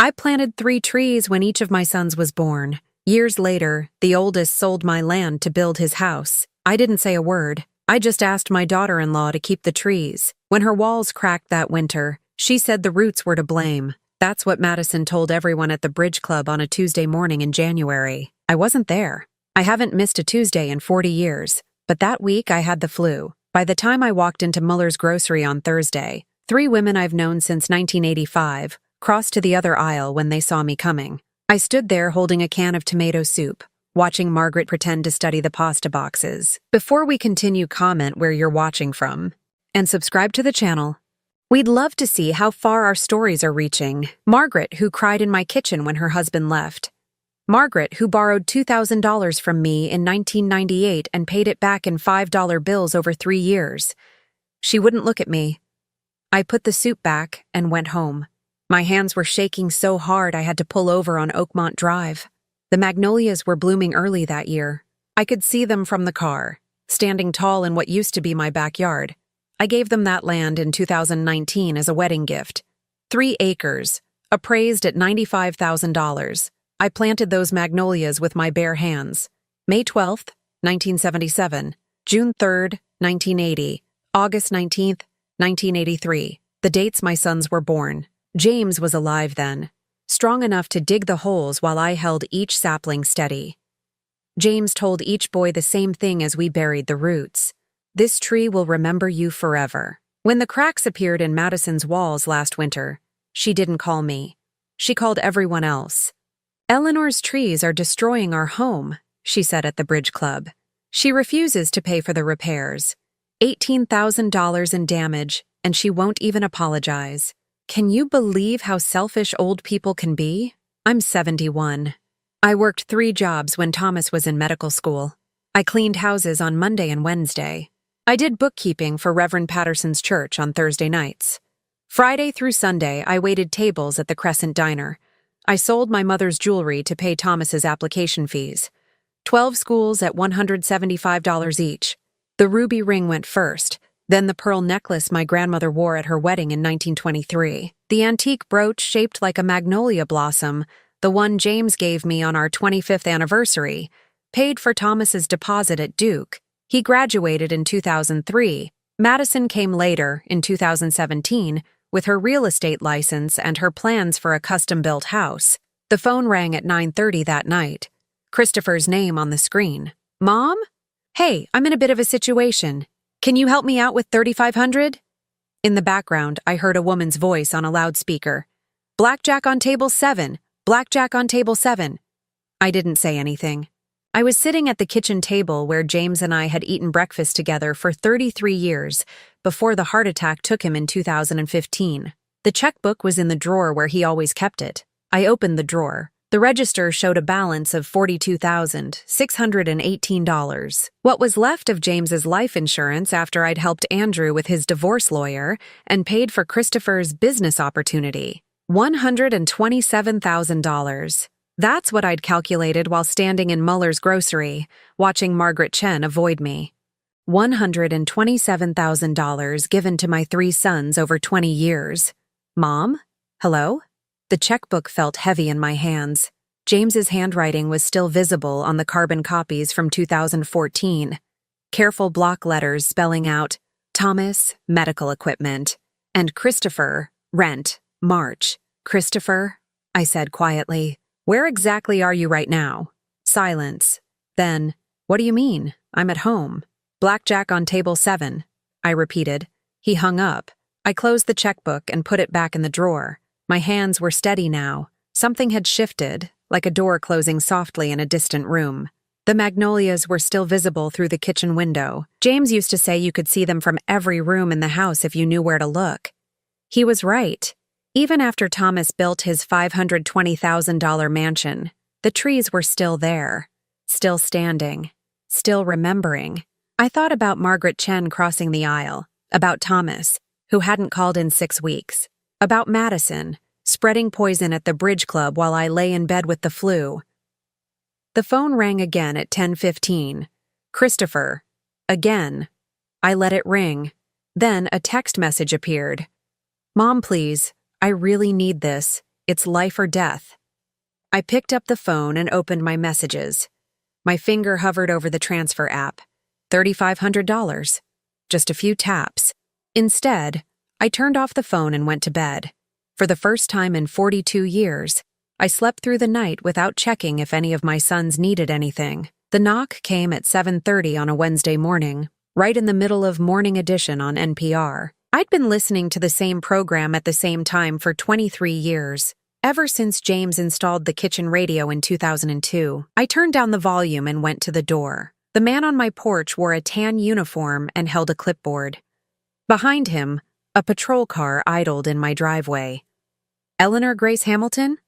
I planted 3 trees when each of my sons was born. Years later, the oldest sold my land to build his house. I didn't say a word. I just asked my daughter-in-law to keep the trees. When her walls cracked that winter, she said the roots were to blame. That's what Madison told everyone at the Bridge Club on a Tuesday morning in January. I wasn't there. I haven't missed a Tuesday in 40 years. But that week I had the flu. By the time I walked into Muller's Grocery on Thursday, 3 women I've known since 1985 crossed to the other aisle when they saw me coming. I stood there holding a can of tomato soup, watching Margaret pretend to study the pasta boxes. Before we continue, comment where you're watching from, and subscribe to the channel. We'd love to see how far our stories are reaching. Margaret, who cried in my kitchen when her husband left. Margaret, who borrowed $2,000 from me in 1998 and paid it back in $5 bills over 3 years. She wouldn't look at me. I put the soup back and went home. My hands were shaking so hard I had to pull over on Oakmont Drive. The magnolias were blooming early that year. I could see them from the car, standing tall in what used to be my backyard. I gave them that land in 2019 as a wedding gift. 3 acres, appraised at $95,000. I planted those magnolias with my bare hands. May 12th, 1977, June 3rd, 1980, August 19th, 1983, the dates my sons were born. James was alive then, strong enough to dig the holes while I held each sapling steady. James told each boy the same thing as we buried the roots. This tree will remember you forever. When the cracks appeared in Madison's walls last winter, she didn't call me. She called everyone else. Eleanor's trees are destroying our home, she said at the Bridge Club. She refuses to pay for the repairs. $18,000 in damage, and she won't even apologize. Can you believe how selfish old people can be? I'm 71. I worked 3 jobs when Thomas was in medical school. I cleaned houses on Monday and Wednesday. I did bookkeeping for Reverend Patterson's church on Thursday nights. Friday through Sunday, I waited tables at the Crescent Diner. I sold my mother's jewelry to pay Thomas's application fees. 12 schools at $175 each. The ruby ring went first, then the pearl necklace my grandmother wore at her wedding in 1923. The antique brooch shaped like a magnolia blossom, the one James gave me on our 25th anniversary, paid for Thomas's deposit at Duke. He graduated in 2003. Madison came later, in 2017, with her real estate license and her plans for a custom-built house. The phone rang at 9:30 that night. Christopher's name on the screen. Mom? Hey, I'm in a bit of a situation. Can you help me out with $3,500? In the background, I heard a woman's voice on a loudspeaker. Blackjack on table 7. Blackjack on table 7. I didn't say anything. I was sitting at the kitchen table where James and I had eaten breakfast together for 33 years before the heart attack took him in 2015. The checkbook was in the drawer where he always kept it. I opened the drawer. The register showed a balance of $42,618. What was left of James's life insurance after I'd helped Andrew with his divorce lawyer and paid for Christopher's business opportunity. $127,000. That's what I'd calculated while standing in Muller's Grocery, watching Margaret Chen avoid me. $127,000 given to my 3 sons over 20 years. Mom? Hello? The checkbook felt heavy in my hands. James's handwriting was still visible on the carbon copies from 2014. Careful block letters spelling out Thomas, medical equipment, and Christopher, rent, March. Christopher, I said quietly, where exactly are you right now? Silence. Then, what do you mean? I'm at home. Blackjack on table 7, I repeated. He hung up. I closed the checkbook and put it back in the drawer. My hands were steady now. Something had shifted, like a door closing softly in a distant room. The magnolias were still visible through the kitchen window. James used to say you could see them from every room in the house if you knew where to look. He was right. Even after Thomas built his $520,000 mansion, the trees were still there, still standing, still remembering. I thought about Margaret Chen crossing the aisle, about Thomas, who hadn't called in 6 weeks, about Madison, spreading poison at the Bridge Club while I lay in bed with the flu. The phone rang again at 10:15. Christopher. Again. I let it ring. Then a text message appeared. Mom, please. I really need this. It's life or death. I picked up the phone and opened my messages. My finger hovered over the transfer app. $3,500. Just a few taps. Instead, I turned off the phone and went to bed. For the first time in 42 years, I slept through the night without checking if any of my sons needed anything. The knock came at 7:30 on a Wednesday morning, right in the middle of Morning Edition on NPR. I'd been listening to the same program at the same time for 23 years. Ever since James installed the kitchen radio in 2002, I turned down the volume and went to the door. The man on my porch wore a tan uniform and held a clipboard. Behind him, a patrol car idled in my driveway. Eleanor Grace Hamilton?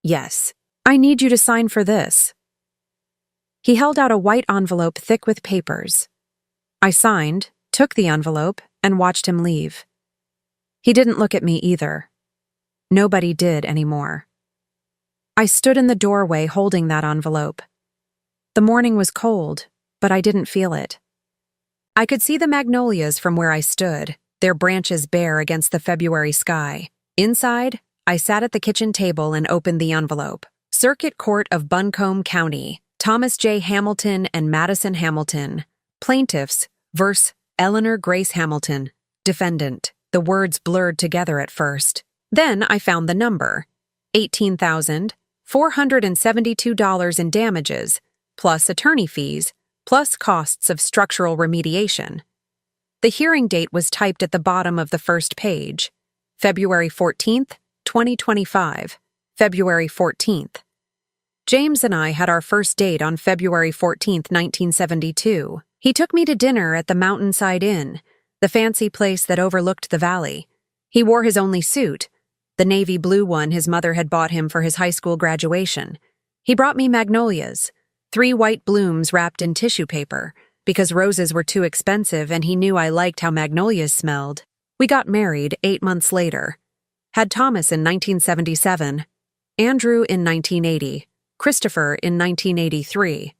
Yes. I need you to sign for this. He held out a white envelope thick with papers. I signed, took the envelope, and watched him leave. He didn't look at me either. Nobody did anymore. I stood in the doorway holding that envelope. The morning was cold, but I didn't feel it. I could see the magnolias from where I stood, their branches bare against the February sky. Inside, I sat at the kitchen table and opened the envelope. Circuit Court of Buncombe County, Thomas J. Hamilton and Madison Hamilton. Plaintiffs versus Eleanor Grace Hamilton. Defendant. The words blurred together at first. Then I found the number. $18,472 in damages, plus attorney fees, plus costs of structural remediation. The hearing date was typed at the bottom of the first page. February 14th, 2025. February 14th. James and I had our first date on February 14th, 1972. He took me to dinner at the Mountainside Inn, the fancy place that overlooked the valley. He wore his only suit, the navy blue one his mother had bought him for his high school graduation. He brought me magnolias, 3 white blooms wrapped in tissue paper, because roses were too expensive and he knew I liked how magnolias smelled. We got married 8 months later. Had Thomas in 1977, Andrew in 1980, Christopher in 1983.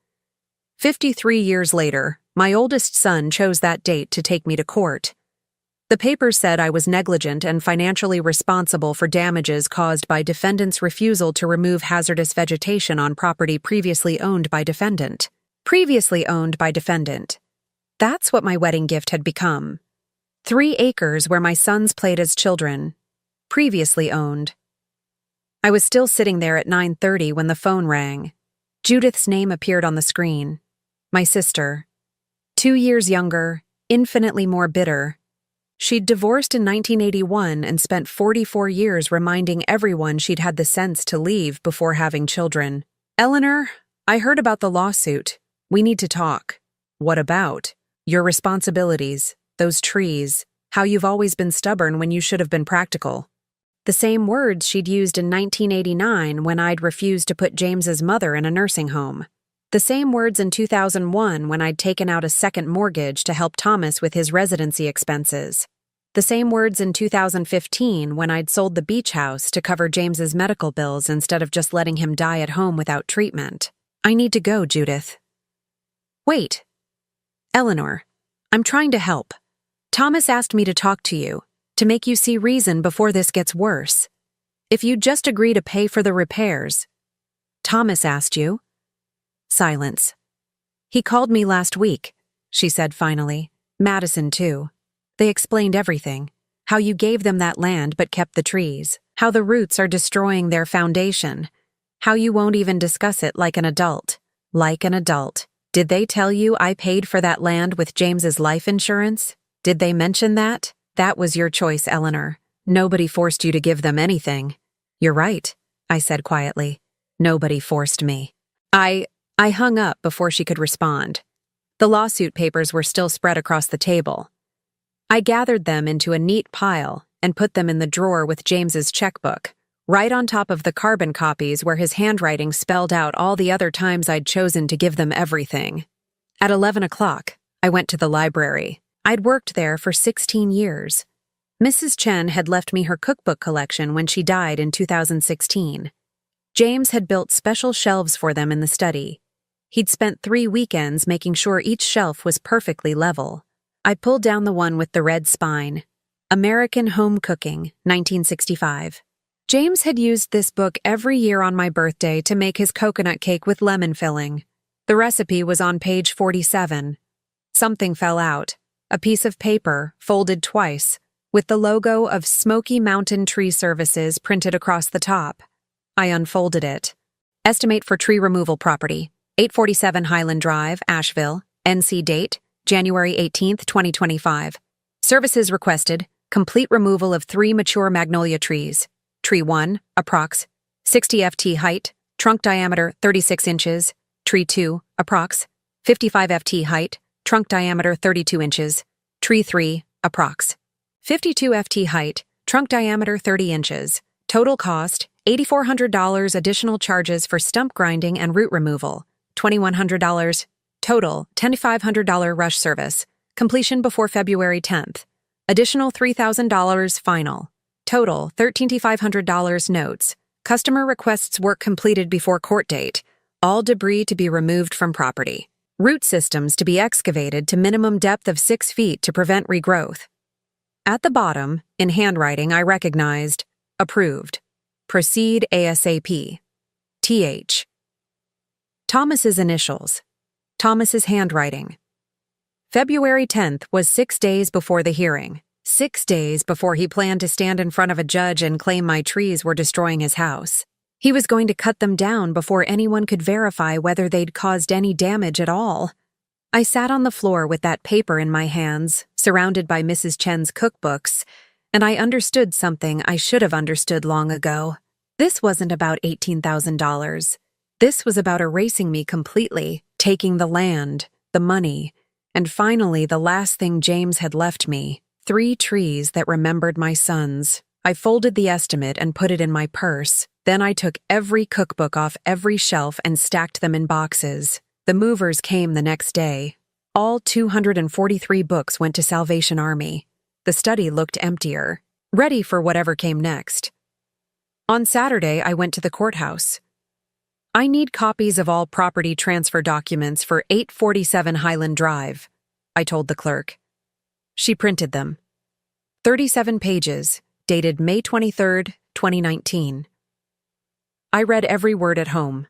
53 years later, my oldest son chose that date to take me to court. The papers said I was negligent and financially responsible for damages caused by defendant's refusal to remove hazardous vegetation on property previously owned by defendant. Previously owned by defendant. That's what my wedding gift had become. 3 acres where my sons played as children. Previously owned. I was still sitting there at 9:30 when the phone rang. Judith's name appeared on the screen. My sister. 2 years younger, infinitely more bitter. She'd divorced in 1981 and spent 44 years reminding everyone she'd had the sense to leave before having children. Eleanor, I heard about the lawsuit. We need to talk. What about? Your responsibilities, those trees, how you've always been stubborn when you should have been practical. The same words she'd used in 1989 when I'd refused to put James's mother in a nursing home. The same words in 2001 when I'd taken out a second mortgage to help Thomas with his residency expenses. The same words in 2015 when I'd sold the beach house to cover James's medical bills instead of just letting him die at home without treatment. I need to go, Judith. Wait. Eleanor, I'm trying to help. Thomas asked me to talk to you, to make you see reason before this gets worse. If you'd just agree to pay for the repairs. Thomas asked you? Silence. He called me last week, she said finally. Madison, too. They explained everything. How you gave them that land but kept the trees. How the roots are destroying their foundation. How you won't even discuss it like an adult. Like an adult. Did they tell you I paid for that land with James's life insurance? Did they mention that? That was your choice, Eleanor. Nobody forced you to give them anything. You're right, I said quietly. Nobody forced me. I hung up before she could respond. The lawsuit papers were still spread across the table. I gathered them into a neat pile and put them in the drawer with James's checkbook, right on top of the carbon copies where his handwriting spelled out all the other times I'd chosen to give them everything. At 11 o'clock, I went to the library. I'd worked there for 16 years. Mrs. Chen had left me her cookbook collection when she died in 2016. James had built special shelves for them in the study. He'd spent 3 weekends making sure each shelf was perfectly level. I pulled down the one with the red spine. American Home Cooking, 1965. James had used this book every year on my birthday to make his coconut cake with lemon filling. The recipe was on page 47. Something fell out. A piece of paper, folded twice, with the logo of Smoky Mountain Tree Services printed across the top. I unfolded it. Estimate for tree removal property, 847 Highland Drive, Asheville, NC date, January 18, 2025. Services requested, complete removal of 3 mature magnolia trees. Tree 1, approx. 60 ft height, trunk diameter 36 inches. Tree 2, approx. 55 ft height, trunk diameter 32 inches. Tree 3, approx. 52 ft height, trunk diameter 30 inches. Total cost, $8,400 additional charges for stump grinding and root removal. $2,100. Total, $2,500 rush service. Completion before February 10th. Additional $3,000 final. Total, $13,500 notes. Customer requests work completed before court date. All debris to be removed from property. Root systems to be excavated to minimum depth of 6 feet to prevent regrowth. At the bottom, in handwriting, I recognized, approved. Proceed ASAP. TH. Thomas's initials. Thomas's handwriting. February 10th was 6 days before the hearing. 6 days before he planned to stand in front of a judge and claim my trees were destroying his house. He was going to cut them down before anyone could verify whether they'd caused any damage at all. I sat on the floor with that paper in my hands, surrounded by Mrs. Chen's cookbooks, and I understood something I should have understood long ago. This wasn't about $18,000. This was about erasing me completely, taking the land, the money, and finally the last thing James had left me, 3 trees that remembered my sons. I folded the estimate and put it in my purse. Then I took every cookbook off every shelf and stacked them in boxes. The movers came the next day. All 243 books went to Salvation Army. The study looked emptier, ready for whatever came next. On Saturday, I went to the courthouse. I need copies of all property transfer documents for 847 Highland Drive, I told the clerk. She printed them. 37 pages, dated May 23, 2019. I read every word at home.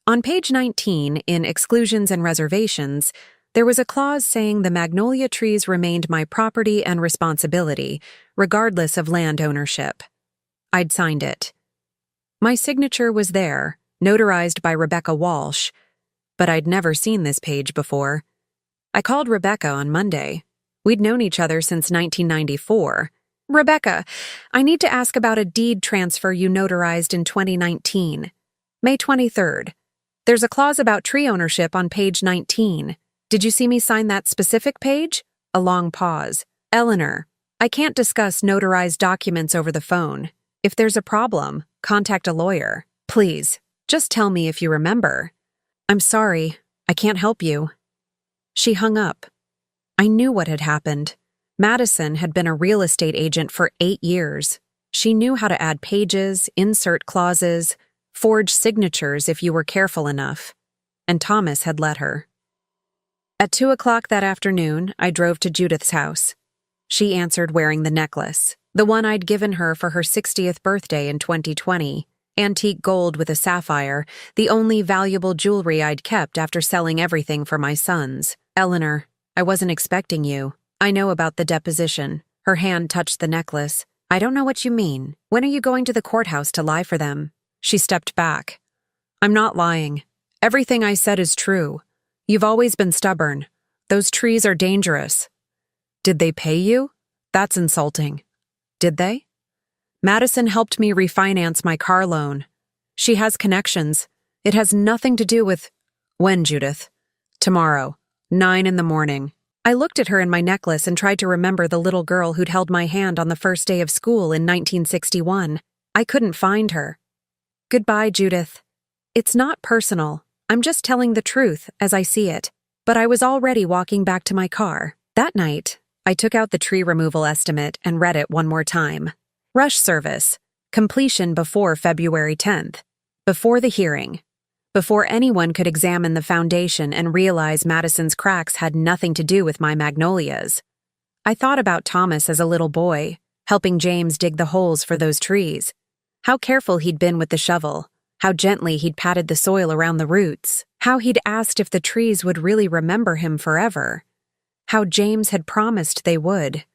On page 19, in Exclusions and Reservations, there was a clause saying the magnolia trees remained my property and responsibility, regardless of land ownership. I'd signed it. My signature was there, notarized by Rebecca Walsh, but I'd never seen this page before. I called Rebecca on Monday. We'd known each other since 1994. Rebecca, I need to ask about a deed transfer you notarized in 2019. May 23rd. There's a clause about tree ownership on page 19. Did you see me sign that specific page? A long pause. Eleanor, I can't discuss notarized documents over the phone. If there's a problem, contact a lawyer. Please, just tell me if you remember. I'm sorry, I can't help you. She hung up. I knew what had happened. Madison had been a real estate agent for 8 years. She knew how to add pages, insert clauses, forge signatures if you were careful enough. And Thomas had let her. At 2 o'clock that afternoon, I drove to Judith's house. She answered wearing the necklace, the one I'd given her for her 60th birthday in 2020, antique gold with a sapphire, the only valuable jewelry I'd kept after selling everything for my sons. Eleanor, I wasn't expecting you. I know about the deposition. Her hand touched the necklace. I don't know what you mean. When are you going to the courthouse to lie for them? She stepped back. I'm not lying. Everything I said is true. You've always been stubborn. Those trees are dangerous. Did they pay you? That's insulting. Did they? Madison helped me refinance my car loan. She has connections. It has nothing to do with... When, Judith? Tomorrow, 9 in the morning. I looked at her and my necklace and tried to remember the little girl who'd held my hand on the first day of school in 1961. I couldn't find her. Goodbye, Judith. It's not personal. I'm just telling the truth as I see it. But I was already walking back to my car. That night, I took out the tree removal estimate and read it one more time. Rush service. Completion before February 10th. Before the hearing. Before anyone could examine the foundation and realize Madison's cracks had nothing to do with my magnolias. I thought about Thomas as a little boy, helping James dig the holes for those trees. How careful he'd been with the shovel, how gently he'd patted the soil around the roots, how he'd asked if the trees would really remember him forever, how James had promised they would.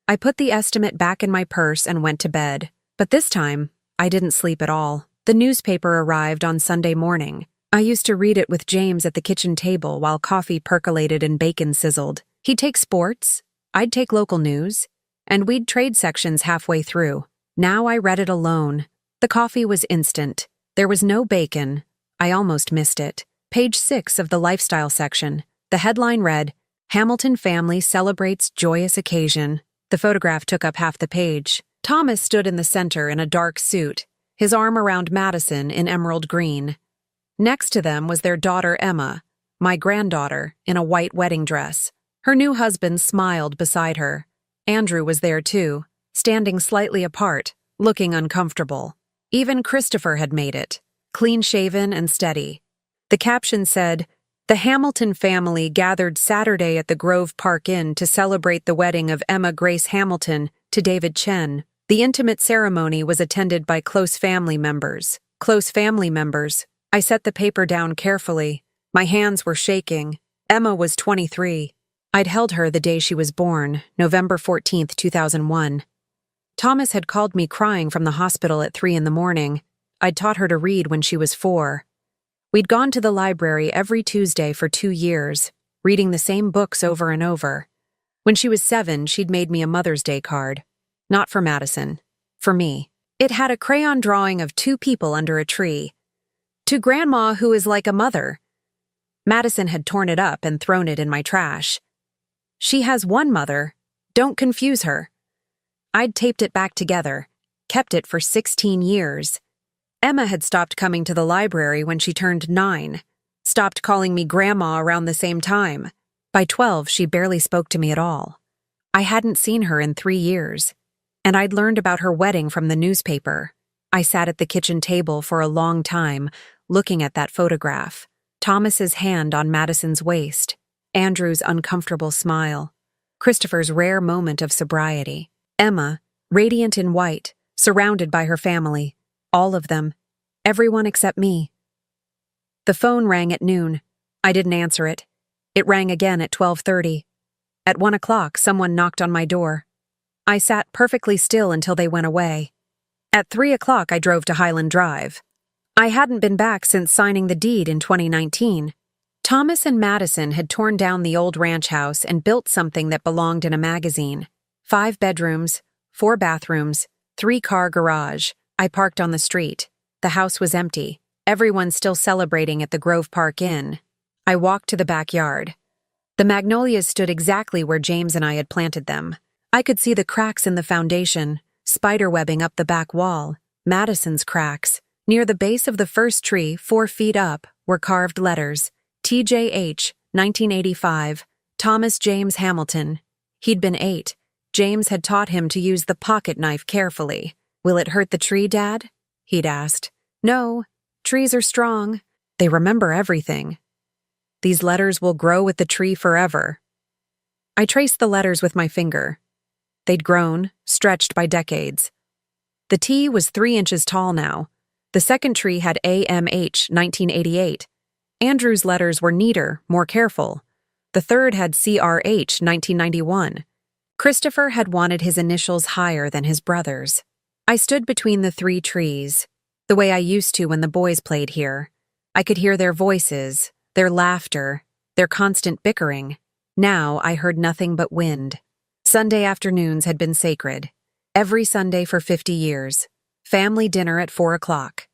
I put the estimate back in my purse and went to bed, but this time, I didn't sleep at all. The newspaper arrived on Sunday morning. I used to read it with James at the kitchen table while coffee percolated and bacon sizzled. He'd take sports, I'd take local news, and we'd trade sections halfway through. Now I read it alone. The coffee was instant. There was no bacon. I almost missed it. Page 6 of the lifestyle section. The headline read, "Hamilton family celebrates joyous occasion." The photograph took up half the page. Thomas stood in the center in a dark suit, his arm around Madison in emerald green. Next to them was their daughter Emma, my granddaughter, in a white wedding dress. Her new husband smiled beside her. Andrew was there too, standing slightly apart, looking uncomfortable. Even Christopher had made it, clean-shaven and steady. The caption said, "The Hamilton family gathered Saturday at the Grove Park Inn to celebrate the wedding of Emma Grace Hamilton to David Chen. The intimate ceremony was attended by close family members." Close family members. I set the paper down carefully. My hands were shaking. Emma was 23. I'd held her the day she was born, November 14th, 2001. Thomas had called me crying from the hospital at 3 in the morning. I'd taught her to read when she was 4. We'd gone to the library every Tuesday for 2 years, reading the same books over and over. When she was 7, she'd made me a Mother's Day card. Not for Madison. For me. It had a crayon drawing of 2 people under a tree. "To Grandma, who is like a mother." Madison had torn it up and thrown it in my trash. "She has one mother. Don't confuse her." I'd taped it back together, kept it for 16 years. Emma had stopped coming to the library when she turned 9, stopped calling me Grandma around the same time. By 12, she barely spoke to me at all. I hadn't seen her in 3 years, and I'd learned about her wedding from the newspaper. I sat at the kitchen table for a long time, looking at that photograph. Thomas's hand on Madison's waist, Andrew's uncomfortable smile, Christopher's rare moment of sobriety, Emma, radiant in white, surrounded by her family, all of them, everyone except me. The phone rang at noon. I didn't answer it. It rang again at 12:30. At 1 o'clock, someone knocked on my door. I sat perfectly still until they went away. At 3 o'clock, I drove to Highland Drive. I hadn't been back since signing the deed in 2019. Thomas and Madison had torn down the old ranch house and built something that belonged in a magazine. 5 bedrooms, 4 bathrooms, 3-car garage. I parked on the street. The house was empty. Everyone still celebrating at the Grove Park Inn. I walked to the backyard. The magnolias stood exactly where James and I had planted them. I could see the cracks in the foundation, spiderwebbing up the back wall. Madison's cracks. Near the base of the first tree, 4 feet up, were carved letters. TJH, 1985, Thomas James Hamilton. He'd been 8. James had taught him to use the pocket knife carefully. "Will it hurt the tree, Dad?" he'd asked. "No, trees are strong. They remember everything. These letters will grow with the tree forever." I traced the letters with my finger. They'd grown, stretched by decades. The T was 3 inches tall now. The second tree had AMH, 1988. Andrew's letters were neater, more careful. The third had CRH, 1991. Christopher had wanted his initials higher than his brother's. I stood between the 3 trees, the way I used to when the boys played here. I could hear their voices, their laughter, their constant bickering. Now I heard nothing but wind. Sunday afternoons had been sacred. Every Sunday for 50 years. Family dinner at 4 o'clock.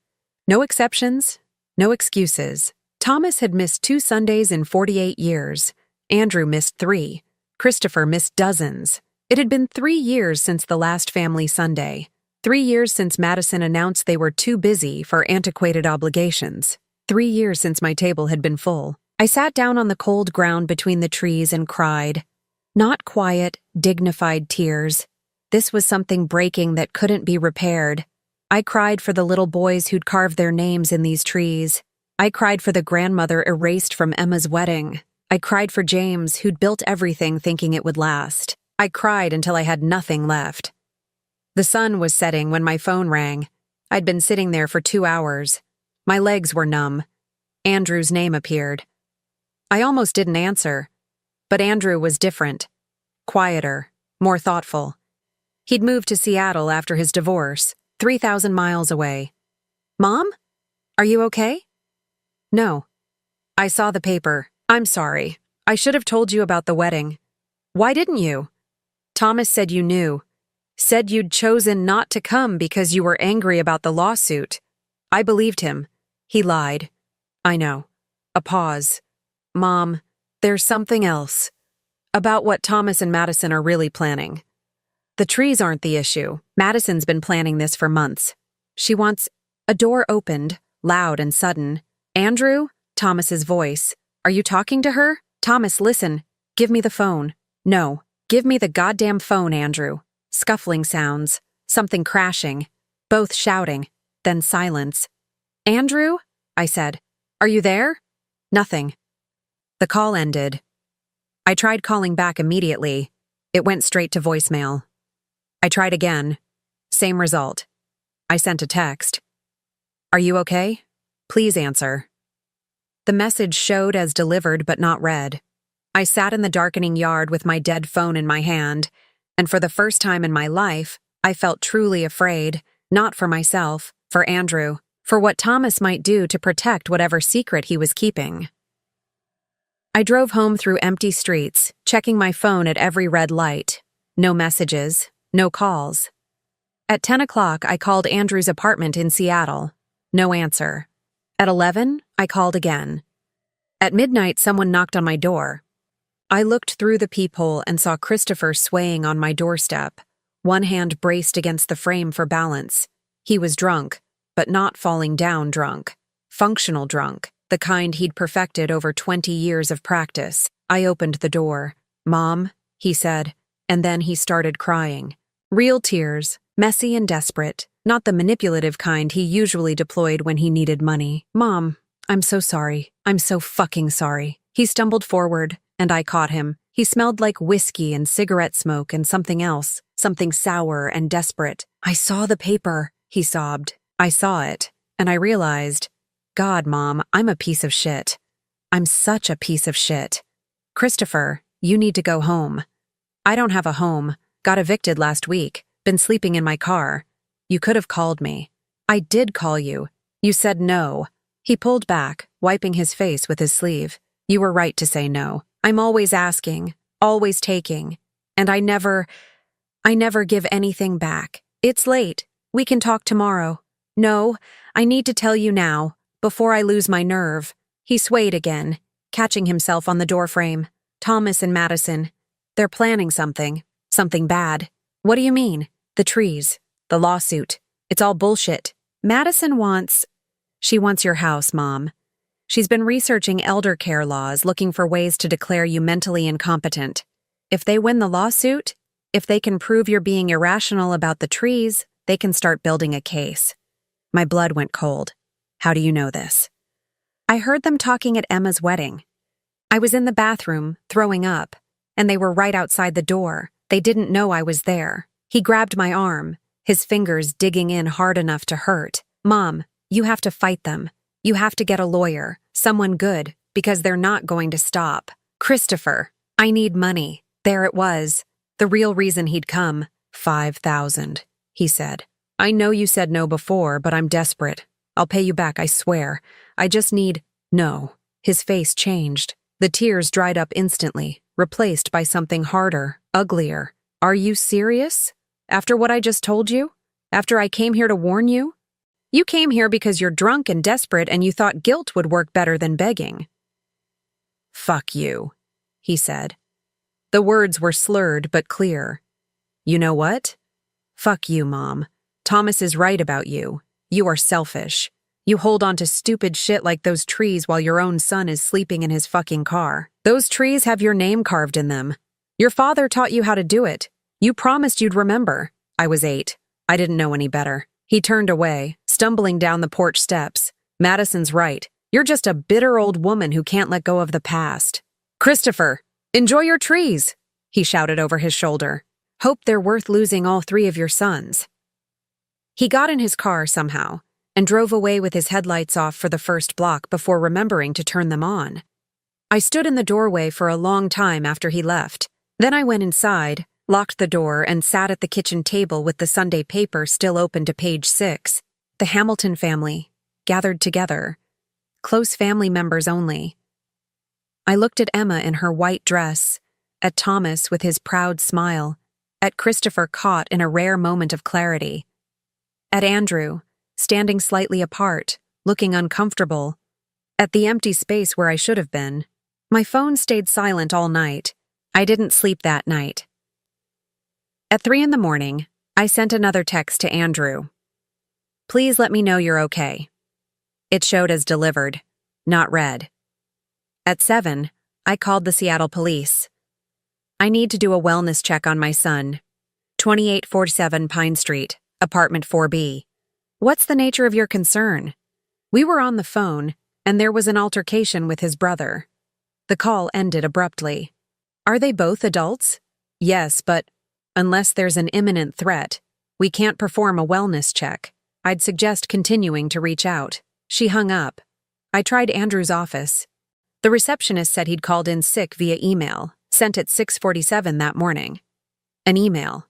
No exceptions, no excuses. Thomas had missed 2 Sundays in 48 years. Andrew missed 3. Christopher missed dozens. It had been 3 years since the last family Sunday. 3 years since Madison announced they were too busy for antiquated obligations. 3 years since my table had been full. I sat down on the cold ground between the trees and cried. Not quiet, dignified tears. This was something breaking that couldn't be repaired. I cried for the little boys who'd carved their names in these trees. I cried for the grandmother erased from Emma's wedding. I cried for James, who'd built everything thinking it would last. I cried until I had nothing left. The sun was setting when my phone rang. I'd been sitting there for 2 hours. My legs were numb. Andrew's name appeared. I almost didn't answer, but Andrew was different. Quieter, more thoughtful. He'd moved to Seattle after his divorce, 3,000 miles away. Mom? Are you okay? No. I saw the paper. I'm sorry. I should have told you about the wedding. Why didn't you? Thomas said you knew. Said you'd chosen not to come because you were angry about the lawsuit. I believed him. He lied. I know. A pause. Mom, there's something else. About what Thomas and Madison are really planning. The trees aren't the issue. Madison's been planning this for months. She wants... A door opened, loud and sudden. Andrew? Thomas's voice. Are you talking to her? Thomas, listen. Give me the phone. No. Give me the goddamn phone, Andrew. Scuffling sounds. Something crashing. Both shouting. Then silence. Andrew? I said. Are you there? Nothing. The call ended. I tried calling back immediately. It went straight to voicemail. I tried again. Same result. I sent a text. Are you okay? Please answer. The message showed as delivered but not read. I sat in the darkening yard with my dead phone in my hand, and for the first time in my life, I felt truly afraid, not for myself, for Andrew, for what Thomas might do to protect whatever secret he was keeping. I drove home through empty streets, checking my phone at every red light. No messages, no calls. At 10 o'clock, I called Andrew's apartment in Seattle. No answer. At 11, I called again. At midnight, someone knocked on my door. I looked through the peephole and saw Christopher swaying on my doorstep, one hand braced against the frame for balance. He was drunk, but not falling down drunk. Functional drunk, the kind he'd perfected over 20 years of practice. I opened the door. Mom, he said, and then he started crying. Real tears, messy and desperate, not the manipulative kind he usually deployed when he needed money. Mom, I'm so sorry. I'm so fucking sorry. He stumbled forward, and I caught him. He smelled like whiskey and cigarette smoke and something else, something sour and desperate. I saw the paper, he sobbed. I saw it, and I realized, God, Mom, I'm a piece of shit. I'm such a piece of shit. Christopher, you need to go home. I don't have a home. Got evicted last week. Been sleeping in my car. You could have called me. I did call you. You said no. He pulled back, wiping his face with his sleeve. You were right to say no. I'm always asking, always taking, and I never give anything back. It's late. We can talk tomorrow. No, I need to tell you now, before I lose my nerve. He swayed again, catching himself on the doorframe. Thomas and Madison. They're planning something. Something bad. What do you mean? The trees. The lawsuit. It's all bullshit. Madison wants... She wants your house, Mom. She's been researching elder care laws, looking for ways to declare you mentally incompetent. If they win the lawsuit, if they can prove you're being irrational about the trees, they can start building a case. My blood went cold. How do you know this? I heard them talking at Emma's wedding. I was in the bathroom, throwing up, and they were right outside the door. They didn't know I was there. He grabbed my arm, his fingers digging in hard enough to hurt. Mom, you have to fight them. You have to get a lawyer, someone good, because they're not going to stop. Christopher, I need money. There it was. The real reason he'd come. 5,000, he said. I know you said no before, but I'm desperate. I'll pay you back, I swear. I just need... No. His face changed. The tears dried up instantly, replaced by something harder, uglier. Are you serious? After what I just told you? After I came here to warn you? You came here because you're drunk and desperate and you thought guilt would work better than begging. Fuck you, he said. The words were slurred but clear. You know what? Fuck you, Mom. Thomas is right about you. You are selfish. You hold on to stupid shit like those trees while your own son is sleeping in his fucking car. Those trees have your name carved in them. Your father taught you how to do it. You promised you'd remember. I was 8. I didn't know any better. He turned away, stumbling down the porch steps. Madison's right. You're just a bitter old woman who can't let go of the past. Christopher, enjoy your trees, he shouted over his shoulder. Hope they're worth losing all 3 of your sons. He got in his car somehow and drove away with his headlights off for the first block before remembering to turn them on. I stood in the doorway for a long time after he left. Then I went inside, locked the door, and sat at the kitchen table with the Sunday paper still open to page 6. The Hamilton family, gathered together. Close family members only. I looked at Emma in her white dress, at Thomas with his proud smile, at Christopher caught in a rare moment of clarity, at Andrew, standing slightly apart, looking uncomfortable, at the empty space where I should have been. My phone stayed silent all night. I didn't sleep that night. At 3 a.m, I sent another text to Andrew. Please let me know you're okay. It showed as delivered, not read. At 7, I called the Seattle police. I need to do a wellness check on my son. 2847 Pine Street, apartment 4B. What's the nature of your concern? We were on the phone, and there was an altercation with his brother. The call ended abruptly. Are they both adults? Yes, but unless there's an imminent threat, we can't perform a wellness check. I'd suggest continuing to reach out. She hung up. I tried Andrew's office. The receptionist said he'd called in sick via email, sent at 6:47 that morning. An email.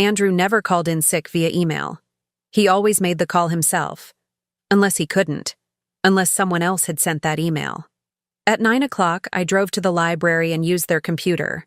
Andrew never called in sick via email. He always made the call himself. Unless he couldn't. Unless someone else had sent that email. At 9 o'clock, I drove to the library and used their computer.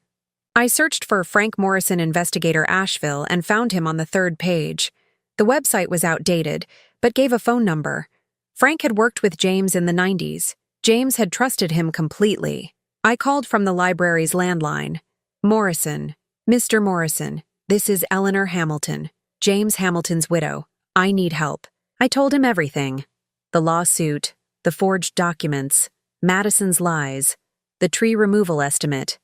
I searched for Frank Morrison Investigator Asheville and found him on the 3rd page. The website was outdated, but gave a phone number. Frank had worked with James in the 90s. James had trusted him completely. I called from the library's landline. Morrison, Mr. Morrison, this is Eleanor Hamilton, James Hamilton's widow. I need help. I told him everything. The lawsuit, the forged documents, Madison's lies, the tree removal estimate,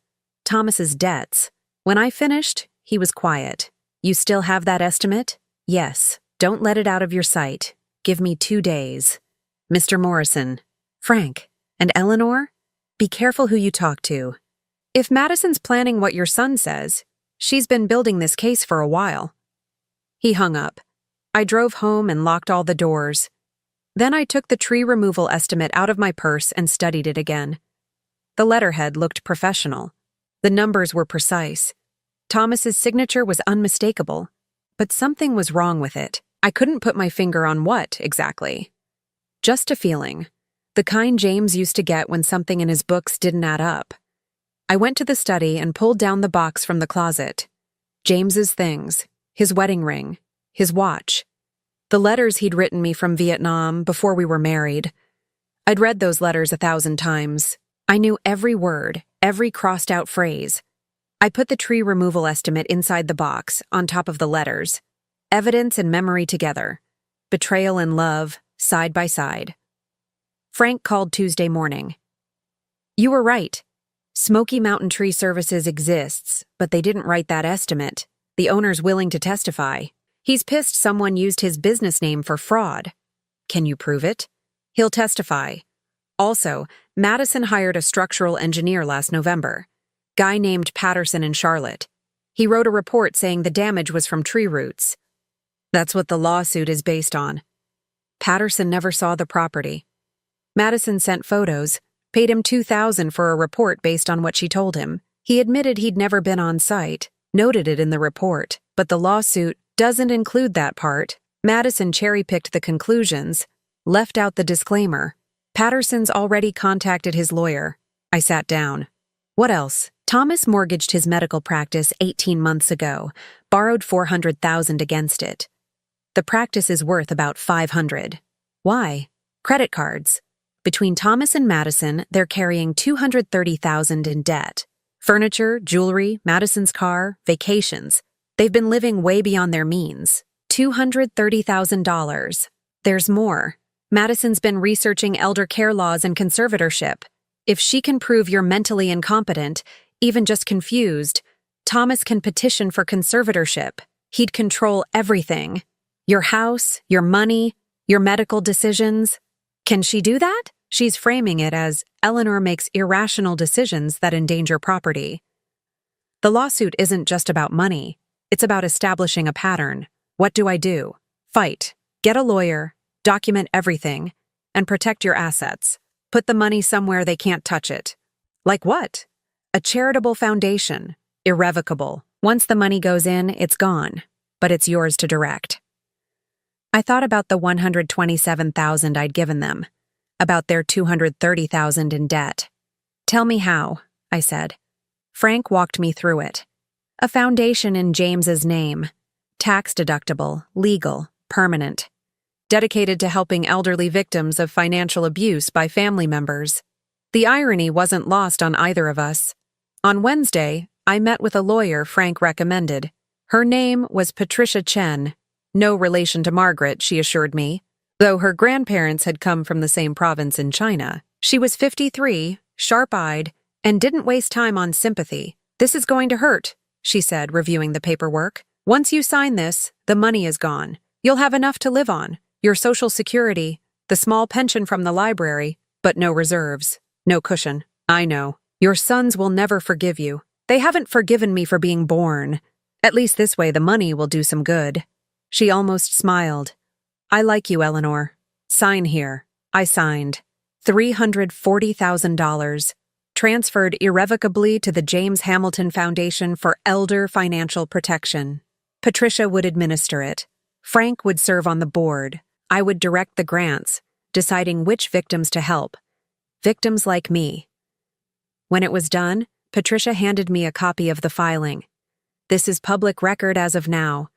Thomas's debts. When I finished, he was quiet. You still have that estimate? Yes. Don't let it out of your sight. Give me 2 days. Mr. Morrison. Frank. And Eleanor? Be careful who you talk to. If Madison's planning what your son says, she's been building this case for a while. He hung up. I drove home and locked all the doors. Then I took the tree removal estimate out of my purse and studied it again. The letterhead looked professional. The numbers were precise. Thomas's signature was unmistakable. But something was wrong with it. I couldn't put my finger on what, exactly. Just a feeling. The kind James used to get when something in his books didn't add up. I went to the study and pulled down the box from the closet. James's things, his wedding ring, his watch, the letters he'd written me from Vietnam before we were married. I'd read those letters 1,000 times. I knew every word, every crossed-out phrase. I put the tree removal estimate inside the box, on top of the letters. Evidence and memory together. Betrayal and love, side by side. Frank called Tuesday morning. You were right. Smoky Mountain Tree Services exists, but they didn't write that estimate. The owner's willing to testify. He's pissed someone used his business name for fraud. Can you prove it? He'll testify. Also, Madison hired a structural engineer last November. Guy named Patterson in Charlotte. He wrote a report saying the damage was from tree roots. That's what the lawsuit is based on. Patterson never saw the property. Madison sent photos, paid him $2,000 for a report based on what she told him. He admitted he'd never been on site, noted it in the report, but the lawsuit doesn't include that part. Madison cherry-picked the conclusions, left out the disclaimer. Patterson's already contacted his lawyer. I sat down. What else? Thomas mortgaged his medical practice 18 months ago, borrowed $400,000 against it. The practice is worth about $500,000. Why? Credit cards. Between Thomas and Madison, they're carrying $230,000 in debt. Furniture, jewelry, Madison's car, vacations. They've been living way beyond their means. $230,000. There's more. Madison's been researching elder care laws and conservatorship. If she can prove you're mentally incompetent, even just confused, Thomas can petition for conservatorship. He'd control everything. Your house, your money, your medical decisions. Can she do that? She's framing it as Eleanor makes irrational decisions that endanger property. The lawsuit isn't just about money. It's about establishing a pattern. What do I do? Fight. Get a lawyer. Document everything. And protect your assets. Put the money somewhere they can't touch it. Like what? A charitable foundation. Irrevocable. Once the money goes in, it's gone. But it's yours to direct. I thought about the $127,000 I'd given them. About their $230,000 in debt. Tell me how, I said. Frank walked me through it. A foundation in James's name. Tax deductible, legal, permanent. Dedicated to helping elderly victims of financial abuse by family members. The irony wasn't lost on either of us. On Wednesday, I met with a lawyer Frank recommended. Her name was Patricia Chen. No relation to Margaret, she assured me. Though her grandparents had come from the same province in China. She was 53, sharp-eyed, and didn't waste time on sympathy. This is going to hurt, she said, reviewing the paperwork. Once you sign this, the money is gone. You'll have enough to live on. Your Social Security, the small pension from the library, but no reserves, no cushion. I know. Your sons will never forgive you. They haven't forgiven me for being born. At least this way the money will do some good. She almost smiled. I like you, Eleanor. Sign here. I signed. $340,000. Transferred irrevocably to the James Hamilton Foundation for Elder Financial Protection. Patricia would administer it. Frank would serve on the board. I would direct the grants, deciding which victims to help. Victims like me. When it was done, Patricia handed me a copy of the filing. This is public record as of now.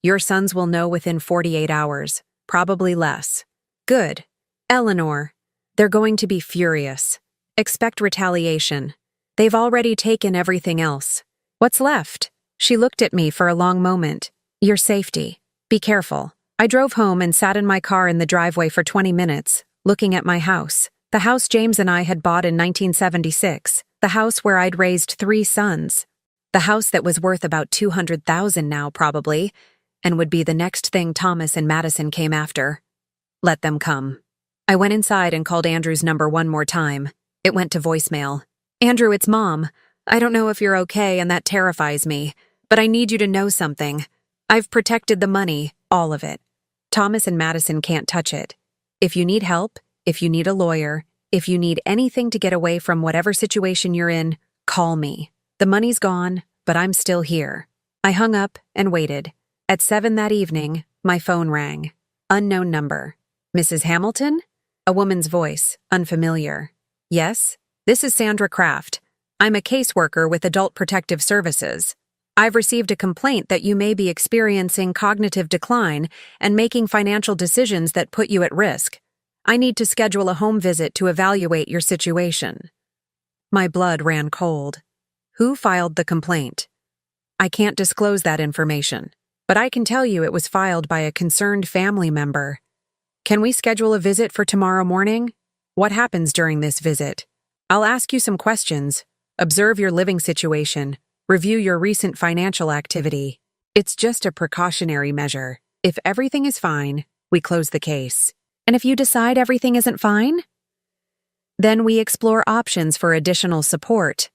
Your sons will know within 48 hours, probably less. Good. Eleanor, they're going to be furious. Expect retaliation. They've already taken everything else. What's left? She looked at me for a long moment. Your safety. Be careful. I drove home and sat in my car in the driveway for 20 minutes, looking at my house. The house James and I had bought in 1976. The house where I'd raised 3 sons. The house that was worth about $200,000 now, probably, and would be the next thing Thomas and Madison came after. Let them come. I went inside and called Andrew's number one more time. It went to voicemail. Andrew, it's Mom. I don't know if you're okay, and that terrifies me, but I need you to know something. I've protected the money, all of it. Thomas and Madison can't touch it. If you need help, if you need a lawyer, if you need anything to get away from whatever situation you're in, call me. The money's gone, but I'm still here. I hung up and waited. At 7 that evening, my phone rang. Unknown number. Mrs. Hamilton? A woman's voice, unfamiliar. Yes, this is Sandra Kraft. I'm a caseworker with Adult Protective Services. I've received a complaint that you may be experiencing cognitive decline and making financial decisions that put you at risk. I need to schedule a home visit to evaluate your situation. My blood ran cold. Who filed the complaint? I can't disclose that information, but I can tell you it was filed by a concerned family member. Can we schedule a visit for tomorrow morning? What happens during this visit? I'll ask you some questions, observe your living situation, review your recent financial activity. It's just a precautionary measure. If everything is fine, we close the case. And if you decide everything isn't fine, then we explore options for additional support.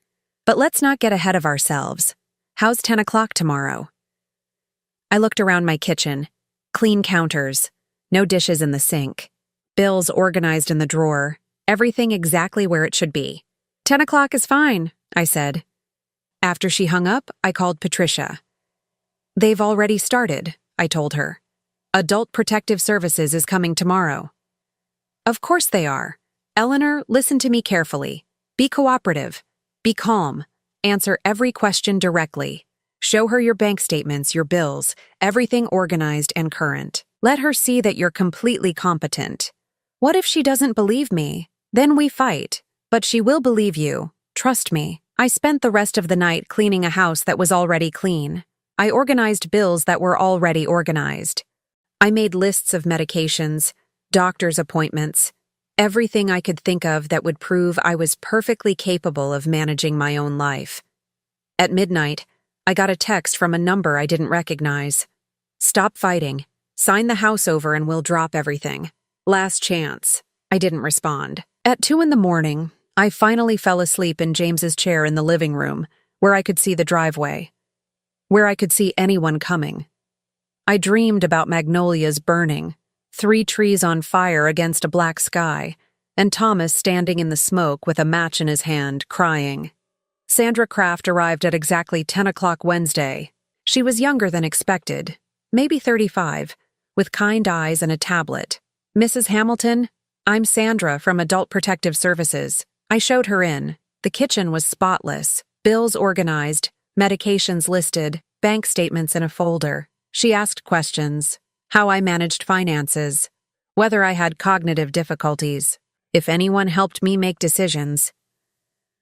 But let's not get ahead of ourselves. How's 10 o'clock tomorrow? I looked around my kitchen. Clean counters. No dishes in the sink. Bills organized in the drawer. Everything exactly where it should be. 10 o'clock is fine, I said. After she hung up, I called Patricia. They've already started, I told her. Adult Protective Services is coming tomorrow. Of course they are. Eleanor, listen to me carefully. Be cooperative. Be calm. Answer every question directly. Show her your bank statements, your bills, everything organized and current. Let her see that you're completely competent. What if she doesn't believe me? Then we fight. But she will believe you. Trust me. I spent the rest of the night cleaning a house that was already clean. I organized bills that were already organized. I made lists of medications, doctor's appointments, everything I could think of that would prove I was perfectly capable of managing my own life. At midnight, I got a text from a number I didn't recognize. Stop fighting. Sign the house over and we'll drop everything. Last chance. I didn't respond. At 2 a.m, I finally fell asleep in James's chair in the living room, where I could see the driveway, where I could see anyone coming. I dreamed about magnolias burning, 3 trees on fire against a black sky, and Thomas standing in the smoke with a match in his hand, crying. Sandra Kraft arrived at exactly 10 o'clock Wednesday. She was younger than expected, maybe 35, with kind eyes and a tablet. "Mrs. Hamilton, I'm Sandra from Adult Protective Services." I showed her in. The kitchen was spotless, bills organized, medications listed, bank statements in a folder. She asked questions: how I managed finances, whether I had cognitive difficulties, if anyone helped me make decisions.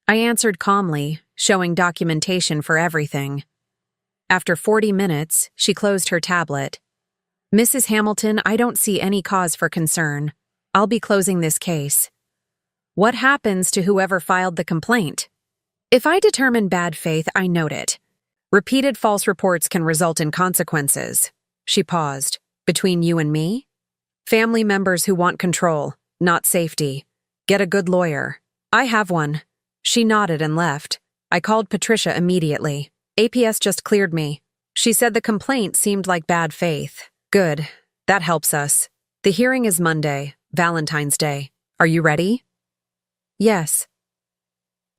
I answered calmly, showing documentation for everything. After 40 minutes, she closed her tablet. "Mrs. Hamilton, I don't see any cause for concern. I'll be closing this case. What happens to whoever filed the complaint? If I determine bad faith, I note it. Repeated false reports can result in consequences." She paused. "Between you and me? Family members who want control, not safety. Get a good lawyer." "I have one." She nodded and left. I called Patricia immediately. "APS just cleared me. She said the complaint seemed like bad faith." "Good. That helps us. The hearing is Monday, Valentine's Day. Are you ready?" "Yes."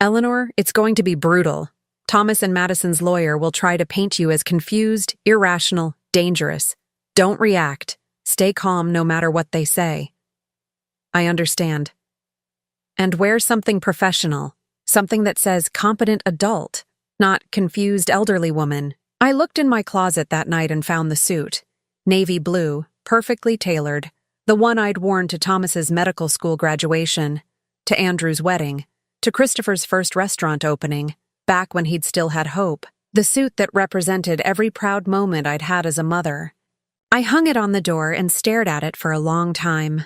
"Eleanor, it's going to be brutal. Thomas and Madison's lawyer will try to paint you as confused, irrational, dangerous. Don't react. Stay calm no matter what they say." "I understand." "And wear something professional, something that says competent adult, not confused elderly woman." I looked in my closet that night and found the suit. Navy blue, perfectly tailored, the one I'd worn to Thomas's medical school graduation, to Andrew's wedding, to Christopher's first restaurant opening, back when he'd still had hope, the suit that represented every proud moment I'd had as a mother. I hung it on the door and stared at it for a long time.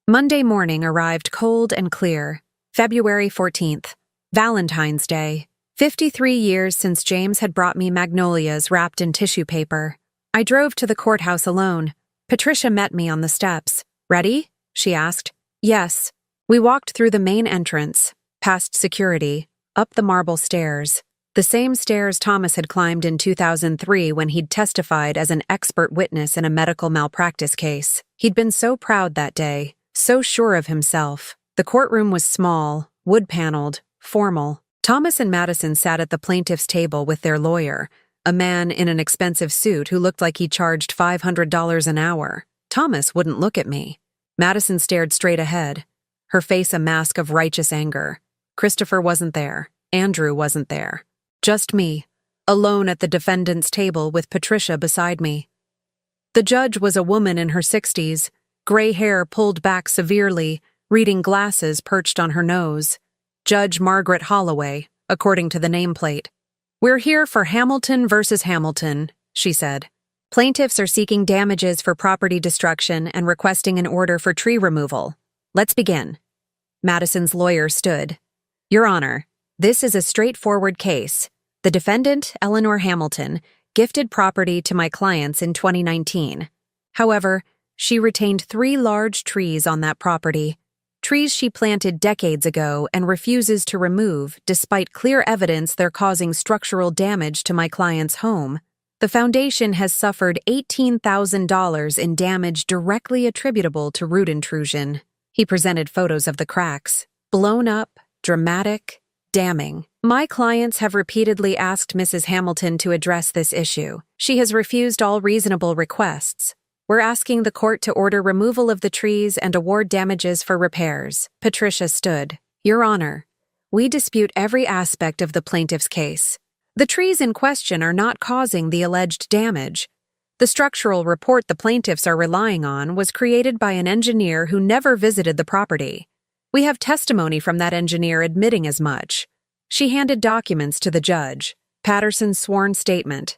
Monday morning arrived cold and clear. February 14th, Valentine's Day. 53 years since James had brought me magnolias wrapped in tissue paper. I drove to the courthouse alone. Patricia met me on the steps. "Ready?" she asked. "Yes." We walked through the main entrance, past security, up the marble stairs, the same stairs Thomas had climbed in 2003 when he'd testified as an expert witness in a medical malpractice case. He'd been so proud that day, so sure of himself. The courtroom was small, wood-paneled, formal. Thomas and Madison sat at the plaintiff's table with their lawyer, a man in an expensive suit who looked like he charged $500 an hour. Thomas wouldn't look at me. Madison stared straight ahead, her face a mask of righteous anger. Christopher wasn't there. Andrew wasn't there. Just me, alone at the defendant's table with Patricia beside me. The judge was a woman in her 60s, gray hair pulled back severely, reading glasses perched on her nose. Judge Margaret Holloway, according to the nameplate. "We're here for Hamilton versus Hamilton," she said. "Plaintiffs are seeking damages for property destruction and requesting an order for tree removal. Let's begin." Madison's lawyer stood. "Your Honor, this is a straightforward case. The defendant, Eleanor Hamilton, gifted property to my clients in 2019. However, she retained 3 large trees on that property, trees she planted decades ago and refuses to remove despite clear evidence they're causing structural damage to my client's home. The foundation has suffered $18,000 in damage directly attributable to root intrusion." He presented photos of the cracks. Blown up, dramatic, damning. "My clients have repeatedly asked Mrs. Hamilton to address this issue. She has refused all reasonable requests. We're asking the court to order removal of the trees and award damages for repairs." Patricia stood. "Your Honor, we dispute every aspect of the plaintiff's case. The trees in question are not causing the alleged damage. The structural report the plaintiffs are relying on was created by an engineer who never visited the property. We have testimony from that engineer admitting as much." She handed documents to the judge. Patterson's sworn statement,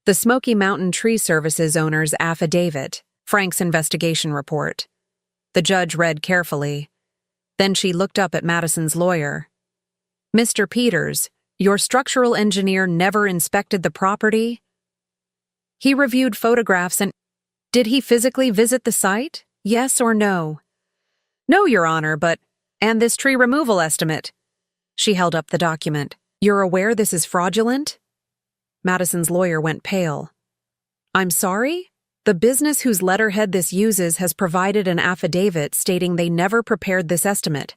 the Smoky Mountain Tree Services owner's affidavit, Frank's investigation report. The judge read carefully. Then she looked up at Madison's lawyer. "Mr. Peters, your structural engineer never inspected the property?" "He reviewed photographs and—" "Did he physically visit the site? Yes or no?" "No, Your Honor, but—" "And this tree removal estimate?" She held up the document. "You're aware this is fraudulent?" Madison's lawyer went pale. "I'm sorry?" The business whose letterhead this uses has provided an affidavit stating they never prepared this estimate.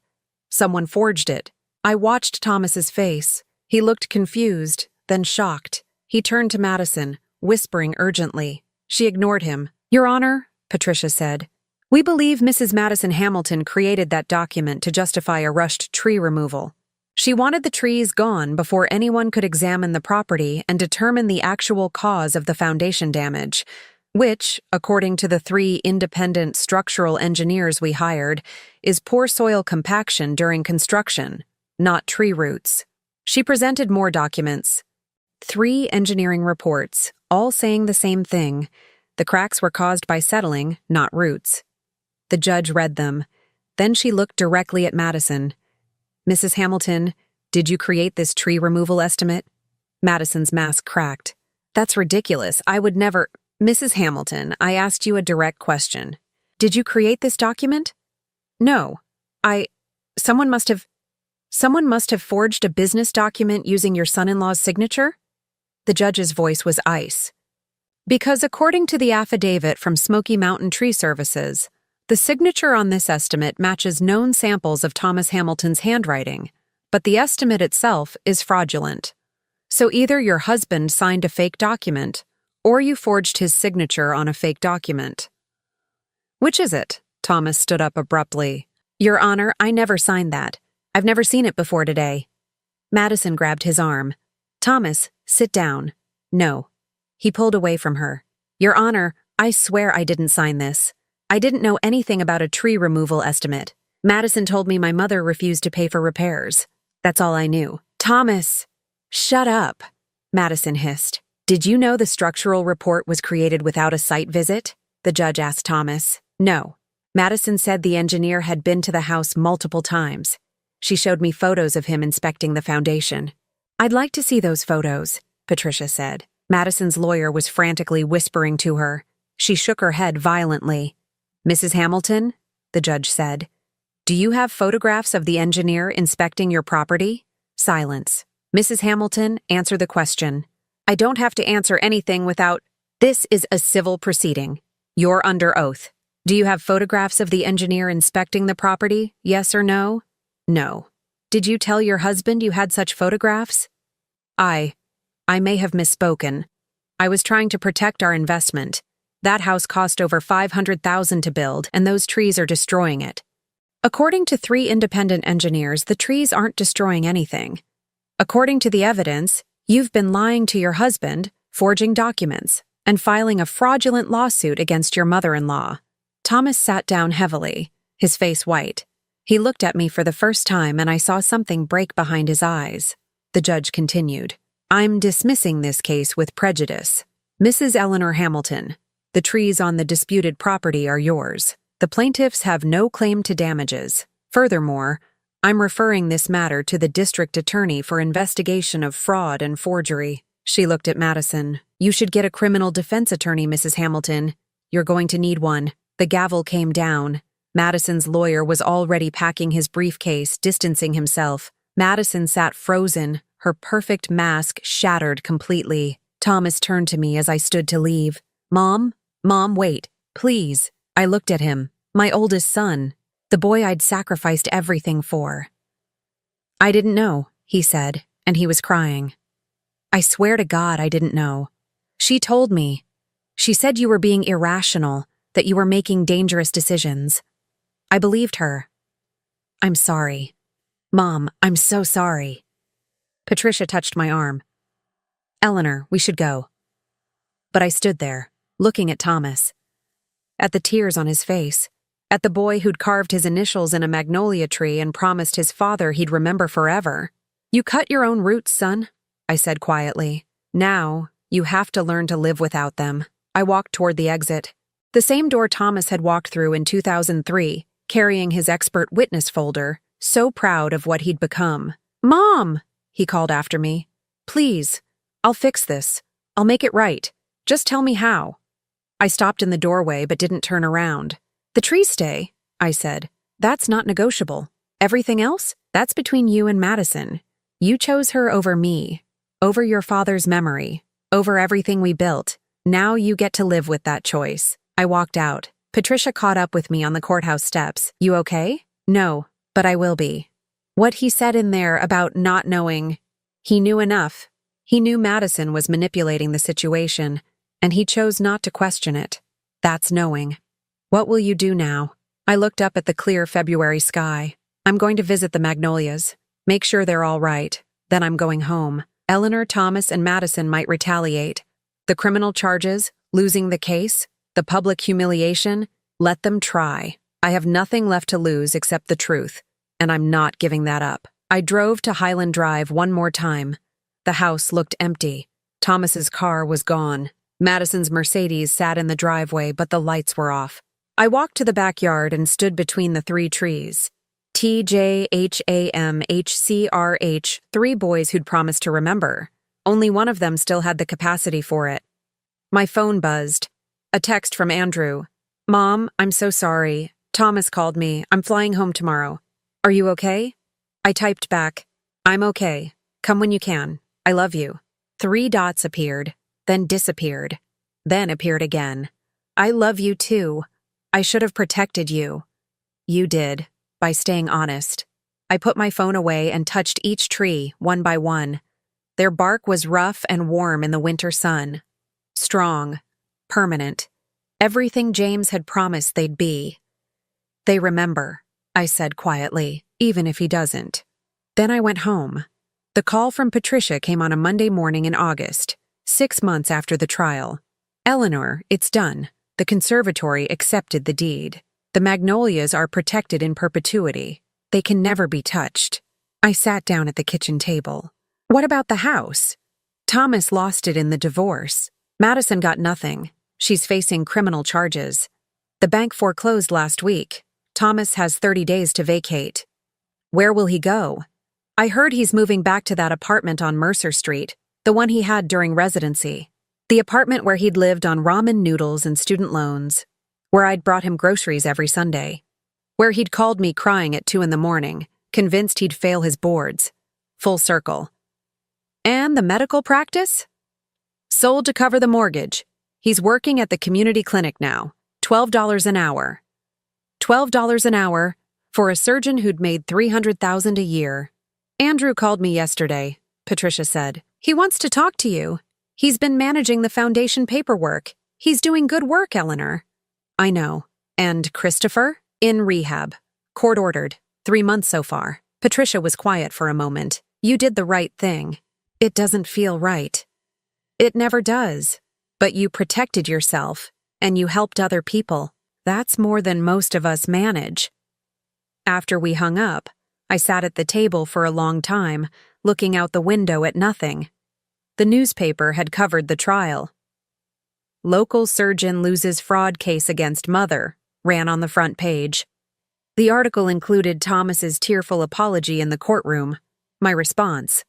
Someone forged it. I watched Thomas's face. He looked confused, then shocked. He turned to Madison, whispering urgently. She ignored him. "Your Honor," Patricia said, "we believe Mrs. Madison Hamilton created that document to justify a rushed tree removal. She wanted the trees gone before anyone could examine the property and determine the actual cause of the foundation damage, which, according to the 3 independent structural engineers we hired, is poor soil compaction during construction, not tree roots." She presented more documents. 3 engineering reports, all saying the same thing. The cracks were caused by settling, not roots. The judge read them. Then she looked directly at Madison. "Mrs. Hamilton, did you create this tree removal estimate?" Madison's mask cracked. "That's ridiculous. I would never—" "Mrs. Hamilton, I asked you a direct question. Did you create this document?" "No. Someone must have forged a business document using your son-in-law's signature?" The judge's voice was ice. "Because according to the affidavit from Smoky Mountain Tree Services, the signature on this estimate matches known samples of Thomas Hamilton's handwriting, but the estimate itself is fraudulent. So either your husband signed a fake document, or you forged his signature on a fake document." "Which is it?" Thomas stood up abruptly. "Your Honor, I never signed that. I've never seen it before today." Madison grabbed his arm. "Thomas, sit down." "No." He pulled away from her. "Your Honor, I swear I didn't sign this. I didn't know anything about a tree removal estimate. Madison told me my mother refused to pay for repairs. That's all I knew." "Thomas!" "Shut up," Madison hissed. "Did you know the structural report was created without a site visit?" the judge asked Thomas. "No." Madison said the engineer had been to the house multiple times. She showed me photos of him inspecting the foundation. "I'd like to see those photos," Patricia said. Madison's lawyer was frantically whispering to her. She shook her head violently. "Mrs. Hamilton," the judge said, "do you have photographs of the engineer inspecting your property?" Silence. "Mrs. Hamilton, answer the question." "I don't have to answer anything without—" "This is a civil proceeding. You're under oath. Do you have photographs of the engineer inspecting the property, yes or no?" "No." "Did you tell your husband you had such photographs?" I may have misspoken. I was trying to protect our investment. That house cost over $500,000 to build, and those trees are destroying it. According to 3 independent engineers, the trees aren't destroying anything. According to the evidence, you've been lying to your husband, forging documents, and filing a fraudulent lawsuit against your mother-in-law. Thomas sat down heavily, his face white. He looked at me for the first time, and I saw something break behind his eyes. The judge continued. "I'm dismissing this case with prejudice. Mrs. Eleanor Hamilton, the trees on the disputed property are yours. The plaintiffs have no claim to damages. Furthermore, I'm referring this matter to the district attorney for investigation of fraud and forgery." She looked at Madison. "You should get a criminal defense attorney, Mrs. Hamilton. You're going to need one." The gavel came down. Madison's lawyer was already packing his briefcase, distancing himself. Madison sat frozen, her perfect mask shattered completely. Thomas turned to me as I stood to leave. Mom, wait, please." I looked at him. My oldest son, the boy I'd sacrificed everything for. "I didn't know," he said, and he was crying. "I swear to God I didn't know. She told me. She said you were being irrational, that you were making dangerous decisions. I believed her. I'm sorry. Mom, I'm so sorry." Patricia touched my arm. "Eleanor, we should go." But I stood there, looking at Thomas, at the tears on his face, at the boy who'd carved his initials in a magnolia tree and promised his father he'd remember forever. "You cut your own roots, son," I said quietly. "Now, you have to learn to live without them." I walked toward the exit. The same door Thomas had walked through in 2003, carrying his expert witness folder, so proud of what he'd become. "Mom!" he called after me. "Please, I'll fix this. I'll make it right. Just tell me how." I stopped in the doorway but didn't turn around. "The trees stay," I said. "That's not negotiable. Everything else? That's between you and Madison. You chose her over me, over your father's memory, over everything we built. Now you get to live with that choice. I walked out. Patricia caught up with me on the courthouse steps. You okay? No, but I will be. What he said in there about not knowing, he knew enough. He knew Madison was manipulating the situation, and he chose not to question it. That's knowing. What will you do now? I looked up at the clear February sky. I'm going to visit the Magnolias, make sure they're all right. Then I'm going home. Eleanor, Thomas, and Madison might retaliate. The criminal charges, losing the case, the public humiliation, let them try. I have nothing left to lose except the truth, and I'm not giving that up. I drove to Highland Drive one more time. The house looked empty. Thomas's car was gone. Madison's Mercedes sat in the driveway, but the lights were off. I walked to the backyard and stood between the 3 trees. TJHAMHCRH, 3 boys who'd promised to remember. Only one of them still had the capacity for it. My phone buzzed. A text from Andrew. Mom, I'm so sorry. Thomas called me. I'm flying home tomorrow. Are you okay? I typed back. I'm okay. Come when you can. I love you. 3 dots appeared, then disappeared, then appeared again. I love you too. I should have protected you. You did, by staying honest. I put my phone away and touched each tree, one by one. Their bark was rough and warm in the winter sun. Strong, permanent. Everything James had promised they'd be. They remember, I said quietly, even if he doesn't. Then I went home. The call from Patricia came on a Monday morning in August, 6 months after the trial. Eleanor, it's done. The conservatory accepted the deed. The Magnolias are protected in perpetuity. They can never be touched. I sat down at the kitchen table. What about the house? Thomas lost it in the divorce. Madison got nothing. She's facing criminal charges. The bank foreclosed last week. Thomas has 30 days to vacate. Where will he go? I heard he's moving back to that apartment on Mercer Street, the one he had during residency. The apartment where he'd lived on ramen noodles and student loans. Where I'd brought him groceries every Sunday. Where he'd called me crying at 2 a.m, convinced he'd fail his boards. Full circle. And the medical practice? Sold to cover the mortgage. He's working at the community clinic now. $12 an hour. $12 an hour for a surgeon who'd made $300,000 a year. Andrew called me yesterday, Patricia said. He wants to talk to you. He's been managing the foundation paperwork. He's doing good work, Eleanor. I know. And Christopher? In rehab. Court-ordered. 3 months so far. Patricia was quiet for a moment. You did the right thing. It doesn't feel right. It never does. But you protected yourself, and you helped other people. That's more than most of us manage. After we hung up, I sat at the table for a long time, looking out the window at nothing. The newspaper had covered the trial. Local surgeon loses fraud case against mother, ran on the front page. The article included Thomas's tearful apology in the courtroom, my response.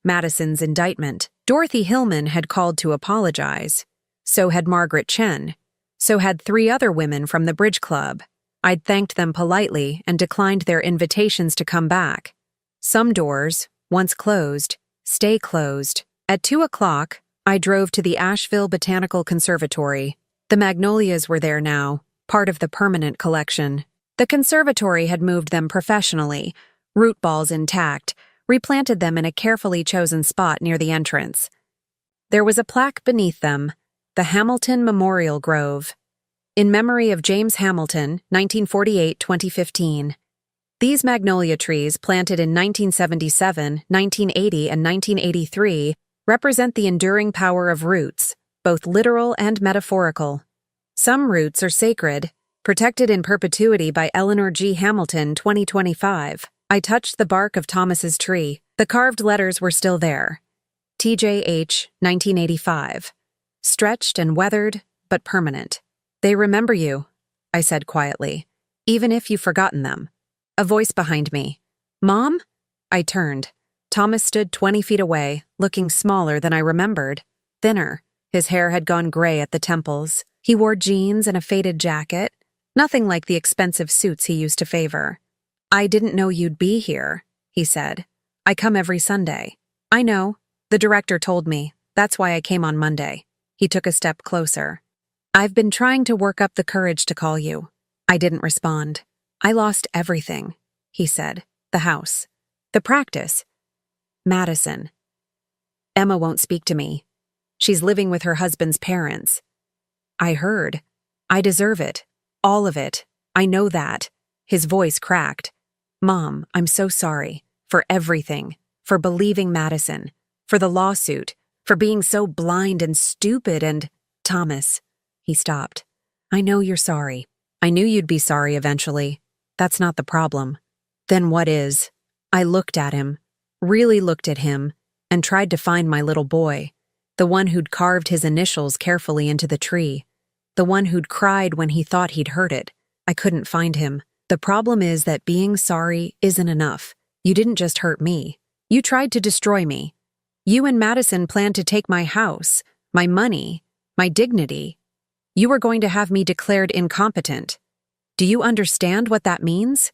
Madison's indictment. Dorothy Hillman had called to apologize. So had Margaret Chen. So had 3 other women from the Bridge Club. I'd thanked them politely and declined their invitations to come back. Some doors, once closed, stay closed. At 2 o'clock, I drove to the Asheville Botanical Conservatory. The magnolias were there now, part of the permanent collection. The conservatory had moved them professionally, root balls intact, replanted them in a carefully chosen spot near the entrance. There was a plaque beneath them, the Hamilton Memorial Grove, in memory of James Hamilton, 1948-2015. These magnolia trees, planted in 1977, 1980, and 1983, represent the enduring power of roots, both literal and metaphorical. Some roots are sacred, protected in perpetuity by Eleanor G. Hamilton, 2025. I touched the bark of Thomas's tree. The carved letters were still there. TJH, 1985. Stretched and weathered, but permanent. They remember you, I said quietly, even if you've forgotten them. A voice behind me. Mom? I turned. Thomas stood 20 feet away, looking smaller than I remembered. Thinner. His hair had gone gray at the temples. He wore jeans and a faded jacket. Nothing like the expensive suits he used to favor. I didn't know you'd be here, he said. I come every Sunday. I know. The director told me. That's why I came on Monday. He took a step closer. I've been trying to work up the courage to call you. I didn't respond. I lost everything, he said. The house. The practice. Madison. Emma won't speak to me. She's living with her husband's parents. I heard. I deserve it. All of it. I know that. His voice cracked. Mom, I'm so sorry. For everything. For believing Madison. For the lawsuit. For being so blind and stupid and… Thomas. He stopped. I know you're sorry. I knew you'd be sorry eventually. That's not the problem. Then what is? I looked at him. Really looked at him. And tried to find my little boy. The one who'd carved his initials carefully into the tree. The one who'd cried when he thought he'd hurt it. I couldn't find him. The problem is that being sorry isn't enough. You didn't just hurt me. You tried to destroy me. You and Madison planned to take my house, my money, my dignity. You were going to have me declared incompetent. Do you understand what that means?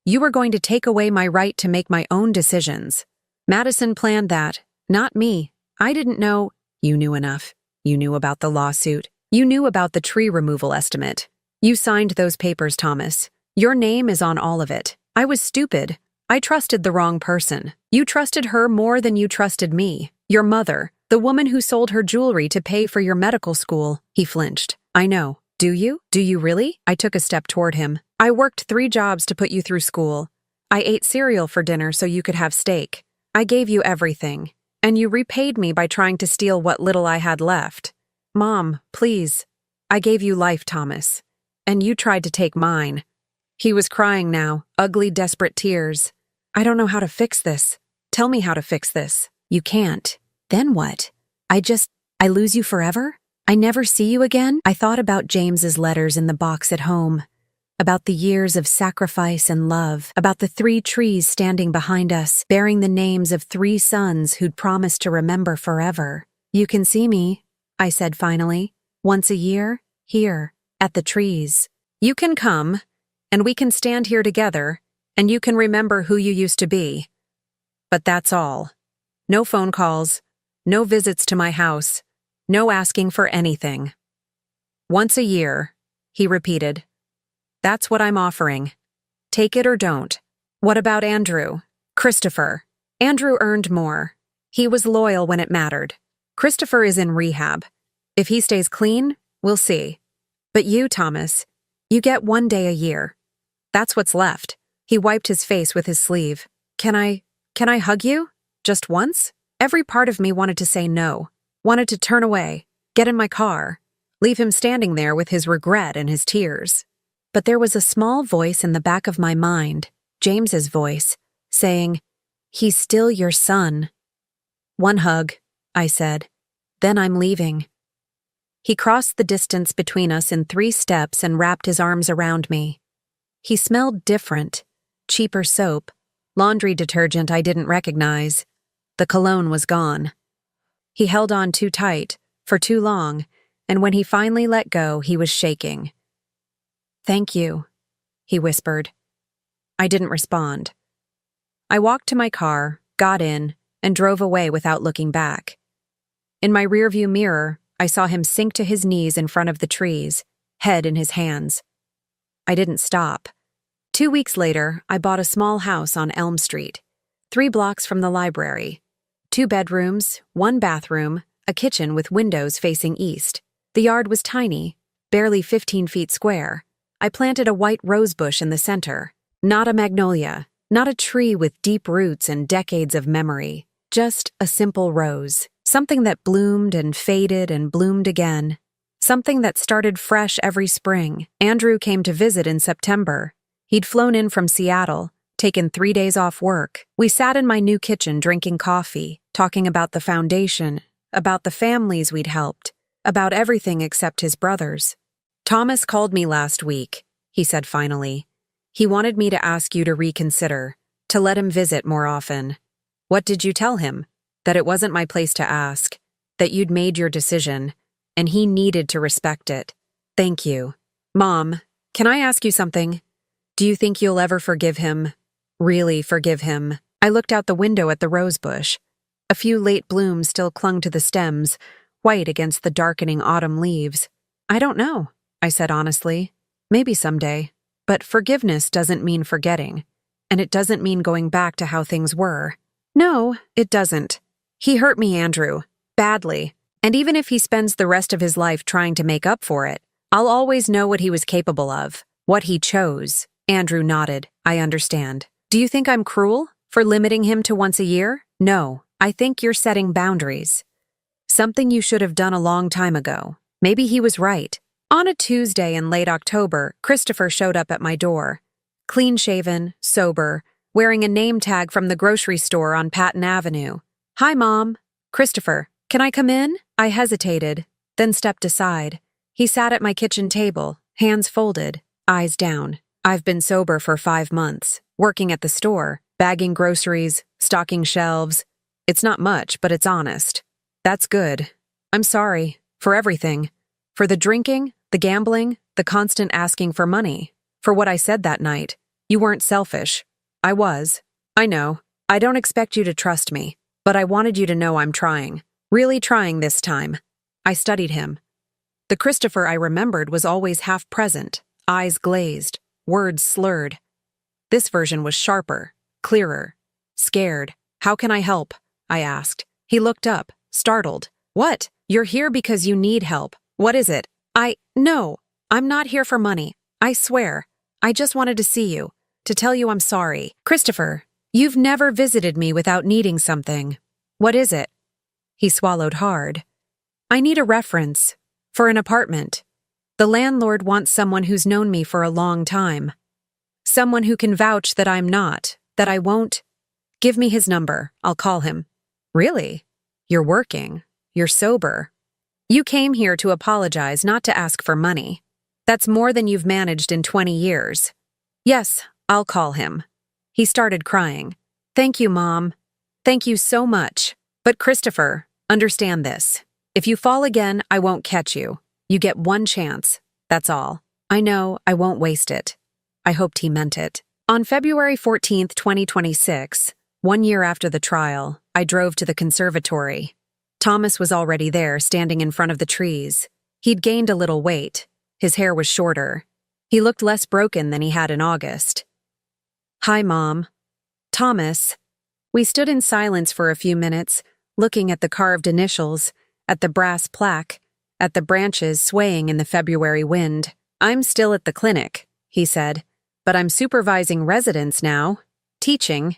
You were going to take away my right to make my own decisions. Madison planned that, not me. I didn't know. You knew enough. You knew about the lawsuit. You knew about the tree removal estimate. You signed those papers, Thomas. Your name is on all of it. I was stupid. I trusted the wrong person. You trusted her more than you trusted me. Your mother, the woman who sold her jewelry to pay for your medical school. He flinched. I know. Do you? Do you really? I took a step toward him. I worked 3 jobs to put you through school. I ate cereal for dinner so you could have steak. I gave you everything. And you repaid me by trying to steal what little I had left. Mom, please. I gave you life, Thomas. And you tried to take mine. He was crying now, ugly, desperate tears. I don't know how to fix this. Tell me how to fix this. You can't. Then what? I lose you forever? I never see you again? I thought about James's letters in the box at home. About the years of sacrifice and love. About the 3 trees standing behind us, bearing the names of 3 sons who'd promised to remember forever. You can see me, I said finally. Once a year, here, at the trees. You can come, and we can stand here together, and you can remember who you used to be. But that's all. No phone calls, no visits to my house, no asking for anything. Once a year, he repeated. That's what I'm offering. Take it or don't. What about Andrew? Christopher. Andrew earned more. He was loyal when it mattered. Christopher is in rehab. If he stays clean, we'll see. But you, Thomas, you get 1 day a year. That's what's left. He wiped his face with his sleeve. Can I hug you? Just once? Every part of me wanted to say no. Wanted to turn away, get in my car, leave him standing there with his regret and his tears. But there was a small voice in the back of my mind, James's voice, saying, He's still your son. 1 hug, I said. Then I'm leaving. He crossed the distance between us in 3 steps and wrapped his arms around me. He smelled different, cheaper soap, laundry detergent I didn't recognize. The cologne was gone. He held on too tight, for too long, and when he finally let go, he was shaking. Thank you, he whispered. I didn't respond. I walked to my car, got in, and drove away without looking back. In my rearview mirror, I saw him sink to his knees in front of the trees, head in his hands. I didn't stop. 2 weeks later, I bought a small house on Elm Street, 3 blocks from the library. 2 bedrooms, 1 bathroom, a kitchen with windows facing east. The yard was tiny, barely 15 feet square. I planted a white rose bush in the center. Not a magnolia, not a tree with deep roots and decades of memory. Just a simple rose. Something that bloomed and faded and bloomed again. Something that started fresh every spring. Andrew came to visit in September. He'd flown in from Seattle, taken 3 days off work. We sat in my new kitchen drinking coffee, talking about the foundation, about the families we'd helped, about everything except his brothers. Thomas called me last week, he said finally. He wanted me to ask you to reconsider, to let him visit more often. What did you tell him? That it wasn't my place to ask, that you'd made your decision, and he needed to respect it. Thank you. Mom, can I ask you something? Do you think you'll ever forgive him? Really forgive him? I looked out the window at the rose bush. A few late blooms still clung to the stems, white against the darkening autumn leaves. I don't know, I said honestly. Maybe someday. But forgiveness doesn't mean forgetting. And it doesn't mean going back to how things were. No, it doesn't. He hurt me, Andrew. Badly. And even if he spends the rest of his life trying to make up for it, I'll always know what he was capable of. What he chose. Andrew nodded. I understand. Do you think I'm cruel for limiting him to once a year? No, I think you're setting boundaries. Something you should have done a long time ago. Maybe he was right. On a Tuesday in late October, Christopher showed up at my door. Clean-shaven, sober, wearing a name tag from the grocery store on Patton Avenue. Hi, Mom. Christopher, can I come in? I hesitated, then stepped aside. He sat at my kitchen table, hands folded, eyes down. I've been sober for 5 months, working at the store, bagging groceries, stocking shelves. It's not much, but it's honest. That's good. I'm sorry. For everything. For the drinking, the gambling, the constant asking for money. For what I said that night. You weren't selfish. I was. I know. I don't expect you to trust me, but I wanted you to know I'm trying. Really trying this time. I studied him. The Christopher I remembered was always half present, eyes glazed, words slurred. This version was sharper, clearer, scared. How can I help? I asked. He looked up, startled. What? You're here because you need help. What is it? No, I'm not here for money. I swear. I just wanted to see you, to tell you I'm sorry. Christopher, you've never visited me without needing something. What is it? He swallowed hard. I need a reference. For an apartment. The landlord wants someone who's known me for a long time. Someone who can vouch that I'm not, that I won't. Give me his number. I'll call him. Really? You're working. You're sober. You came here to apologize, not to ask for money. That's more than you've managed in 20 years. Yes, I'll call him. He started crying. Thank you, Mom. Thank you so much. But Christopher, understand this. If you fall again, I won't catch you. You get one chance. That's all. I know, I won't waste it. I hoped he meant it. On February 14th, 2026, 1 year after the trial, I drove to the conservatory. Thomas was already there, standing in front of the trees. He'd gained a little weight. His hair was shorter. He looked less broken than he had in August. Hi, Mom. Thomas. We stood in silence for a few minutes, looking at the carved initials, at the brass plaque, at the branches swaying in the February wind. I'm still at the clinic, he said, but I'm supervising residents now, teaching.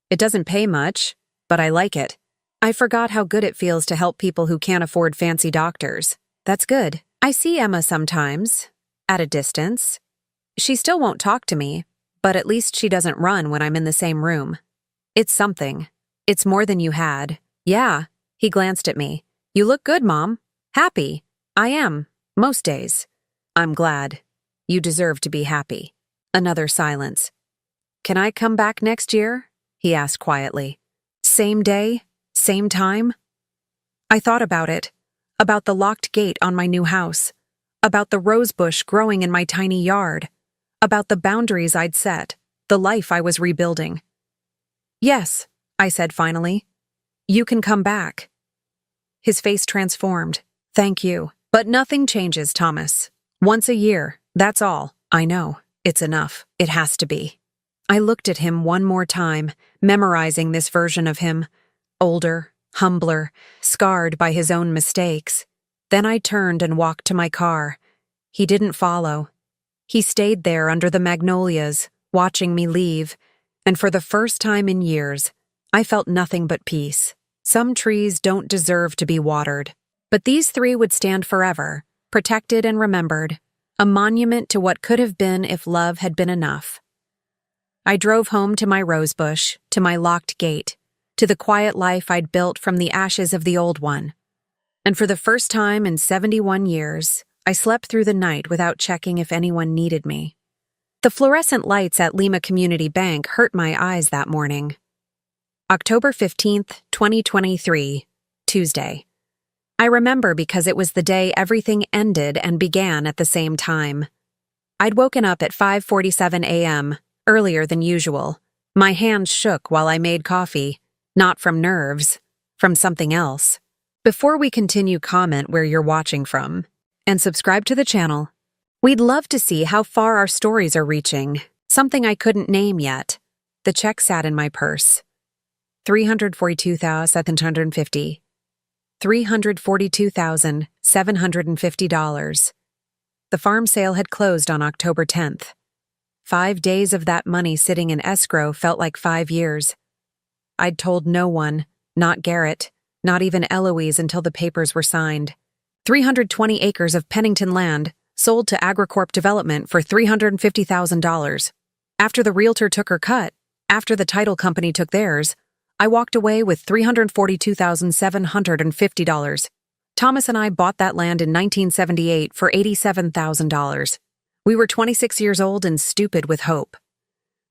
It doesn't pay much, but I like it. I forgot how good it feels to help people who can't afford fancy doctors. That's good. I see Emma sometimes, at a distance. She still won't talk to me, but at least she doesn't run when I'm in the same room. It's something. It's more than you had. Yeah, he glanced at me. You look good, Mom. Happy. I am, most days. I'm glad. You deserve to be happy. Another silence. Can I come back next year? He asked quietly. Same day? Same time? I thought about it. About the locked gate on my new house. About the rose bush growing in my tiny yard. About the boundaries I'd set. The life I was rebuilding. Yes, I said finally. You can come back. His face transformed. Thank you. But nothing changes, Thomas. Once a year, that's all. I know. It's enough. It has to be. I looked at him one more time, memorizing this version of him. Older, humbler, scarred by his own mistakes. Then I turned and walked to my car. He didn't follow. He stayed there under the magnolias, watching me leave, and for the first time in years, I felt nothing but peace. Some trees don't deserve to be watered, but these 3 would stand forever, protected and remembered, a monument to what could have been if love had been enough. I drove home to my rosebush, to my locked gate, to the quiet life I'd built from the ashes of the old one. And for the first time in 71 years, I slept through the night without checking if anyone needed me. The fluorescent lights at Lima Community Bank hurt my eyes that morning. October 15th, 2023, Tuesday. I remember because it was the day everything ended and began at the same time. I'd woken up at 5:47 a.m., earlier than usual. My hands shook while I made coffee, not from nerves, from something else. Before we continue, comment where you're watching from and subscribe to the channel. We'd love to see how far our stories are reaching. Something I couldn't name yet. The check sat in my purse. $342,750. $342,750. The farm sale had closed on October 10th. 5 days of that money sitting in escrow felt like 5 years. I'd told no one, not Garrett, not even Eloise, until the papers were signed. 320 acres of Pennington land sold to Agricorp Development for $350,000. After the realtor took her cut, after the title company took theirs, I walked away with $342,750. Thomas and I bought that land in 1978 for $87,000. We were 26 years old and stupid with hope.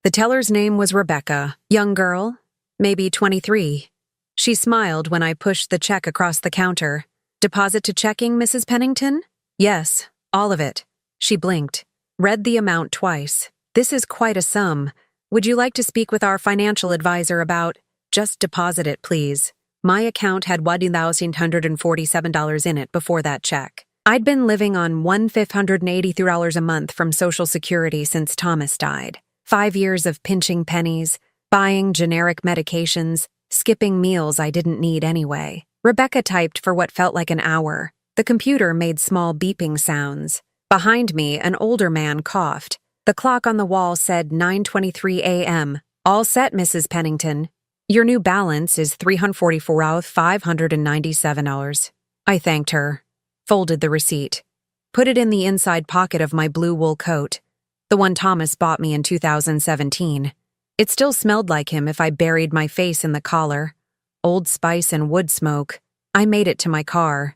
The teller's name was Rebecca, young girl, maybe 23. She smiled when I pushed the check across the counter. Deposit to checking, Mrs. Pennington? Yes, all of it. She blinked, read the amount twice. This is quite a sum. Would you like to speak with our financial advisor about? Just deposit it, please. My account had $1,847 in it before that check. I'd been living on $1,583 a month from Social Security since Thomas died. 5 years of pinching pennies, buying generic medications, skipping meals I didn't need anyway. Rebecca typed for what felt like an hour. The computer made small beeping sounds. Behind me, an older man coughed. The clock on the wall said 9:23 a.m. All set, Mrs. Pennington. Your new balance is $344,597. I thanked her, folded the receipt, put it in the inside pocket of my blue wool coat, the one Thomas bought me in 2017. It still smelled like him if I buried my face in the collar. Old Spice and wood smoke. I made it to my car.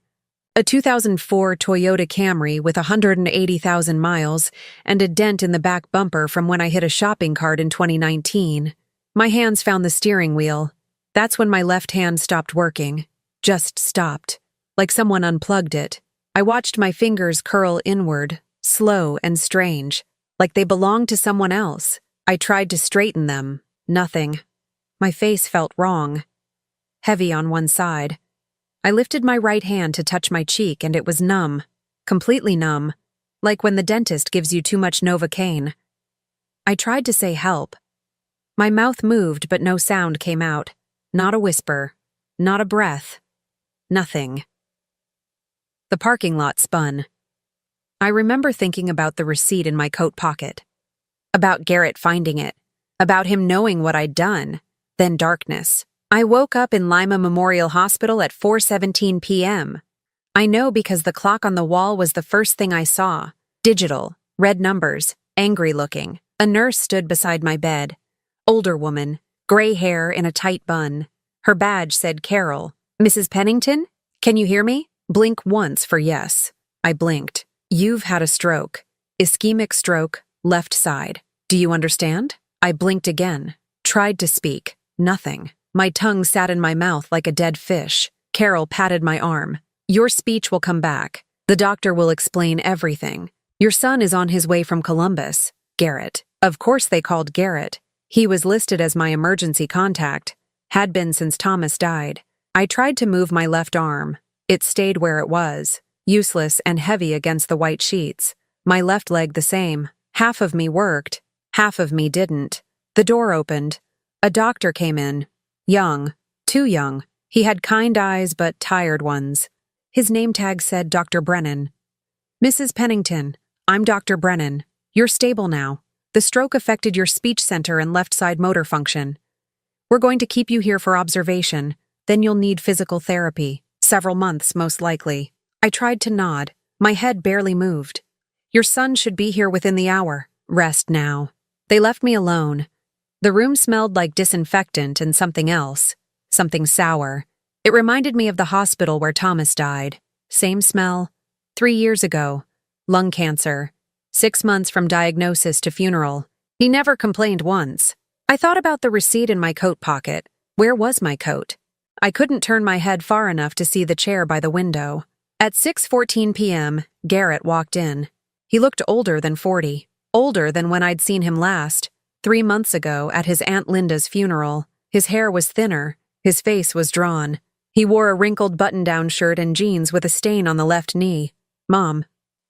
A 2004 Toyota Camry with 180,000 miles and a dent in the back bumper from when I hit a shopping cart in 2019. My hands found the steering wheel. That's when my left hand stopped working. Just stopped. Like someone unplugged it. I watched my fingers curl inward, slow and strange, like they belonged to someone else. I tried to straighten them. Nothing. My face felt wrong. Heavy on one side. I lifted my right hand to touch my cheek and it was numb. Completely numb. Like when the dentist gives you too much Novocaine. I tried to say help. My mouth moved but no sound came out. Not a whisper. Not a breath. Nothing. The parking lot spun. I remember thinking about the receipt in my coat pocket. About Garrett finding it. About him knowing what I'd done. Then darkness. I woke up in Lima Memorial Hospital at 4:17 p.m. I know because the clock on the wall was the first thing I saw. Digital, red numbers, angry looking. A nurse stood beside my bed. Older woman, gray hair in a tight bun. Her badge said Carol. Mrs. Pennington? Can you hear me? Blink once for yes. I blinked. You've had a stroke. Ischemic stroke, left side. Do you understand? I blinked again. Tried to speak. Nothing. My tongue sat in my mouth like a dead fish. Carol patted my arm. Your speech will come back. The doctor will explain everything. Your son is on his way from Columbus. Garrett. Of course they called Garrett. He was listed as my emergency contact. Had been since Thomas died. I tried to move my left arm. It stayed where it was. Useless and heavy against the white sheets. My left leg the same. Half of me worked. Half of me didn't. The door opened. A doctor came in. Young. Too young. He had kind eyes but tired ones. His name tag said Dr. Brennan. Mrs. Pennington, I'm Dr. Brennan. You're stable now. The stroke affected your speech center and left side motor function. We're going to keep you here for observation. Then you'll need physical therapy. Several months, most likely. I tried to nod. My head barely moved. Your son should be here within the hour. Rest now. They left me alone. The room smelled like disinfectant and something else. Something sour. It reminded me of the hospital where Thomas died. Same smell. 3 years ago. Lung cancer. 6 months from diagnosis to funeral. He never complained once. I thought about the receipt in my coat pocket. Where was my coat? I couldn't turn my head far enough to see the chair by the window. At 6:14 p.m., Garrett walked in. He looked older than 40. Older than when I'd seen him last, 3 months ago at his Aunt Linda's funeral. His hair was thinner. His face was drawn. He wore a wrinkled button-down shirt and jeans with a stain on the left knee. Mom.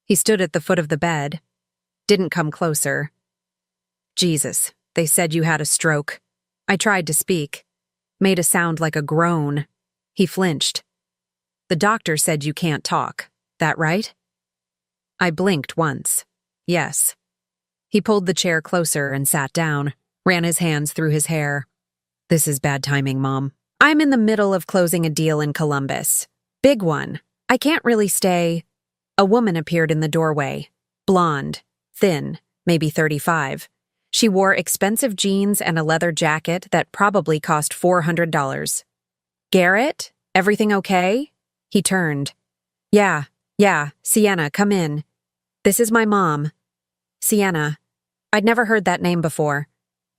He stood at the foot of the bed. Didn't come closer. Jesus, they said you had a stroke. I tried to speak. Made a sound like a groan. He flinched. The doctor said you can't talk. That right? I blinked once. Yes. He pulled the chair closer and sat down, ran his hands through his hair. This is bad timing, Mom. I'm in the middle of closing a deal in Columbus. Big one. I can't really stay. A woman appeared in the doorway. Blonde, thin, maybe 35. She wore expensive jeans and a leather jacket that probably cost $400. Garrett, everything okay? He turned. Yeah, Sienna, come in. This is my mom. Sienna. I'd never heard that name before.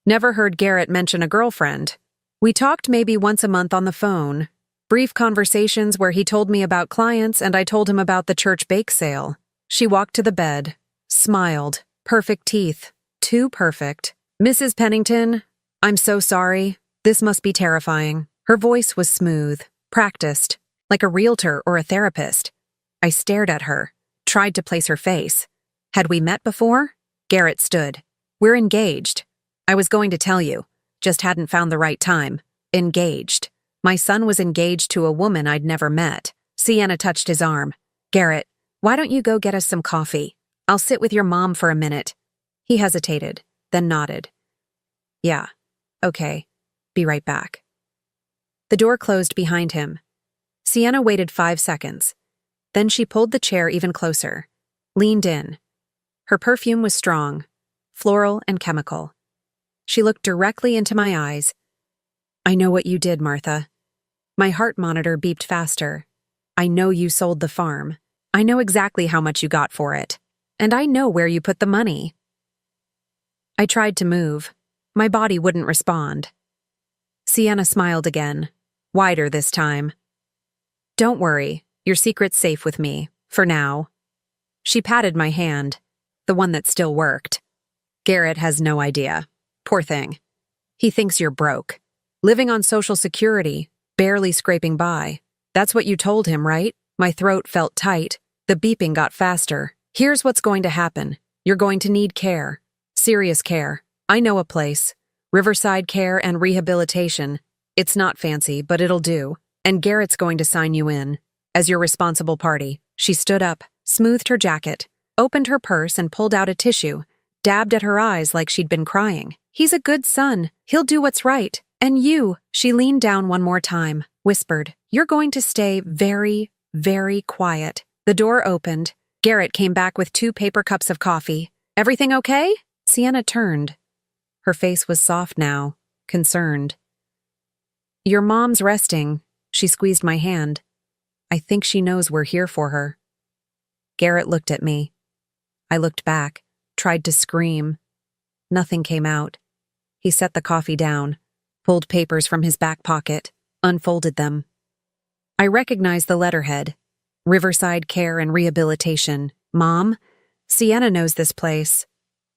Never heard Garrett mention a girlfriend. We talked maybe once a month on the phone. Brief conversations where he told me about clients and I told him about the church bake sale. She walked to the bed, smiled. Perfect teeth. Too perfect. Mrs. Pennington, I'm so sorry. This must be terrifying. Her voice was smooth, practiced, like a realtor or a therapist. I stared at her, tried to place her face. Had we met before? Garrett stood. We're engaged. I was going to tell you, just hadn't found the right time. Engaged. My son was engaged to a woman I'd never met. Sienna touched his arm. Garrett, why don't you go get us some coffee? I'll sit with your mom for a minute. He hesitated, then nodded. Yeah, okay. Be right back. The door closed behind him. Sienna waited 5 seconds. Then she pulled the chair even closer, leaned in. Her perfume was strong, floral and chemical. She looked directly into my eyes. I know what you did, Martha. My heart monitor beeped faster. I know you sold the farm. I know exactly how much you got for it. And I know where you put the money. I tried to move. My body wouldn't respond. Sienna smiled again, wider this time. Don't worry, your secret's safe with me, for now. She patted my hand, the one that still worked. Garrett has no idea. Poor thing. He thinks you're broke. Living on Social Security, barely scraping by. That's what you told him, right? My throat felt tight. The beeping got faster. Here's what's going to happen. You're going to need care. Serious care. I know a place. Riverside Care and Rehabilitation. It's not fancy, but it'll do. And Garrett's going to sign you in. As your responsible party. She stood up, smoothed her jacket, opened her purse and pulled out a tissue, dabbed at her eyes like she'd been crying. He's a good son. He'll do what's right. And you, she leaned down one more time, whispered, you're going to stay very, very quiet. The door opened. Garrett came back with 2 paper cups of coffee. Everything okay? Sienna turned. Her face was soft now, concerned. Your mom's resting. She squeezed my hand. I think she knows we're here for her. Garrett looked at me. I looked back, tried to scream. Nothing came out. He set the coffee down, pulled papers from his back pocket, unfolded them. I recognized the letterhead. Riverside Care and Rehabilitation. Mom, Sienna knows this place.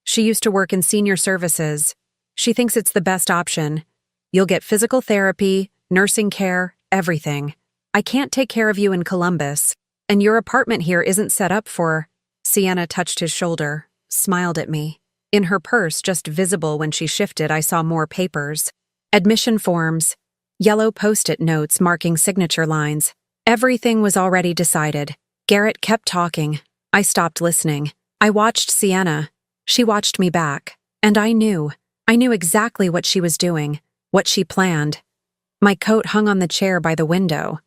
She used to work in senior services. She thinks it's the best option. You'll get physical therapy, nursing care, everything. I can't take care of you in Columbus, and your apartment here isn't set up for... Sienna touched his shoulder, smiled at me. In her purse, just visible when she shifted, I saw more papers. Admission forms, yellow post-it notes marking signature lines. Everything was already decided. Garrett kept talking. I stopped listening. I watched Sienna. She watched me back. And I knew exactly what she was doing, what she planned. My coat hung on the chair by the window.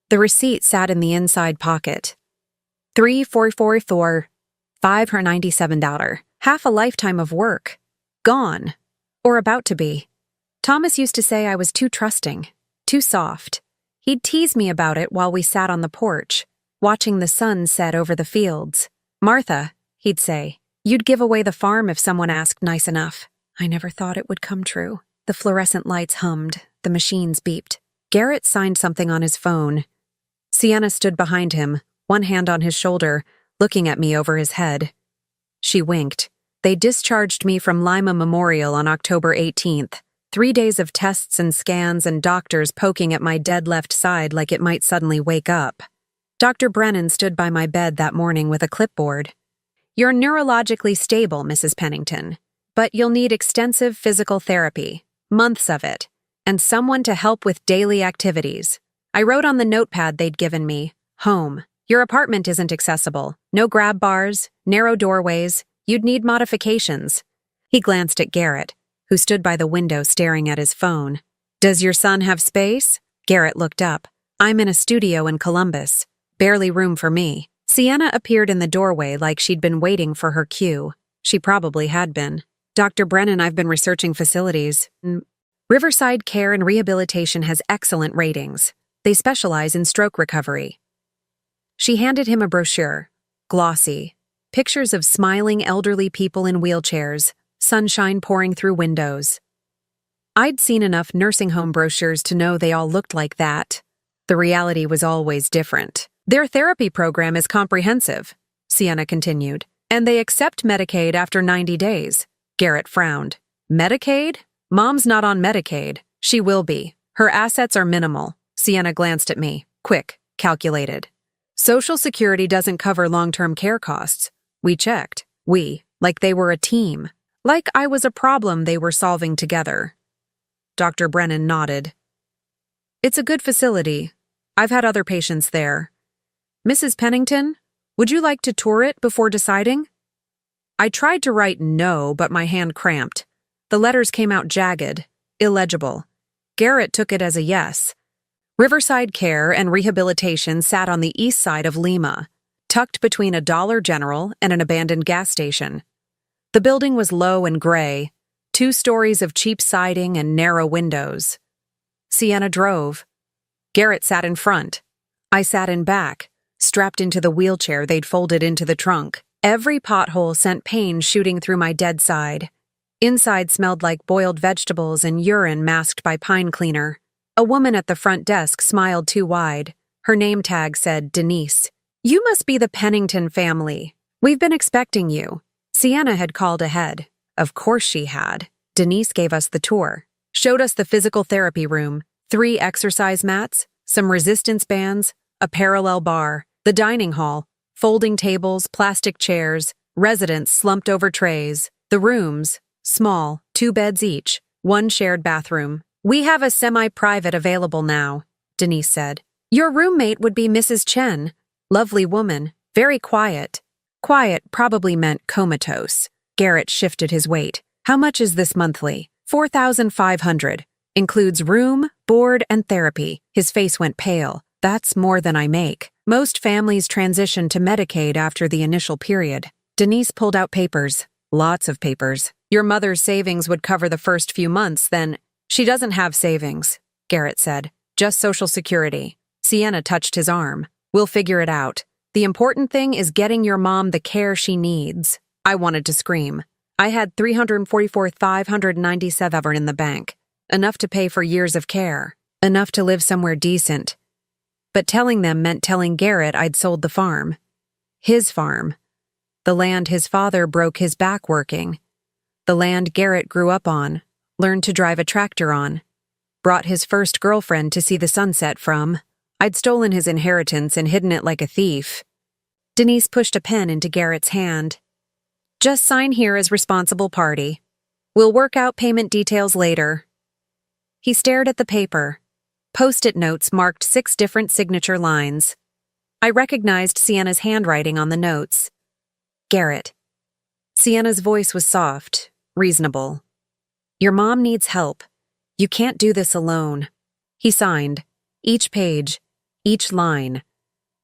The receipt sat in the inside pocket. $3,444, $597. Half a lifetime of work. Gone. Or about to be. Thomas used to say I was too trusting, too soft. He'd tease me about it while we sat on the porch, watching the sun set over the fields. Martha, he'd say, you'd give away the farm if someone asked nice enough. I never thought it would come true. The fluorescent lights hummed, the machines beeped. Garrett signed something on his phone. Sienna stood behind him, one hand on his shoulder, looking at me over his head. She winked. They discharged me from Lima Memorial on October 18th. 3 days of tests and scans and doctors poking at my dead left side like it might suddenly wake up. Dr. Brennan stood by my bed that morning with a clipboard. "You're neurologically stable, Mrs. Pennington, but you'll need extensive physical therapy, months of it, and someone to help with daily activities." I wrote on the notepad they'd given me, "Home. Your apartment isn't accessible. No grab bars, narrow doorways. You'd need modifications." He glanced at Garrett, who stood by the window staring at his phone. "Does your son have space?" Garrett looked up. "I'm in a studio in Columbus. Barely room for me." Sienna appeared in the doorway like she'd been waiting for her cue. She probably had been. "Dr. Brennan, I've been researching facilities. Riverside Care and Rehabilitation has excellent ratings. They specialize in stroke recovery." She handed him a brochure, glossy, pictures of smiling elderly people in wheelchairs, sunshine pouring through windows. I'd seen enough nursing home brochures to know they all looked like that. The reality was always different. "Their therapy program is comprehensive," Sienna continued, "and they accept Medicaid after 90 days. Garrett frowned. "Medicaid? Mom's not on Medicaid. She will be. Her assets are minimal." Sienna glanced at me, quick, calculated. "Social Security doesn't cover long-term care costs." We checked. We, like they were a team. Like I was a problem they were solving together. Dr. Brennan nodded. "It's a good facility. I've had other patients there. Mrs. Pennington, would you like to tour it before deciding?" I tried to write no, but my hand cramped. The letters came out jagged, illegible. Garrett took it as a yes. Riverside Care and Rehabilitation sat on the east side of Lima, tucked between a Dollar General and an abandoned gas station. The building was low and gray, 2 stories of cheap siding and narrow windows. Sienna drove. Garrett sat in front. I sat in back, strapped into the wheelchair they'd folded into the trunk. Every pothole sent pain shooting through my dead side. Inside smelled like boiled vegetables and urine masked by pine cleaner. A woman at the front desk smiled too wide. Her name tag said Denise. "You must be the Pennington family. We've been expecting you." Sienna had called ahead. Of course she had. Denise gave us the tour. Showed us the physical therapy room, 3 exercise mats, some resistance bands, a parallel bar, the dining hall, folding tables, plastic chairs, residents slumped over trays. The rooms, small, 2 beds each, 1 shared bathroom. "We have a semi-private available now," Denise said. "Your roommate would be Mrs. Chen. Lovely woman, very quiet." Quiet probably meant comatose. Garrett shifted his weight. "How much is this monthly?" $4,500. Includes room, board, and therapy. His face went pale. "That's more than I make. Most families transition to Medicaid after the initial period." Denise pulled out papers. Lots of papers. "Your mother's savings would cover the first few months, then—" "She doesn't have savings," Garrett said. "Just Social Security." Sienna touched his arm. "We'll figure it out. The important thing is getting your mom the care she needs." I wanted to scream. I had $344,597 in the bank. Enough to pay for years of care. Enough to live somewhere decent. But telling them meant telling Garrett I'd sold the farm. His farm. The land his father broke his back working. The land Garrett grew up on, learned to drive a tractor on. Brought his first girlfriend to see the sunset from. I'd stolen his inheritance and hidden it like a thief. Denise pushed a pen into Garrett's hand. "Just sign here as responsible party. We'll work out payment details later." He stared at the paper. Post-it notes marked 6 different signature lines. I recognized Sienna's handwriting on the notes. Garrett. Sienna's voice was soft, reasonable. "Your mom needs help. You can't do this alone." He signed. Each page, each line.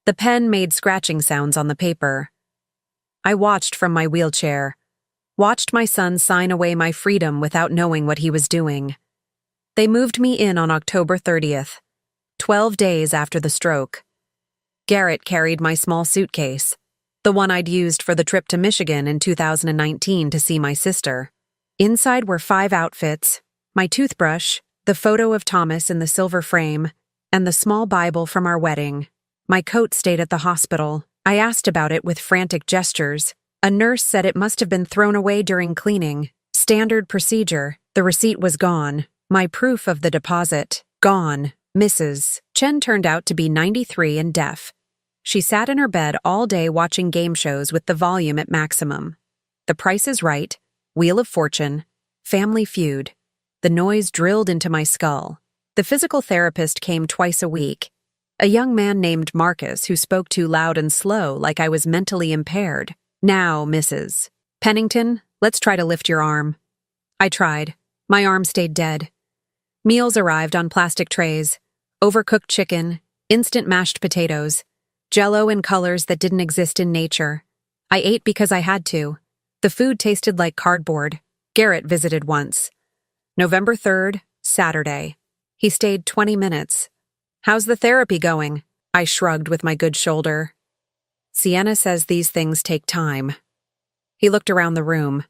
The pen made scratching sounds on the paper. I watched from my wheelchair. Watched my son sign away my freedom without knowing what he was doing. They moved me in on October 30th, 12 days after the stroke. Garrett carried my small suitcase, the one I'd used for the trip to Michigan in 2019 to see my sister. Inside were 5 outfits, my toothbrush, the photo of Thomas in the silver frame, and the small Bible from our wedding. My coat stayed at the hospital. I asked about it with frantic gestures. A nurse said it must have been thrown away during cleaning. Standard procedure. The receipt was gone. My proof of the deposit, gone. Mrs. Chen turned out to be 93 and deaf. She sat in her bed all day watching game shows with the volume at maximum. The Price is Right, Wheel of Fortune, Family Feud. The noise drilled into my skull. The physical therapist came twice a week. A young man named Marcus who spoke too loud and slow like I was mentally impaired. Now, Mrs. Pennington, let's try to lift your arm. I tried. My arm stayed dead. Meals arrived on plastic trays. Overcooked chicken, instant mashed potatoes, Jell-O in colors that didn't exist in nature. I ate because I had to. The food tasted like cardboard. Garrett visited once. November 3rd, Saturday. He stayed 20 minutes. How's the therapy going? I shrugged with my good shoulder. Sienna says these things take time. He looked around the room,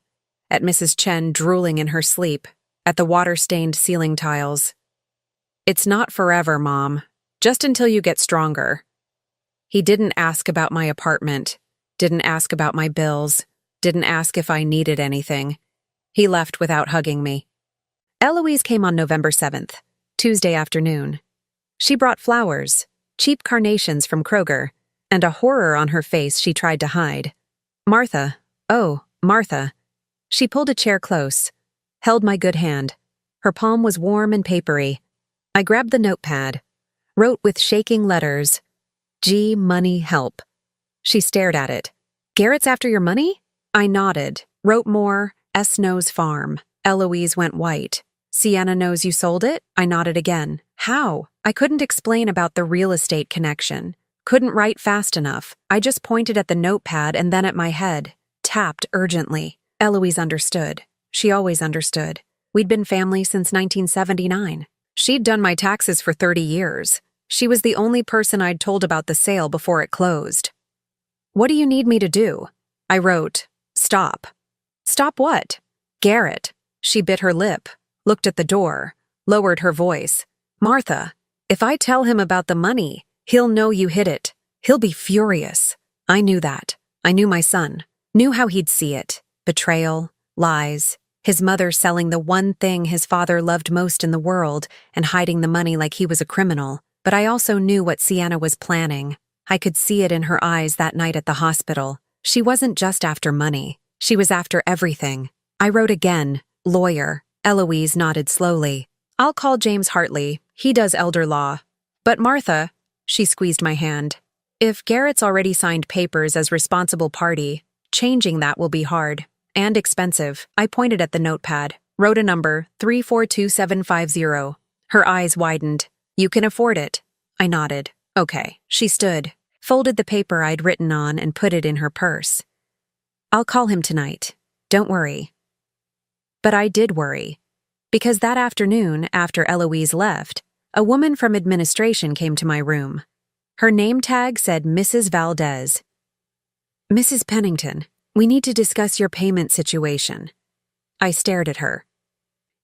at Mrs. Chen drooling in her sleep, at the water-stained ceiling tiles. It's not forever, Mom. Just until you get stronger. He didn't ask about my apartment, didn't ask about my bills, didn't ask if I needed anything. He left without hugging me. Eloise came on November 7th, Tuesday afternoon. She brought flowers, cheap carnations from Kroger, and a horror on her face she tried to hide. Martha, oh, Martha. She pulled a chair close, held my good hand. Her palm was warm and papery. I grabbed the notepad, wrote with shaking letters, G money help. She stared at it. Garrett's after your money? I nodded, wrote more, S knows farm. Eloise went white. Sienna knows you sold it? I nodded again. How? I couldn't explain about the real estate connection. Couldn't write fast enough. I just pointed at the notepad and then at my head, tapped urgently. Eloise understood. She always understood. We'd been family since 1979. She'd done my taxes for 30 years. She was the only person I'd told about the sale before it closed. What do you need me to do? I wrote, stop. Stop what? Garrett. She bit her lip, looked at the door, lowered her voice. Martha, if I tell him about the money, he'll know you hid it. He'll be furious. I knew that. I knew my son. Knew how he'd see it. Betrayal, lies. His mother selling the one thing his father loved most in the world and hiding the money like he was a criminal. But I also knew what Sienna was planning. I could see it in her eyes that night at the hospital. She wasn't just after money. She was after everything. I wrote again, lawyer. Eloise nodded slowly. I'll call James Hartley. He does elder law. But Martha, she squeezed my hand. If Garrett's already signed papers as responsible party, changing that will be hard. And expensive. I pointed at the notepad, wrote a number, 342750. Her eyes widened. You can afford it. I nodded. Okay. She stood, folded the paper I'd written on and put it in her purse. I'll call him tonight. Don't worry. But I did worry. Because that afternoon, after Eloise left, a woman from administration came to my room. Her name tag said Mrs. Valdez. Mrs. Pennington, we need to discuss your payment situation. I stared at her.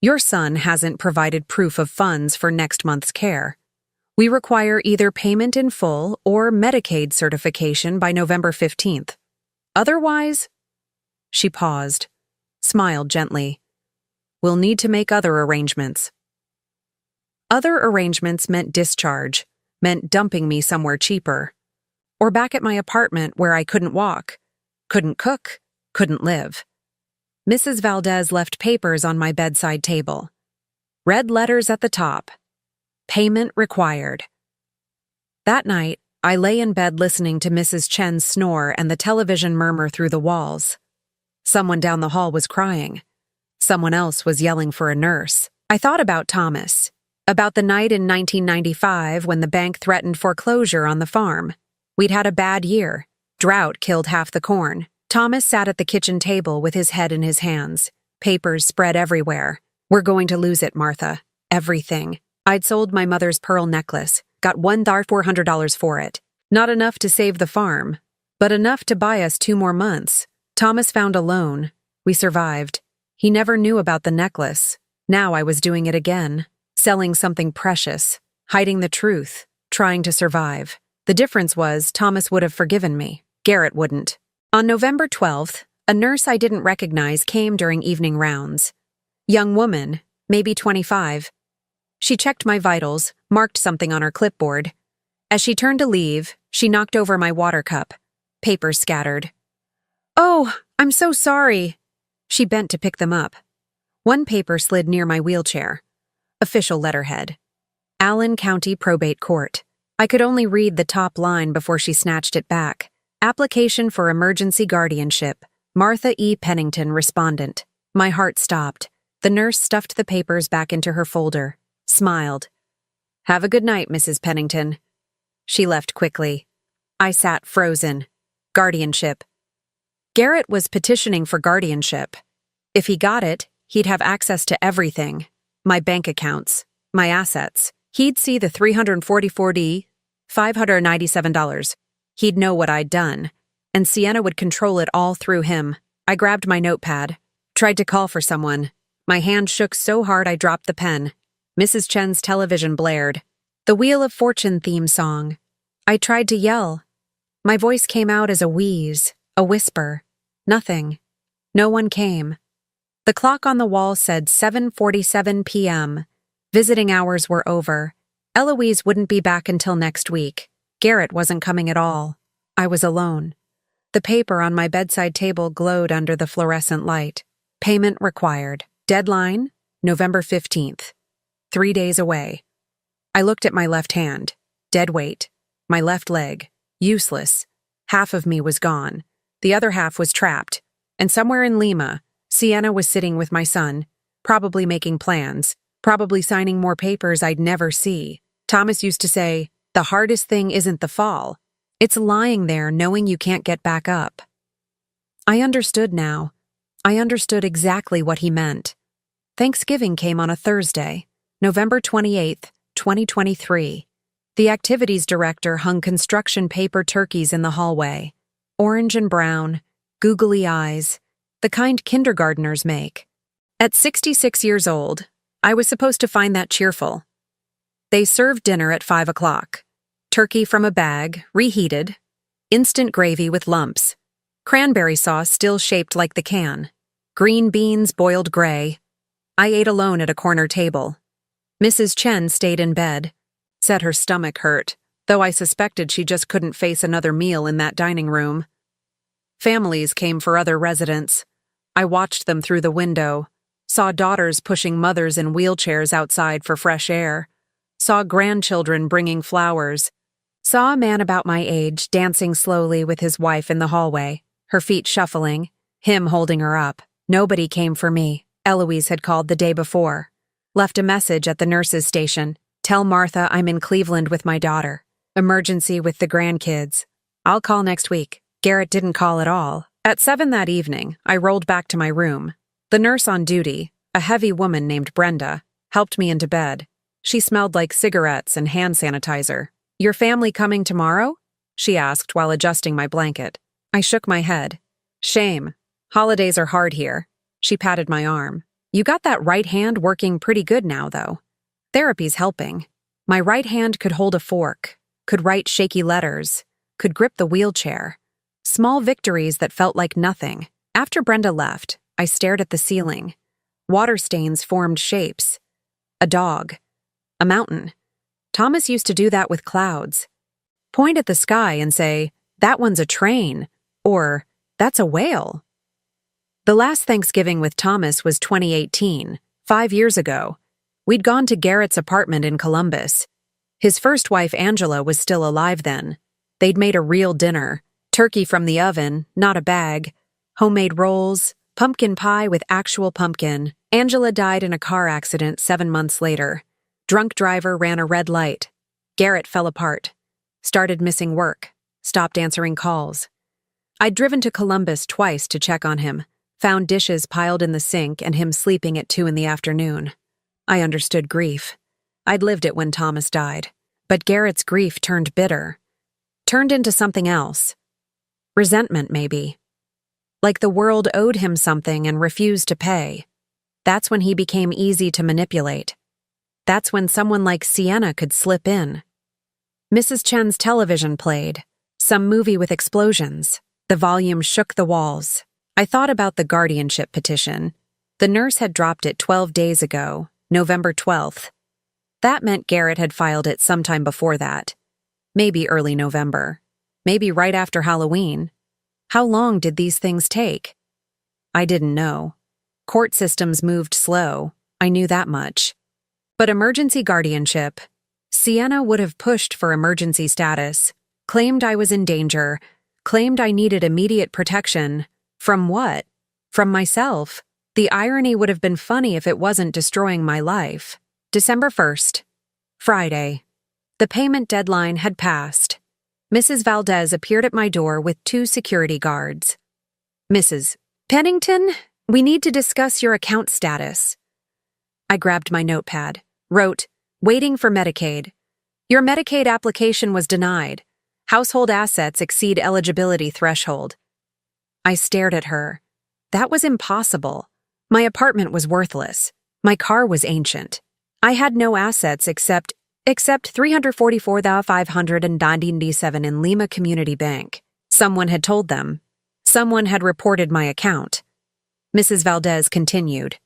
Your son hasn't provided proof of funds for next month's care. We require either payment in full or Medicaid certification by November 15th. Otherwise, she paused, smiled gently. We'll need to make other arrangements. Other arrangements meant discharge, meant dumping me somewhere cheaper. Or back at my apartment where I couldn't walk. Couldn't cook, couldn't live. Mrs. Valdez left papers on my bedside table. Red letters at the top. Payment required. That night, I lay in bed listening to Mrs. Chen's snore and the television murmur through the walls. Someone down the hall was crying. Someone else was yelling for a nurse. I thought about Thomas, about the night in 1995 when the bank threatened foreclosure on the farm. We'd had a bad year. Drought killed half the corn. Thomas sat at the kitchen table with his head in his hands. Papers spread everywhere. We're going to lose it, Martha. Everything. I'd sold my mother's pearl necklace, got $1,400 for it. Not enough to save the farm, but enough to buy us 2 more months. Thomas found a loan. We survived. He never knew about the necklace. Now I was doing it again. Selling something precious. Hiding the truth. Trying to survive. The difference was Thomas would have forgiven me. Garrett wouldn't. On November 12th, a nurse I didn't recognize came during evening rounds. Young woman, maybe 25. She checked my vitals, marked something on her clipboard. As she turned to leave, she knocked over my water cup. Papers scattered. "Oh, I'm so sorry." She bent to pick them up. One paper slid near my wheelchair. Official letterhead. Allen County Probate Court. I could only read the top line before she snatched it back. Application for emergency guardianship. Martha E. Pennington, respondent. My heart stopped. The nurse stuffed the papers back into her folder, smiled. "Have a good night, Mrs. Pennington." She left quickly. I sat frozen. Guardianship. Garrett was petitioning for guardianship. If he got it, he'd have access to everything. My bank accounts, my assets. He'd see the $344D, $597. He'd know what I'd done. And Sienna would control it all through him. I grabbed my notepad, tried to call for someone. My hand shook so hard I dropped the pen. Mrs. Chen's television blared. The Wheel of Fortune theme song. I tried to yell. My voice came out as a wheeze, a whisper. Nothing. No one came. The clock on the wall said 7:47 p.m. Visiting hours were over. Eloise wouldn't be back until next week. Garrett wasn't coming at all. I was alone. The paper on my bedside table glowed under the fluorescent light. Payment required. Deadline, November 15th. 3 days away. I looked at my left hand. Dead weight. My left leg. Useless. Half of me was gone. The other half was trapped. And somewhere in Lima, Sienna was sitting with my son, probably making plans, probably signing more papers I'd never see. Thomas used to say, "The hardest thing isn't the fall. It's lying there knowing you can't get back up." I understood now. I understood exactly what he meant. Thanksgiving came on a Thursday, November 28th, 2023. The activities director hung construction paper turkeys in the hallway. Orange and brown, googly eyes, the kind kindergartners make. At 66 years old, I was supposed to find that cheerful. They served dinner at 5 o'clock. Turkey from a bag, reheated. Instant gravy with lumps. Cranberry sauce still shaped like the can. Green beans boiled gray. I ate alone at a corner table. Mrs. Chen stayed in bed. Said her stomach hurt, though I suspected she just couldn't face another meal in that dining room. Families came for other residents. I watched them through the window. Saw daughters pushing mothers in wheelchairs outside for fresh air. Saw grandchildren bringing flowers. Saw a man about my age dancing slowly with his wife in the hallway, her feet shuffling, him holding her up. Nobody came for me. Eloise had called the day before. Left a message at the nurse's station. "Tell Martha I'm in Cleveland with my daughter. Emergency with the grandkids. I'll call next week." Garrett didn't call at all. At 7 that evening, I rolled back to my room. The nurse on duty, a heavy woman named Brenda, helped me into bed. She smelled like cigarettes and hand sanitizer. "Your family coming tomorrow?" she asked while adjusting my blanket. I shook my head. "Shame. Holidays are hard here." She patted my arm. "You got that right hand working pretty good now, though. Therapy's helping. My right hand could hold a fork, could write shaky letters, could grip the wheelchair. Small victories that felt like nothing. After Brenda left, I stared at the ceiling. Water stains formed shapes. A dog. A mountain. Thomas used to do that with clouds. Point at the sky and say, "That one's a train," or "That's a whale." The last Thanksgiving with Thomas was 2018, 5 years ago. We'd gone to Garrett's apartment in Columbus. His first wife, Angela, was still alive then. They'd made a real dinner. Turkey from the oven, not a bag. Homemade rolls, pumpkin pie with actual pumpkin. Angela died in a car accident 7 months later. Drunk driver ran a red light. Garrett fell apart. Started missing work. Stopped answering calls. I'd driven to Columbus twice to check on him. Found dishes piled in the sink and him sleeping at 2 in the afternoon. I understood grief. I'd lived it when Thomas died. But Garrett's grief turned bitter. Turned into something else. Resentment, maybe. Like the world owed him something and refused to pay. That's when he became easy to manipulate. That's when someone like Sienna could slip in. Mrs. Chen's television played. Some movie with explosions. The volume shook the walls. I thought about the guardianship petition. The nurse had dropped it 12 days ago, November 12th. That meant Garrett had filed it sometime before that. Maybe early November. Maybe right after Halloween. How long did these things take? I didn't know. Court systems moved slow, I knew that much. But emergency guardianship. Sienna would have pushed for emergency status, claimed I was in danger, claimed I needed immediate protection. From what? From myself. The irony would have been funny if it wasn't destroying my life. December 1st. Friday. The payment deadline had passed. Mrs. Valdez appeared at my door with 2 security guards. Mrs. Pennington, we need to discuss your account status. I grabbed my notepad, wrote, waiting for Medicaid. Your Medicaid application was denied. Household assets exceed eligibility threshold. I stared at her. That was impossible. My apartment was worthless. My car was ancient. I had no assets except $344,597 in Lima Community Bank. Someone had told them. Someone had reported my account. Mrs. Valdez continued.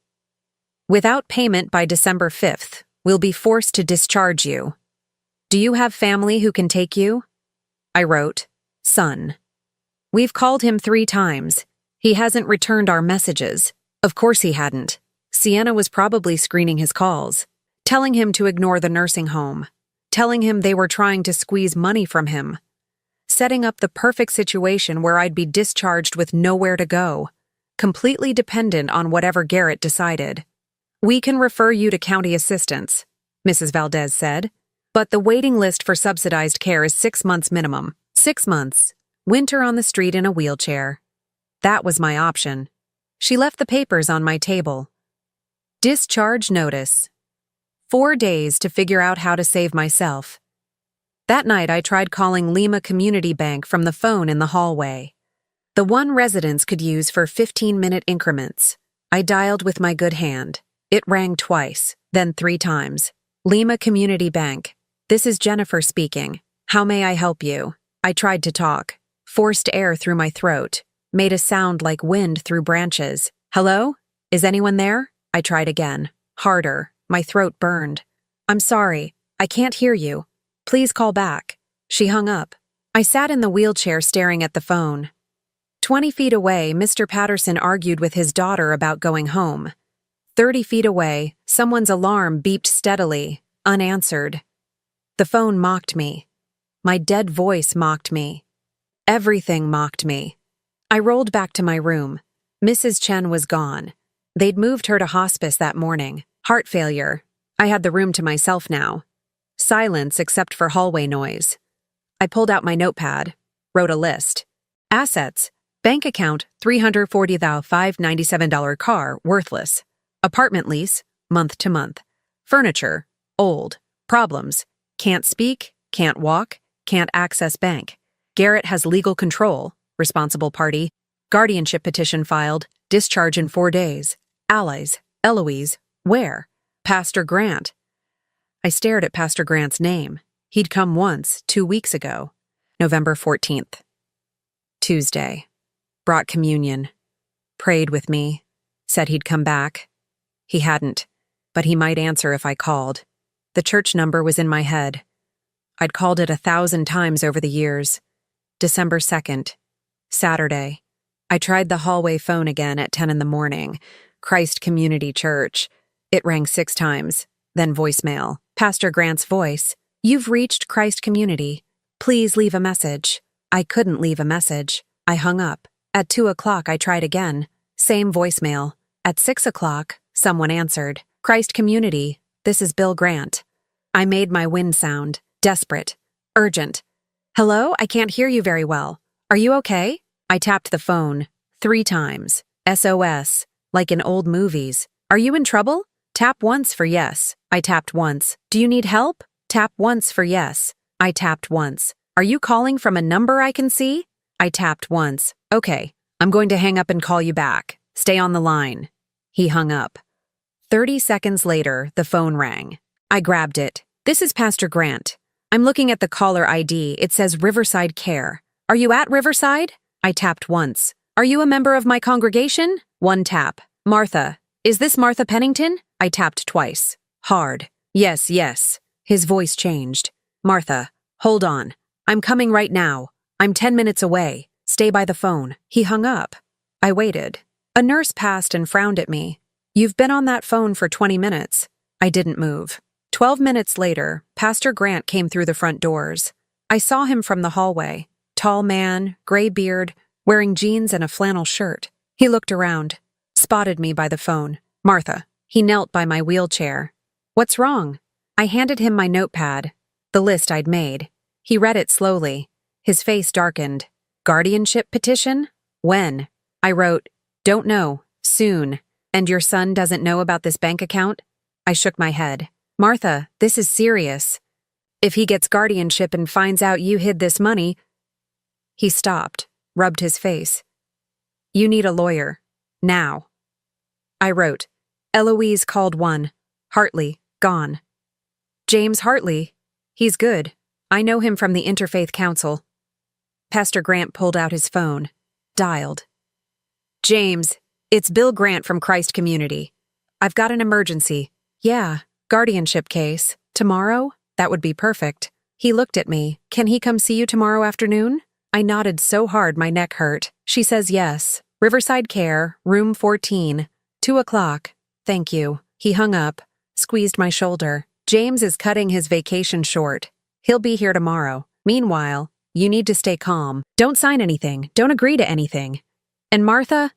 Without payment by December 5th, we'll be forced to discharge you. Do you have family who can take you? I wrote, son. We've called him 3 times. He hasn't returned our messages. Of course he hadn't. Sienna was probably screening his calls, telling him to ignore the nursing home, telling him they were trying to squeeze money from him, setting up the perfect situation where I'd be discharged with nowhere to go, completely dependent on whatever Garrett decided. We can refer you to county assistance, Mrs. Valdez said, but the waiting list for subsidized care is 6 months minimum. 6 months. Winter on the street in a wheelchair. That was my option. She left the papers on my table. Discharge notice. 4 days to figure out how to save myself. That night I tried calling Lima Community Bank from the phone in the hallway. The one residents could use for 15-minute increments. I dialed with my good hand. It rang twice, then 3 times. Lima Community Bank. This is Jennifer speaking. How may I help you? I tried to talk. Forced air through my throat. Made a sound like wind through branches. Hello? Is anyone there? I tried again. Harder. My throat burned. I'm sorry. I can't hear you. Please call back. She hung up. I sat in the wheelchair staring at the phone. 20 feet away, Mr. Patterson argued with his daughter about going home. 30 feet away, someone's alarm beeped steadily, unanswered. The phone mocked me. My dead voice mocked me. Everything mocked me. I rolled back to my room. Mrs. Chen was gone. They'd moved her to hospice that morning. Heart failure. I had the room to myself now. Silence except for hallway noise. I pulled out my notepad, wrote a list. Assets. Bank account, $340,597 car, worthless. Apartment lease, month to month. Furniture, old. Problems. Can't speak, can't walk, can't access bank. Garrett has legal control, responsible party. Guardianship petition filed, discharge in 4 days. Allies, Eloise, where? Pastor Grant. I stared at Pastor Grant's name. He'd come once, 2 weeks ago. November 14th. Tuesday. Brought communion. Prayed with me. Said he'd come back. He hadn't, but he might answer if I called. The church number was in my head. I'd called it 1,000 times over the years. December 2nd. Saturday. I tried the hallway phone again at 10 in the morning. Christ Community Church. It rang 6 times. Then voicemail. Pastor Grant's voice. You've reached Christ Community. Please leave a message. I couldn't leave a message. I hung up. At 2 o'clock I tried again. Same voicemail. At 6 o'clock, someone answered. Christ Community, this is Bill Grant. I made my wind sound. Desperate. Urgent. Hello? I can't hear you very well. Are you okay? I tapped the phone. 3 times. SOS. Like in old movies. Are you in trouble? Tap once for yes. I tapped once. Do you need help? Tap once for yes. I tapped once. Are you calling from a number I can see? I tapped once. Okay, I'm going to hang up and call you back. Stay on the line. He hung up. 30 seconds later, the phone rang. I grabbed it. This is Pastor Grant. I'm looking at the caller ID. It says Riverside Care. Are you at Riverside? I tapped once. Are you a member of my congregation? 1 tap. Martha. Is this Martha Pennington? I tapped twice. Hard. Yes, yes. His voice changed. Martha, hold on. I'm coming right now. I'm 10 minutes away. Stay by the phone. He hung up. I waited. A nurse passed and frowned at me. You've been on that phone for 20 minutes. I didn't move. 12 minutes later, Pastor Grant came through the front doors. I saw him from the hallway. Tall man, gray beard, wearing jeans and a flannel shirt. He looked around, spotted me by the phone. Martha. He knelt by my wheelchair. What's wrong? I handed him my notepad, the list I'd made. He read it slowly. His face darkened. Guardianship petition? When? I wrote, don't know, soon. And your son doesn't know about this bank account? I shook my head. Martha, this is serious. If he gets guardianship and finds out you hid this money... He stopped, rubbed his face. You need a lawyer. Now. I wrote, Eloise called one. Hartley, gone. James Hartley? He's good. I know him from the Interfaith Council. Pastor Grant pulled out his phone. Dialed. James, it's Bill Grant from Christ Community. I've got an emergency. Yeah, guardianship case. Tomorrow? That would be perfect. He looked at me. Can he come see you tomorrow afternoon? I nodded so hard my neck hurt. She says yes. Riverside Care, room 14. 2 o'clock. Thank you. He hung up, squeezed my shoulder. James is cutting his vacation short. He'll be here tomorrow. Meanwhile, you need to stay calm. Don't sign anything. Don't agree to anything. And Martha?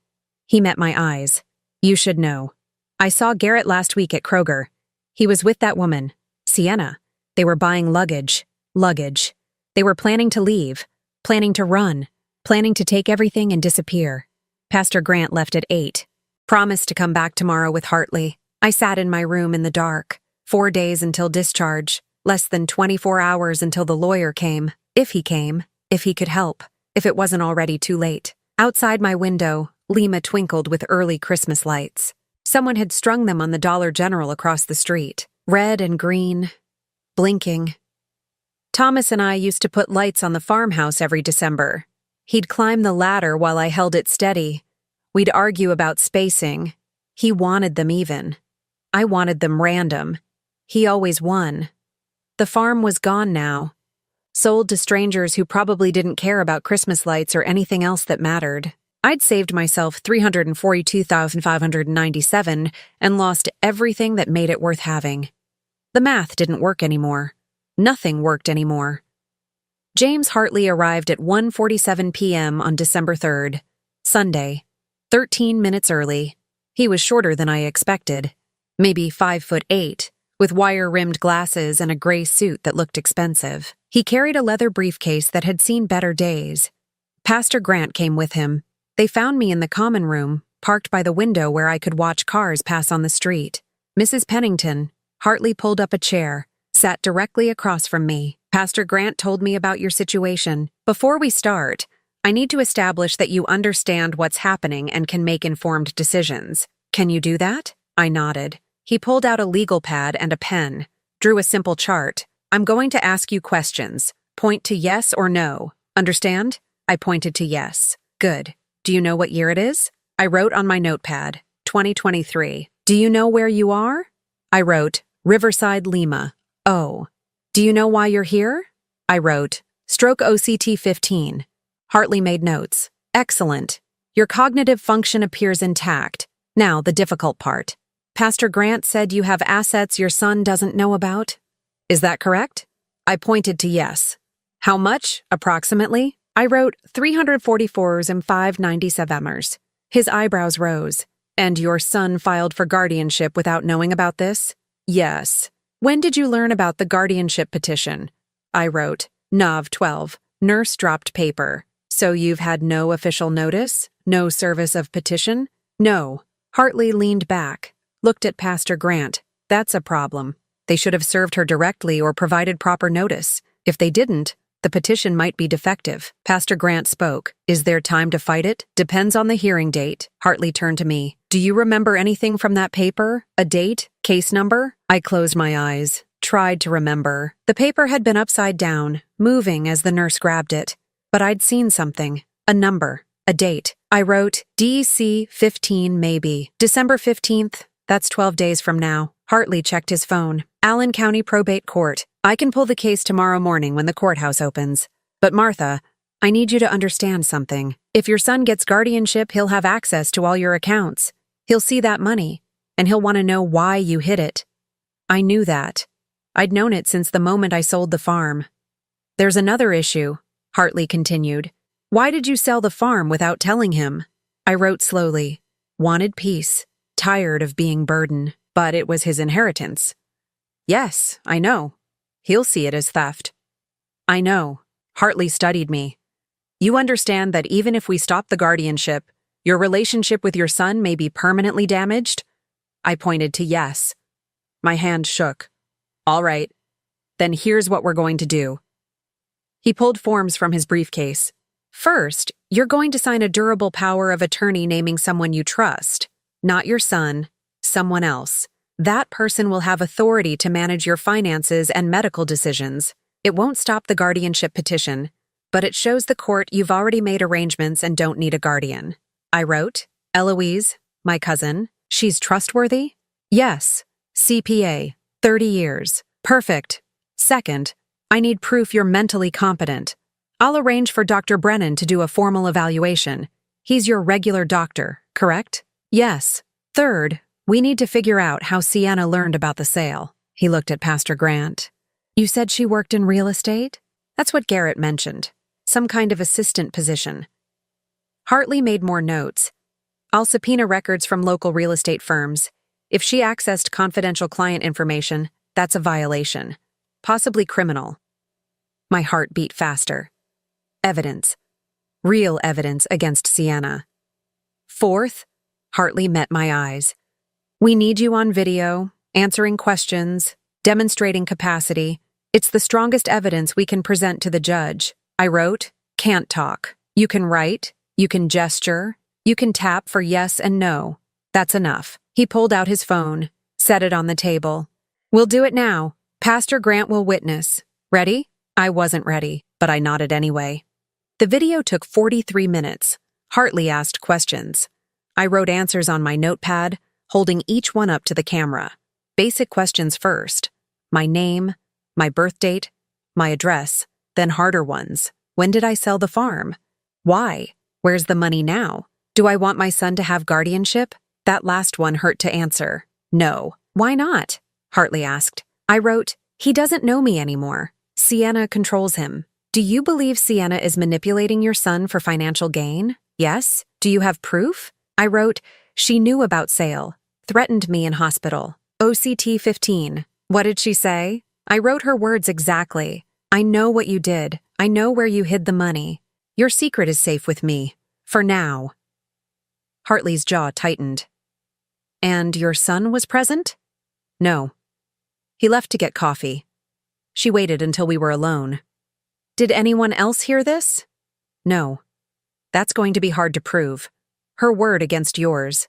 He met my eyes. You should know. I saw Garrett last week at Kroger. He was with that woman, Sienna. They were buying luggage. They were planning to leave, planning to run, planning to take everything and disappear. Pastor Grant left at 8. Promised to come back tomorrow with Hartley. I sat in my room in the dark. 4 days until discharge. Less than 24 hours until the lawyer came. If he came. If he could help. If it wasn't already too late. Outside my window, Lima twinkled with early Christmas lights. Someone had strung them on the Dollar General across the street. Red and green. Blinking. Thomas and I used to put lights on the farmhouse every December. He'd climb the ladder while I held it steady. We'd argue about spacing. He wanted them even. I wanted them random. He always won. The farm was gone now. Sold to strangers who probably didn't care about Christmas lights or anything else that mattered. I'd saved myself $342,597 and lost everything that made it worth having. The math didn't work anymore. Nothing worked anymore. James Hartley arrived at 1:47 p.m. on December 3rd, Sunday, 13 minutes early. He was shorter than I expected, maybe 5'8", with wire-rimmed glasses and a gray suit that looked expensive. He carried a leather briefcase that had seen better days. Pastor Grant came with him. They found me in the common room, parked by the window where I could watch cars pass on the street. Mrs. Pennington, Hartley pulled up a chair, sat directly across from me. Pastor Grant told me about your situation. Before we start, I need to establish that you understand what's happening and can make informed decisions. Can you do that? I nodded. He pulled out a legal pad and a pen, drew a simple chart. I'm going to ask you questions. Point to yes or no. Understand? I pointed to yes. Good. Do you know what year it is? I wrote on my notepad, 2023. Do you know where you are? I wrote, Riverside, Lima. Oh. Do you know why you're here? I wrote, stroke OCT 15. Hartley made notes. Excellent. Your cognitive function appears intact. Now, the difficult part. Pastor Grant said you have assets your son doesn't know about. Is that correct? I pointed to yes. How much, approximately? I wrote 344s and 597ers. His eyebrows rose. And your son filed for guardianship without knowing about this? Yes. When did you learn about the guardianship petition? I wrote, Nov 12. Nurse dropped paper. So you've had no official notice? No service of petition? No. Hartley leaned back, looked at Pastor Grant. That's a problem. They should have served her directly or provided proper notice. If they didn't, the petition might be defective. Pastor Grant spoke. Is there time to fight it? Depends on the hearing date. Hartley turned to me. Do you remember anything from that paper? A date? Case number? I closed my eyes, tried to remember. The paper had been upside down, moving as the nurse grabbed it. But I'd seen something. A number. A date. I wrote, DC 15 maybe. December 15th, That's 12 days from now. Hartley checked his phone. Allen County Probate Court. I can pull the case tomorrow morning when the courthouse opens. But Martha, I need you to understand something. If your son gets guardianship, he'll have access to all your accounts. He'll see that money, and he'll want to know why you hid it. I knew that. I'd known it since the moment I sold the farm. There's another issue, Hartley continued. Why did you sell the farm without telling him? I wrote slowly. Wanted peace. Tired of being burden. But it was his inheritance. Yes, I know. He'll see it as theft. I know. Hartley studied me. You understand that even if we stop the guardianship, your relationship with your son may be permanently damaged? I pointed to yes. My hand shook. All right. Then here's what we're going to do. He pulled forms from his briefcase. First, you're going to sign a durable power of attorney naming someone you trust. Not your son, someone else. That person will have authority to manage your finances and medical decisions. It won't stop the guardianship petition, but it shows the court you've already made arrangements and don't need a guardian. I wrote, Eloise, my cousin, she's trustworthy? Yes. CPA, 30 years. Perfect. Second, I need proof you're mentally competent. I'll arrange for Dr. Brennan to do a formal evaluation. He's your regular doctor, correct? Yes. Third, we need to figure out how Sienna learned about the sale. He looked at Pastor Grant. You said she worked in real estate? That's what Garrett mentioned. Some kind of assistant position. Hartley made more notes. I'll subpoena records from local real estate firms. If she accessed confidential client information, that's a violation. Possibly criminal. My heart beat faster. Evidence. Real evidence against Sienna. Fourth, Hartley met my eyes. We need you on video, answering questions, demonstrating capacity. It's the strongest evidence we can present to the judge. I wrote, can't talk. You can write, you can gesture, you can tap for yes and no. That's enough. He pulled out his phone, set it on the table. We'll do it now. Pastor Grant will witness. Ready? I wasn't ready, but I nodded anyway. The video took 43 minutes. Hartley asked questions. I wrote answers on my notepad, holding each one up to the camera. Basic questions first. My name, my birth date, my address, then harder ones. When did I sell the farm? Why? Where's the money now? Do I want my son to have guardianship? That last one hurt to answer. No. Why not? Hartley asked. I wrote, he doesn't know me anymore. Sienna controls him. Do you believe Sienna is manipulating your son for financial gain? Yes? Do you have proof? I wrote, she knew about sale. Threatened me in hospital. OCT 15. What did she say? I wrote her words exactly. I know what you did. I know where you hid the money. Your secret is safe with me. For now. Hartley's jaw tightened. And your son was present? No. He left to get coffee. She waited until we were alone. Did anyone else hear this? No. That's going to be hard to prove. Her word against yours.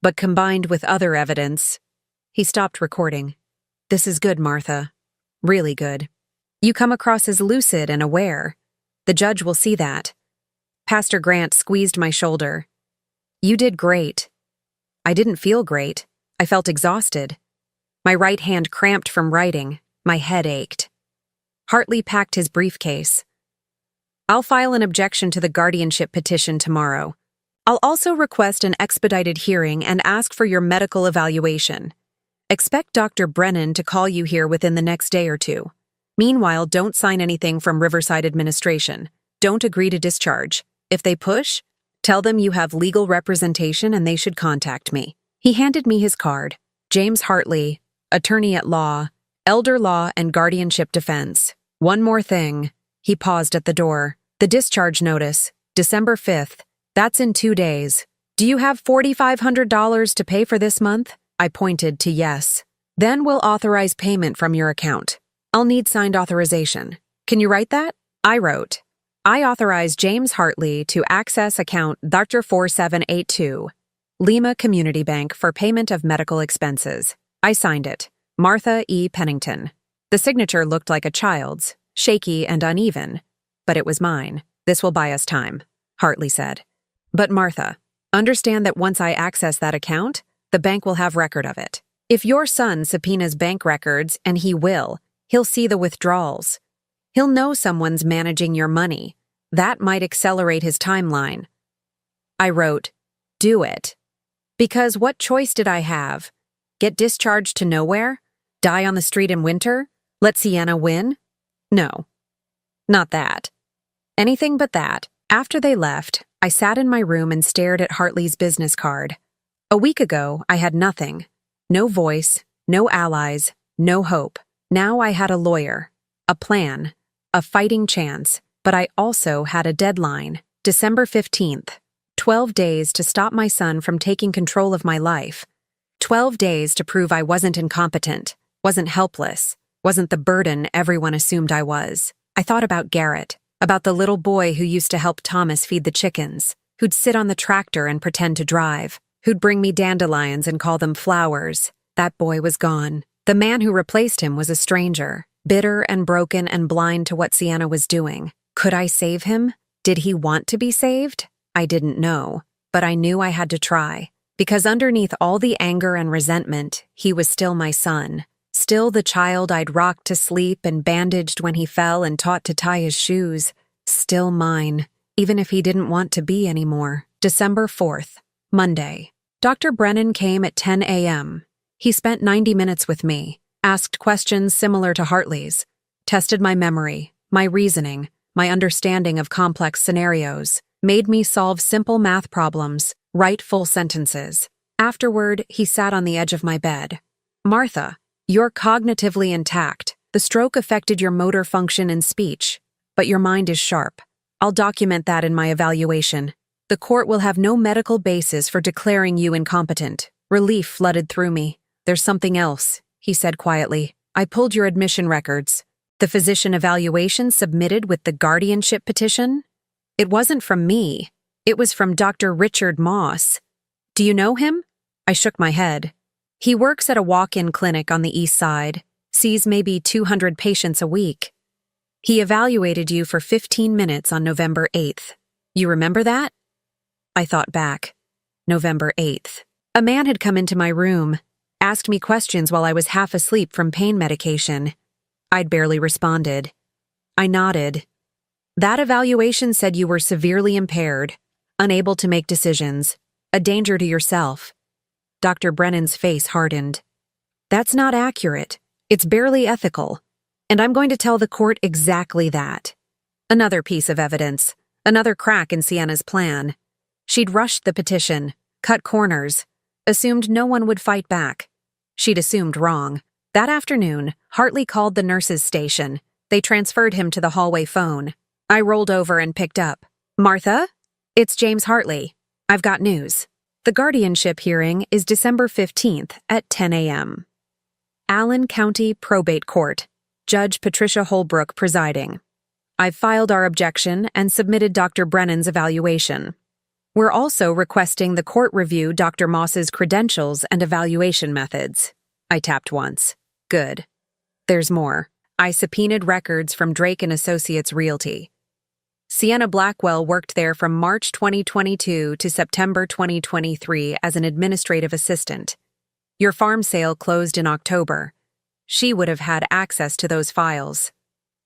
But combined with other evidence... He stopped recording. This is good, Martha. Really good. You come across as lucid and aware. The judge will see that. Pastor Grant squeezed my shoulder. You did great. I didn't feel great. I felt exhausted. My right hand cramped from writing. My head ached. Hartley packed his briefcase. I'll file an objection to the guardianship petition tomorrow. I'll also request an expedited hearing and ask for your medical evaluation. Expect Dr. Brennan to call you here within the next day or two. Meanwhile, don't sign anything from Riverside Administration. Don't agree to discharge. If they push, tell them you have legal representation and they should contact me. He handed me his card. James Hartley, attorney at law, elder law and guardianship defense. One more thing. He paused at the door. The discharge notice, December 5th. That's in 2 days. Do you have $4,500 to pay for this month? I pointed to yes. Then we'll authorize payment from your account. I'll need signed authorization. Can you write that? I wrote. I authorize James Hartley to access account Dr. 4782, Lima Community Bank for payment of medical expenses. I signed it. Martha E. Pennington. The signature looked like a child's, shaky and uneven, but it was mine. This will buy us time, Hartley said. But Martha, understand that once I access that account, The bank will have record of it. If your son subpoenas bank records, and he'll see the withdrawals. He'll know someone's managing your money. That might accelerate his timeline. I wrote, do it. Because what choice did I have? Get discharged to nowhere? Die on the street in winter? Let Sienna win? No. Not that. Anything but that. After they left, I sat in my room and stared at Hartley's business card. A week ago, I had nothing. No voice, no allies, no hope. Now I had a lawyer, a plan, a fighting chance, but I also had a deadline, December 15th. 12 days to stop my son from taking control of my life. 12 days to prove I wasn't incompetent, wasn't helpless, wasn't the burden everyone assumed I was. I thought about Garrett, about the little boy who used to help Thomas feed the chickens, who'd sit on the tractor and pretend to drive, who'd bring me dandelions and call them flowers. That boy was gone. The man who replaced him was a stranger, bitter and broken and blind to what Sienna was doing. Could I save him? Did he want to be saved? I didn't know, but I knew I had to try. Because underneath all the anger and resentment, he was still my son. Still the child I'd rocked to sleep and bandaged when he fell and taught to tie his shoes. Still mine, even if he didn't want to be anymore. December 4th, Monday. Dr. Brennan came at 10 a.m. He spent 90 minutes with me, asked questions similar to Hartley's, tested my memory, my reasoning, my understanding of complex scenarios, made me solve simple math problems, write full sentences. Afterward, he sat on the edge of my bed. Martha, you're cognitively intact. The stroke affected your motor function and speech, but your mind is sharp. I'll document that in my evaluation. The court will have no medical basis for declaring you incompetent. Relief flooded through me. There's something else, he said quietly. I pulled your admission records. The physician evaluation submitted with the guardianship petition? It wasn't from me. It was from Dr. Richard Moss. Do you know him? I shook my head. He works at a walk-in clinic on the east side, sees maybe 200 patients a week. He evaluated you for 15 minutes on November 8th. You remember that? I thought back. November 8th. A man had come into my room, asked me questions while I was half asleep from pain medication. I'd barely responded. I nodded. That evaluation said you were severely impaired, unable to make decisions, a danger to yourself. Dr. Brennan's face hardened. That's not accurate. It's barely ethical. And I'm going to tell the court exactly that. Another piece of evidence, another crack in Sienna's plan. She'd rushed the petition, cut corners, assumed no one would fight back. She'd assumed wrong. That afternoon, Hartley called the nurses' station. They transferred him to the hallway phone. I rolled over and picked up. Martha? It's James Hartley. I've got news. The guardianship hearing is December 15th at 10 a.m. Allen County Probate Court. Judge Patricia Holbrook presiding. I've filed our objection and submitted Dr. Brennan's evaluation. We're also requesting the court review Dr. Moss's credentials and evaluation methods. I tapped once. Good. There's more. I subpoenaed records from Drake & Associates Realty. Sienna Blackwell worked there from March 2022 to September 2023 as an administrative assistant. Your farm sale closed in October. She would have had access to those files.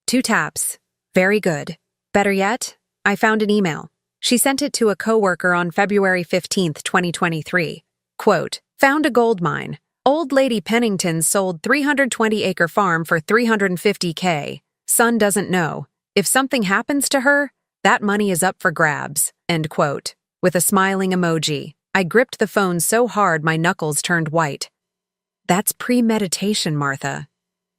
2 taps. Very good. Better yet, I found an email. She sent it to a coworker on February 15, 2023. Quote, found a gold mine. Old Lady Pennington sold 320-acre farm for $350K. Son doesn't know. If something happens to her, that money is up for grabs. End quote. With a smiling emoji, I gripped the phone so hard my knuckles turned white. That's premeditation, Martha.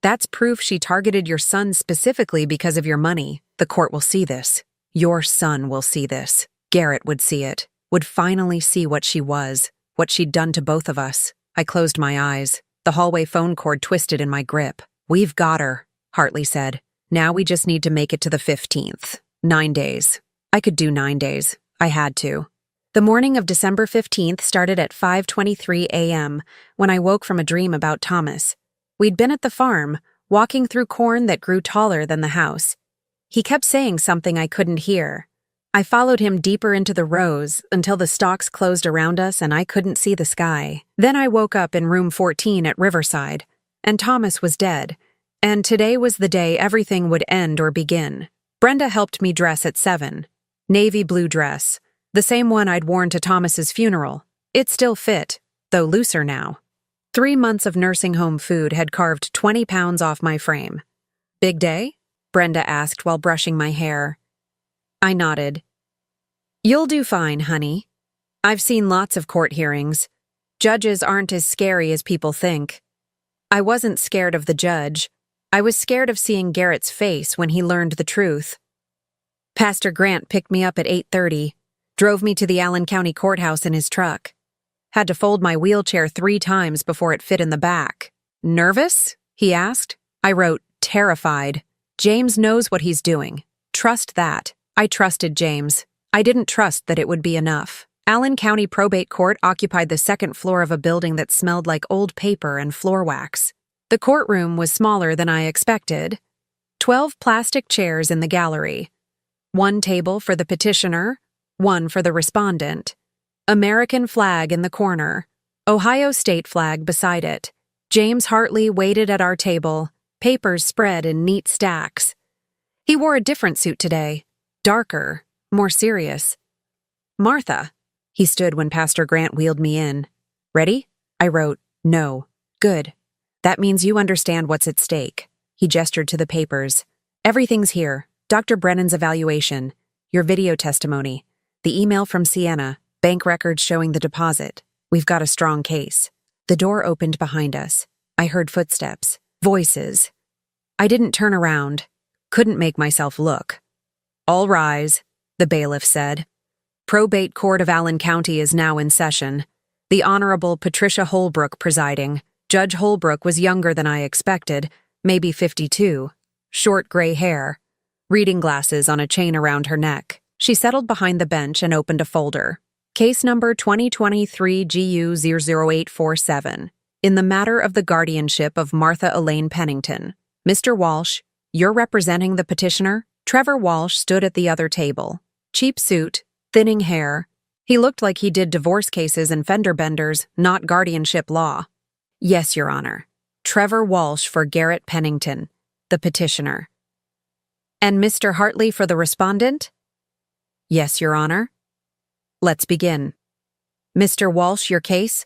That's proof she targeted your son specifically because of your money. The court will see this. Your son will see this. Garrett would see it, would finally see what she was, what she'd done to both of us. I closed my eyes. The hallway phone cord twisted in my grip. We've got her, Hartley said. Now we just need to make it to the 15th. 9 days. I could do 9 days. I had to. The morning of December 15th started at 5:23 a.m. when I woke from a dream about Thomas. We'd been at the farm, walking through corn that grew taller than the house. He kept saying something I couldn't hear. I followed him deeper into the rows until the stalks closed around us and I couldn't see the sky. Then I woke up in room 14 at Riverside, and Thomas was dead. And today was the day everything would end or begin. Brenda helped me dress at 7. Navy blue dress, the same one I'd worn to Thomas's funeral. It still fit, though looser now. 3 months of nursing home food had carved 20 pounds off my frame. Big day? Brenda asked while brushing my hair. I nodded. You'll do fine, honey. I've seen lots of court hearings. Judges aren't as scary as people think. I wasn't scared of the judge. I was scared of seeing Garrett's face when he learned the truth. Pastor Grant picked me up at 8:30, drove me to the Allen County Courthouse in his truck. Had to fold my wheelchair 3 times before it fit in the back. Nervous? He asked. I wrote, terrified. James knows what he's doing. Trust that. I trusted James. I didn't trust that it would be enough. Allen County Probate Court occupied the 2nd floor of a building that smelled like old paper and floor wax. The courtroom was smaller than I expected. 12 plastic chairs in the gallery. 1 table for the petitioner, 1 for the respondent. American flag in the corner. Ohio state flag beside it. James Hartley waited at our table, papers spread in neat stacks. He wore a different suit today. Darker, more serious. Martha. He stood when Pastor Grant wheeled me in. Ready? I wrote, no. Good. That means you understand what's at stake. He gestured to the papers. Everything's here. Dr. Brennan's evaluation, your video testimony, the email from Sienna, bank records showing the deposit. We've got a strong case. The door opened behind us. I heard footsteps, voices. I didn't turn around, couldn't make myself look. All rise, the bailiff said. Probate Court of Allen County is now in session. The Honorable Patricia Holbrook presiding. Judge Holbrook was younger than I expected, maybe 52. Short gray hair. Reading glasses on a chain around her neck. She settled behind the bench and opened a folder. Case number 2023 GU 00847. In the matter of the guardianship of Martha Elaine Pennington. Mr. Walsh, you're representing the petitioner? Trevor Walsh stood at the other table. Cheap suit, thinning hair. He looked like he did divorce cases and fender benders, not guardianship law. Yes, Your Honor. Trevor Walsh for Garrett Pennington, the petitioner. And Mr. Hartley for the respondent? Yes, Your Honor. Let's begin. Mr. Walsh, your case?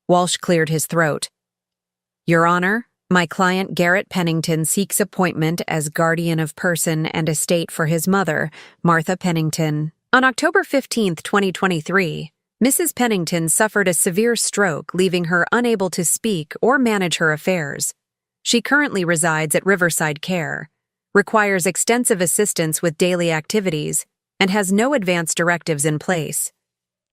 Walsh cleared his throat. Your Honor, my client Garrett Pennington seeks appointment as guardian of person and estate for his mother, Martha Pennington. On October 15, 2023, Mrs. Pennington suffered a severe stroke, leaving her unable to speak or manage her affairs. She currently resides at Riverside Care, requires extensive assistance with daily activities, and has no advance directives in place.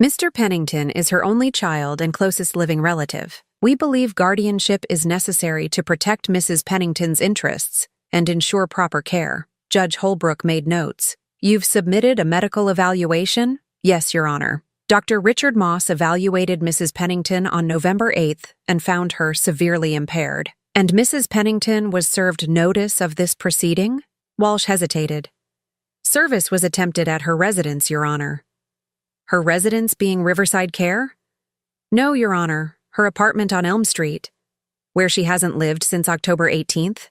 Mr. Pennington is her only child and closest living relative. We believe guardianship is necessary to protect Mrs. Pennington's interests and ensure proper care. Judge Holbrook made notes. You've submitted a medical evaluation? Yes, Your Honor. Dr. Richard Moss evaluated Mrs. Pennington on November 8th and found her severely impaired. And Mrs. Pennington was served notice of this proceeding? Walsh hesitated. Service was attempted at her residence, Your Honor. Her residence being Riverside Care? No, Your Honor, her apartment on Elm Street, where she hasn't lived since October 18th.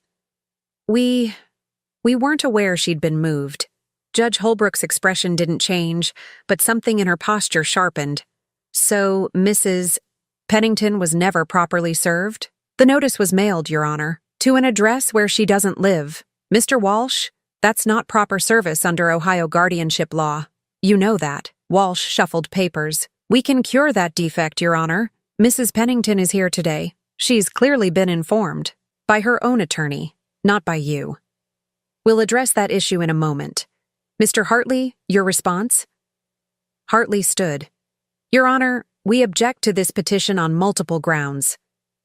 We weren't aware she'd been moved. Judge Holbrook's expression didn't change, but something in her posture sharpened. So, Mrs. Pennington was never properly served? The notice was mailed, Your Honor, to an address where she doesn't live. Mr. Walsh, that's not proper service under Ohio guardianship law. You know that. Walsh shuffled papers. We can cure that defect, Your Honor. Mrs. Pennington is here today. She's clearly been informed. By her own attorney, not by you. We'll address that issue in a moment. Mr. Hartley, your response? Hartley stood. Your Honor, we object to this petition on multiple grounds.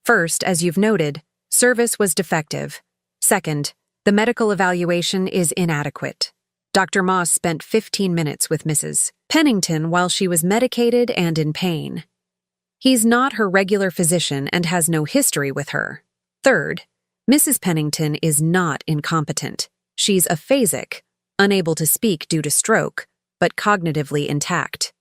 First, as you've noted, service was defective. Second, the medical evaluation is inadequate. Dr. Moss spent 15 minutes with Mrs. Pennington while she was medicated and in pain. He's not her regular physician and has no history with her. Third, Mrs. Pennington is not incompetent. She's aphasic, unable to speak due to stroke, but cognitively intact.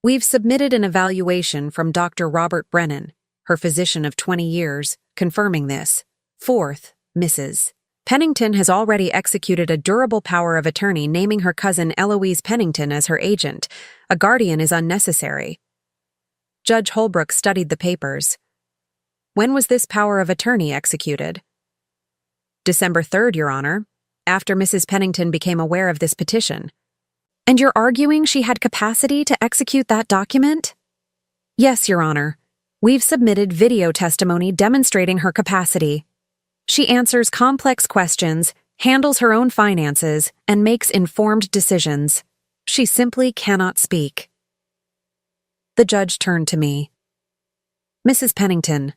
We've submitted an evaluation from Dr. Robert Brennan, her physician of 20 years, confirming this. Fourth, Mrs. Pennington has already executed a durable power of attorney naming her cousin Eloise Pennington as her agent. A guardian is unnecessary. Judge Holbrook studied the papers. When was this power of attorney executed? December 3rd, Your Honor, after Mrs. Pennington became aware of this petition. And you're arguing she had capacity to execute that document? Yes, Your Honor. We've submitted video testimony demonstrating her capacity. She answers complex questions, handles her own finances, and makes informed decisions. She simply cannot speak. The judge turned to me. Mrs. Pennington,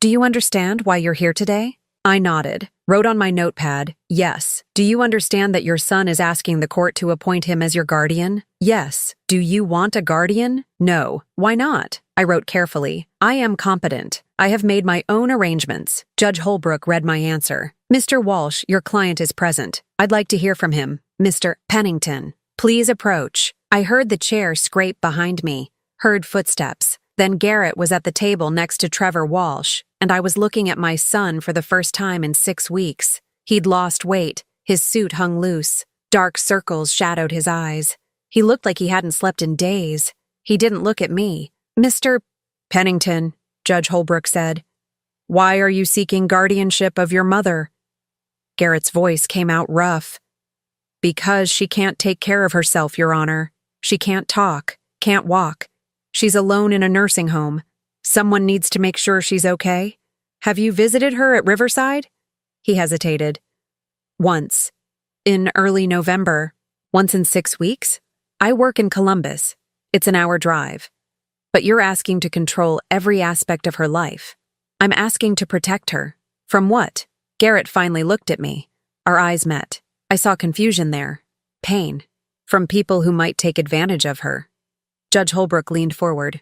do you understand why you're here today? I nodded, wrote on my notepad, yes. Do you understand that your son is asking the court to appoint him as your guardian? Yes. Do you want a guardian? No. Why not? I wrote carefully. I am competent. I have made my own arrangements. Judge Holbrook read my answer. Mr. Walsh, your client is present. I'd like to hear from him. Mr. Pennington, please approach. I heard the chair scrape behind me, heard footsteps. Then Garrett was at the table next to Trevor Walsh, and I was looking at my son for the first time in 6 weeks. He'd lost weight, his suit hung loose, dark circles shadowed his eyes. He looked like he hadn't slept in days. He didn't look at me. Mr. Pennington, Judge Holbrook said, why are you seeking guardianship of your mother? Garrett's voice came out rough. Because she can't take care of herself, Your Honor. She can't talk, can't walk. She's alone in a nursing home. Someone needs to make sure she's okay. Have you visited her at Riverside? He hesitated. Once. In early November. Once in 6 weeks? I work in Columbus. It's an hour drive. But you're asking to control every aspect of her life. I'm asking to protect her. From what? Garrett finally looked at me. Our eyes met. I saw confusion there. Pain. From people who might take advantage of her. Judge Holbrook leaned forward.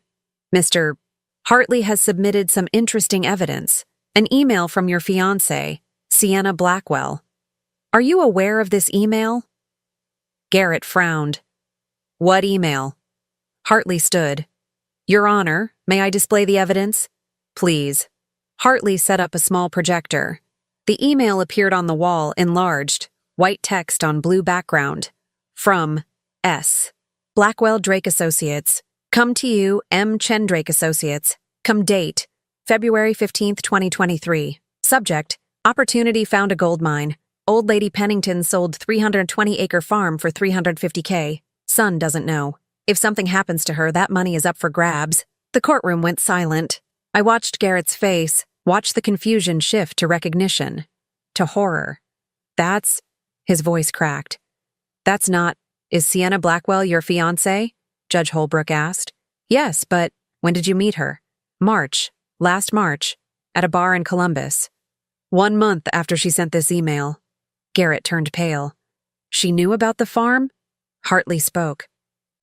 Mr. Hartley has submitted some interesting evidence. An email from your fiancée, Sienna Blackwell. Are you aware of this email? Garrett frowned. What email? Hartley stood. Your Honor, may I display the evidence? Please. Hartley set up a small projector. The email appeared on the wall, enlarged, white text on blue background. From S. Blackwell Drake Associates. Come to you, M. Chen Drake Associates. Come date, February 15th, 2023. Subject, opportunity found a gold mine. Old Lady Pennington sold 320-acre farm for $350K. Son doesn't know. If something happens to her, that money is up for grabs. The courtroom went silent. I watched Garrett's face, watched the confusion shift to recognition, to horror. That's... His voice cracked. That's not... Is Sienna Blackwell your fiancée? Judge Holbrook asked. Yes, but when did you meet her? March. Last March. At a bar in Columbus. 1 month after she sent this email. Garrett turned pale. She knew about the farm? Hartley spoke.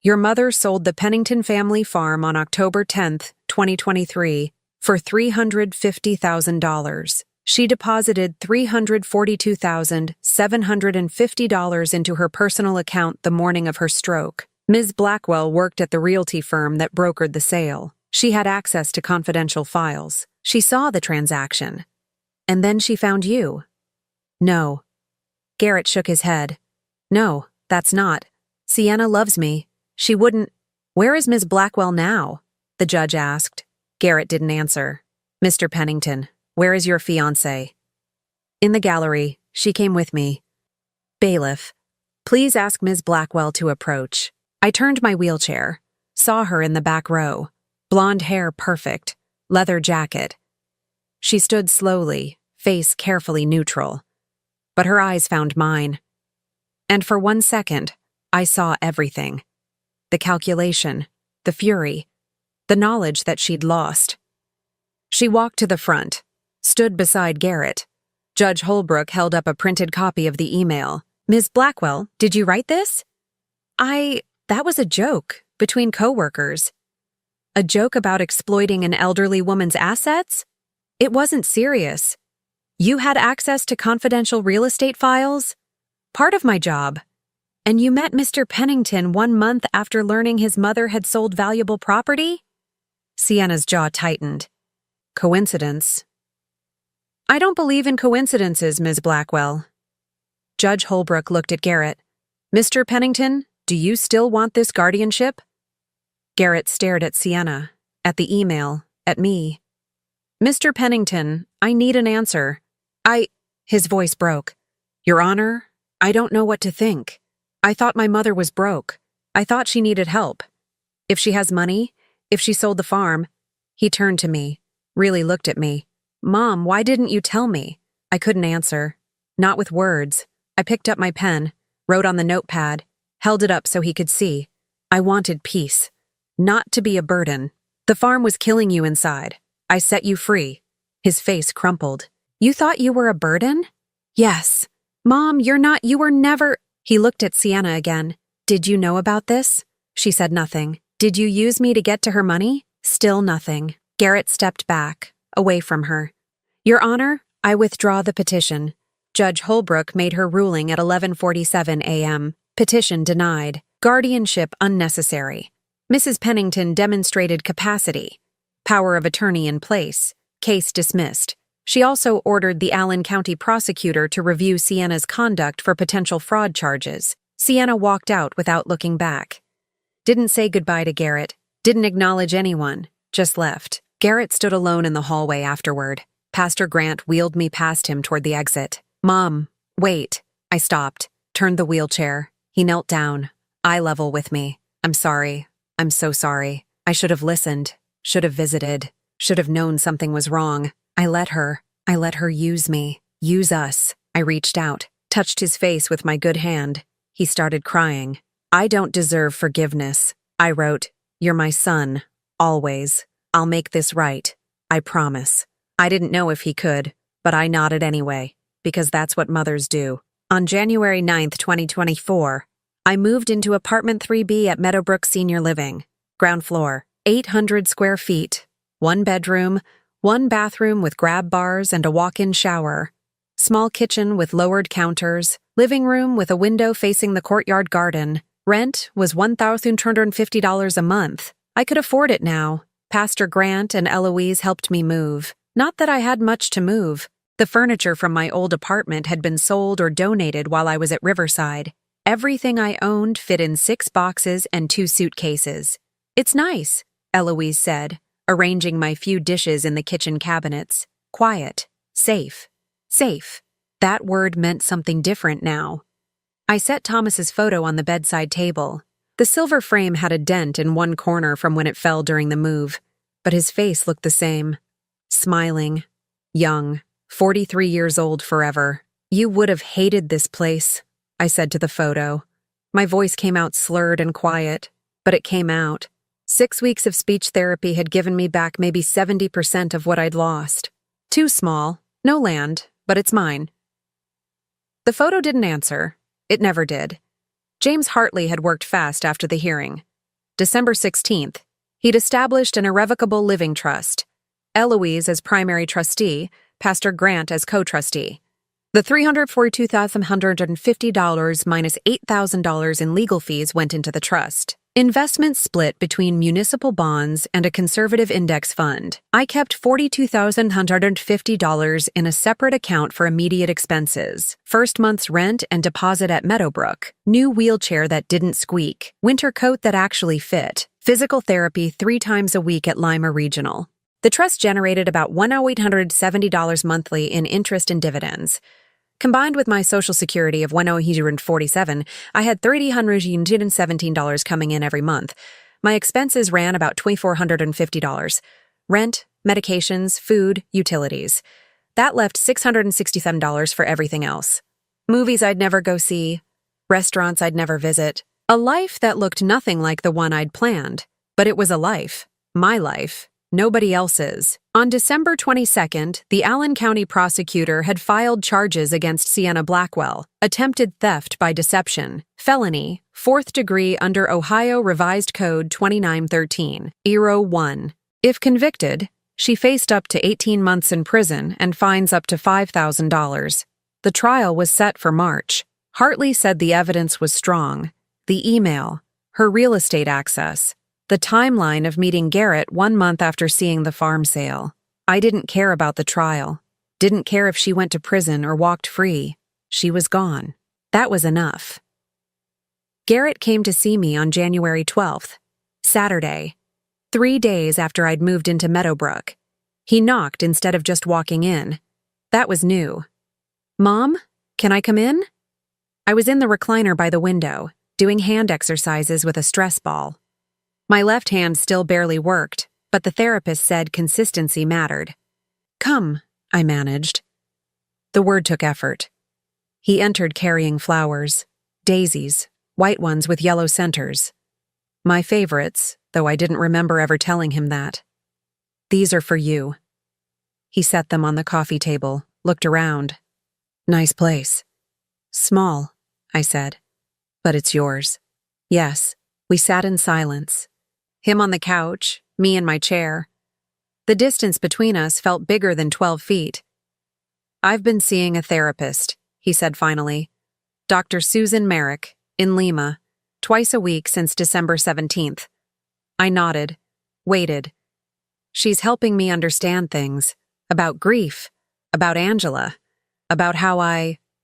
Your mother sold the Pennington family farm on October 10th, 2023, for $350,000. She deposited $342,750 into her personal account the morning of her stroke. Ms. Blackwell worked at the realty firm that brokered the sale. She had access to confidential files. She saw the transaction. And then she found you. No. Garrett shook his head. No, that's not. Sienna loves me. She wouldn't... Where is Ms. Blackwell now? The judge asked. Garrett didn't answer. Mr. Pennington, where is your fiancée? In the gallery. She came with me. Bailiff, please ask Ms. Blackwell to approach. I turned my wheelchair. Saw her in the back row. Blonde hair perfect. Leather jacket. She stood slowly, face carefully neutral. But her eyes found mine. And for 1 second, I saw everything. The calculation, the fury, the knowledge that she'd lost. She walked to the front, stood beside Garrett. Judge Holbrook held up a printed copy of the email. Ms. Blackwell, did you write this? That was a joke between coworkers. A joke about exploiting an elderly woman's assets? It wasn't serious. You had access to confidential real estate files? Part of my job. And you met Mr. Pennington 1 month after learning his mother had sold valuable property? Sienna's jaw tightened. Coincidence? I don't believe in coincidences, Ms. Blackwell. Judge Holbrook looked at Garrett. Mr. Pennington, do you still want this guardianship? Garrett stared at Sienna, at the email, at me. Mr. Pennington, I need an answer. His voice broke. Your Honor, I don't know what to think. I thought my mother was broke. I thought she needed help. If she has money, if she sold the farm. He turned to me, really looked at me. Mom, why didn't you tell me? I couldn't answer. Not with words. I picked up my pen, wrote on the notepad, held it up so he could see. I wanted peace. Not to be a burden. The farm was killing you inside. I set you free. His face crumpled. You thought you were a burden? Yes. Mom, you were never. He looked at Sienna again. Did you know about this? She said nothing. Did you use me to get to her money? Still nothing. Garrett stepped back, away from her. Your Honor, I withdraw the petition. Judge Holbrook made her ruling at 11:47 a.m. Petition denied. Guardianship unnecessary. Mrs. Pennington demonstrated capacity. Power of attorney in place. Case dismissed. She also ordered the Allen County prosecutor to review Sienna's conduct for potential fraud charges. Sienna walked out without looking back. Didn't say goodbye to Garrett. Didn't acknowledge anyone. Just left. Garrett stood alone in the hallway afterward. Pastor Grant wheeled me past him toward the exit. Mom, wait. I stopped. Turned the wheelchair. He knelt down. Eye level with me. I'm sorry. I'm so sorry. I should have listened. Should have visited. Should have known something was wrong. I let her use me, use us. I reached out, touched his face with my good hand. He started crying. I don't deserve forgiveness. I wrote, You're my son, always. I'll make this right. I promise. I didn't know if he could, but I nodded anyway, because that's what mothers do. On January 9th, 2024, I moved into apartment 3B at Meadowbrook Senior Living. Ground floor, 800 square feet, 1 bedroom, 1 bathroom with grab bars and a walk-in shower. Small kitchen with lowered counters. Living room with a window facing the courtyard garden. Rent was $1,250 a month. I could afford it now. Pastor Grant and Eloise helped me move. Not that I had much to move. The furniture from my old apartment had been sold or donated while I was at Riverside. Everything I owned fit in 6 boxes and 2 suitcases. It's nice, Eloise said, arranging my few dishes in the kitchen cabinets. Quiet. Safe. Safe. That word meant something different now. I set Thomas's photo on the bedside table. The silver frame had a dent in one corner from when it fell during the move, but his face looked the same. Smiling. Young. 43 years old forever. You would have hated this place, I said to the photo. My voice came out slurred and quiet, but it came out. 6 weeks of speech therapy had given me back maybe 70% of what I'd lost. Too small, no land, but it's mine. The photo didn't answer. It never did. James Hartley had worked fast after the hearing. December 16th, he'd established an irrevocable living trust. Eloise as primary trustee, Pastor Grant as co-trustee. The $342,150 minus $8,000 in legal fees went into the trust. Investments split between municipal bonds and a conservative index fund. I kept $42,150 in a separate account for immediate expenses. First month's rent and deposit at Meadowbrook. New wheelchair that didn't squeak. Winter coat that actually fit. Physical therapy 3 times a week at Lima Regional. The trust generated about $1,870 monthly in interest and dividends. Combined with my Social Security of $1,047, I had $317 coming in every month. My expenses ran about $2,450. Rent, medications, food, utilities. That left $667 for everything else. Movies I'd never go see. Restaurants I'd never visit. A life that looked nothing like the one I'd planned. But it was a life. My life. Nobody else's. On December 22nd, the Allen County prosecutor had filed charges against Sienna Blackwell, attempted theft by deception, felony, 4th degree under Ohio Revised Code 2913, ERO 1. If convicted, she faced up to 18 months in prison and fines up to $5,000. The trial was set for March. Hartley said the evidence was strong. The email, her real estate access, the timeline of meeting Garrett 1 month after seeing the farm sale. I didn't care about the trial. Didn't care if she went to prison or walked free. She was gone. That was enough. Garrett came to see me on January 12th, Saturday, 3 days after I'd moved into Meadowbrook. He knocked instead of just walking in. That was new. "Mom, can I come in?" I was in the recliner by the window, doing hand exercises with a stress ball. My left hand still barely worked, but the therapist said consistency mattered. "Come," I managed. The word took effort. He entered carrying flowers, daisies, white ones with yellow centers. My favorites, though I didn't remember ever telling him that. "These are for you." He set them on the coffee table, looked around. "Nice place." "Small," I said. "But it's yours." "Yes." We sat in silence. Him on the couch, me in my chair. The distance between us felt bigger than 12 feet. "I've been seeing a therapist," he said finally. "Dr. Susan Merrick, in Lima, twice a week since December 17th. I nodded, waited. "She's helping me understand things. About grief. About Angela. About how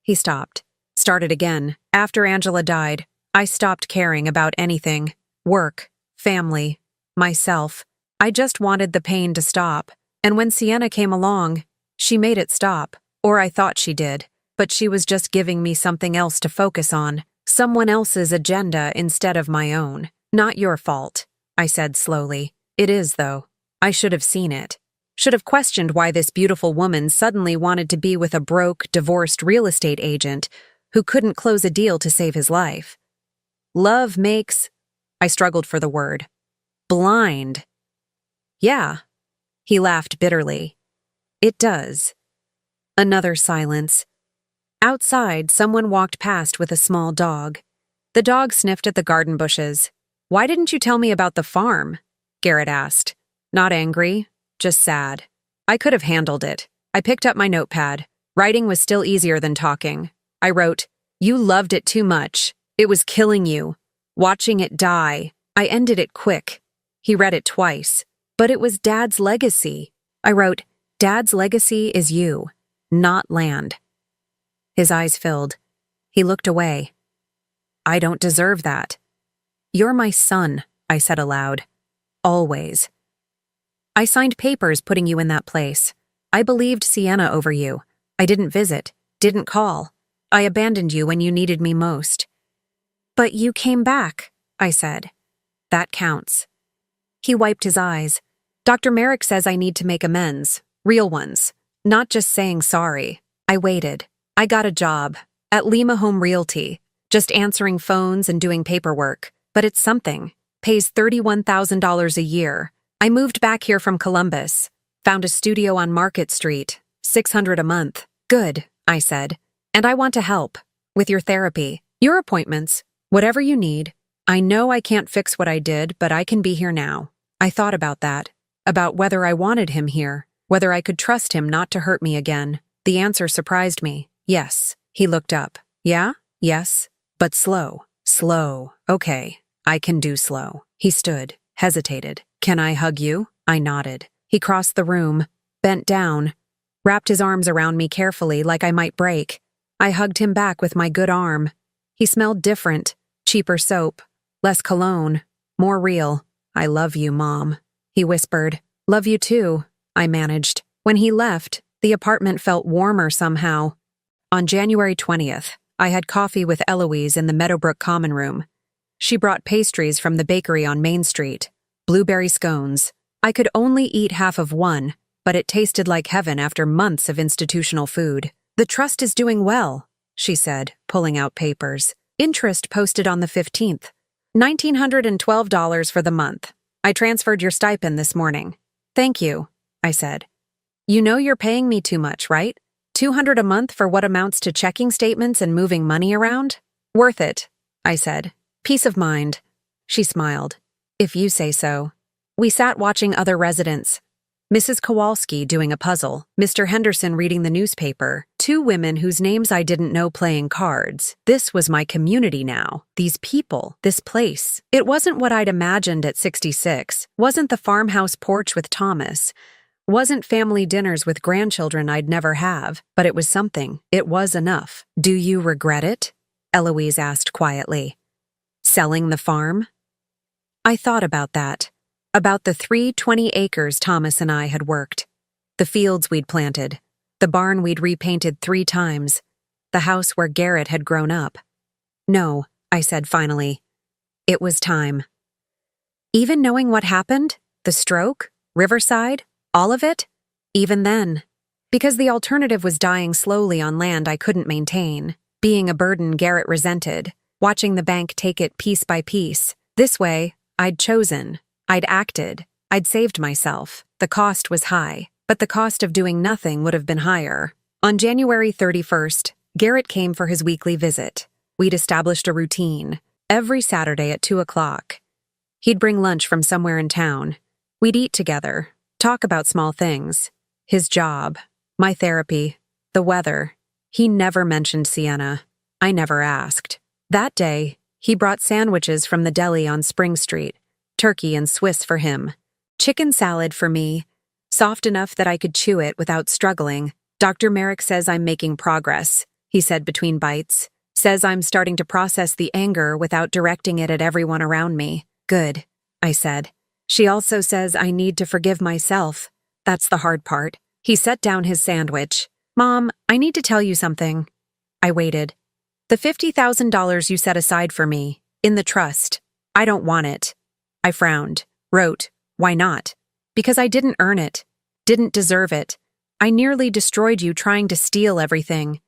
He stopped. Started again. "After Angela died, I stopped caring about anything. Work, family, myself. I just wanted the pain to stop. And when Sienna came along, she made it stop. Or I thought she did. But she was just giving me something else to focus on. Someone else's agenda instead of my own. Not your fault," I said slowly. "It is, though. I should have seen it. Should have questioned why this beautiful woman suddenly wanted to be with a broke, divorced real estate agent who couldn't close a deal to save his life. Love makes," I struggled for the word, "blind." "Yeah." He laughed bitterly. "It does." Another silence. Outside, someone walked past with a small dog. The dog sniffed at the garden bushes. "Why didn't you tell me about the farm?" Garrett asked. Not angry, just sad. I could have handled it. I picked up my notepad. Writing was still easier than talking. I wrote, "You loved it too much. It was killing you. Watching it die. I ended it quick." He read it twice. "But it was Dad's legacy." I wrote, "Dad's legacy is you, not land." His eyes filled. He looked away. "I don't deserve that." "You're my son," I said aloud. "Always." "I signed papers putting you in that place. I believed Sienna over you. I didn't visit, didn't call. I abandoned you when you needed me most." "But you came back," I said. "That counts." He wiped his eyes. "Dr. Merrick says I need to make amends, real ones, not just saying sorry." I waited. I got a job at Lima Home Realty, just answering phones and doing paperwork. But it's something. Pays $31,000 a year. I moved back here from Columbus. Found a studio on Market Street. $600 a month. "Good," I said. "And I want to help. With your therapy, your appointments, whatever you need. I know I can't fix what I did, but I can be here now." I thought about that. About whether I wanted him here. Whether I could trust him not to hurt me again. The answer surprised me. Yes. He looked up. "Yeah? Yes. But slow. Slow. Okay. I can do slow." He stood, hesitated. "Can I hug you?" I nodded. He crossed the room, bent down, wrapped his arms around me carefully like I might break. I hugged him back with my good arm. He smelled different. Cheaper soap. Less cologne. More real. "I love you, Mom," he whispered. "Love you too," I managed. When he left, the apartment felt warmer somehow. On January 20th, I had coffee with Eloise in the Meadowbrook common room. She brought pastries from the bakery on Main Street, blueberry scones. I could only eat half of one, but it tasted like heaven after months of institutional food. "The trust is doing well," she said, pulling out papers. "Interest posted on the 15th. $1,912 for the month. I transferred your stipend this morning." "Thank you," I said. "You know you're paying me too much, right? $200 a month for what amounts to checking statements and moving money around? Worth it," I said. "Peace of mind." She smiled. "If you say so." We sat watching other residents. Mrs. Kowalski doing a puzzle, Mr. Henderson reading the newspaper, two women whose names I didn't know playing cards. This was my community now. These people, this place. It wasn't what I'd imagined at 66, wasn't the farmhouse porch with Thomas, wasn't family dinners with grandchildren I'd never have, but it was something. It was enough. Do you regret it? Eloise asked quietly. Selling the farm? I thought about that. About the 320 acres Thomas and I had worked. The fields we'd planted. The barn we'd repainted 3 times. The house where Garrett had grown up. No, I said finally. It was time. Even knowing what happened, the stroke, Riverside, all of it, even then. Because the alternative was dying slowly on land I couldn't maintain, being a burden Garrett resented, watching the bank take it piece by piece. This way, I'd chosen. I'd acted. I'd saved myself. The cost was high, but the cost of doing nothing would have been higher. On January 31st, Garrett came for his weekly visit. We'd established a routine. Every Saturday at 2 o'clock. He'd bring lunch from somewhere in town. We'd eat together, talk about small things. His job, my therapy, the weather. He never mentioned Sienna. I never asked. That day, he brought sandwiches from the deli on Spring Street. Turkey and Swiss for him. Chicken salad for me. Soft enough that I could chew it without struggling. Dr. Merrick says I'm making progress, he said between bites. Says I'm starting to process the anger without directing it at everyone around me. Good, I said. She also says I need to forgive myself. That's the hard part. He set down his sandwich. Mom, I need to tell you something. I waited. The $50,000 you set aside for me, in the trust. I don't want it. I frowned, wrote, why not? Because I didn't earn it, didn't deserve it. I nearly destroyed you trying to steal everything.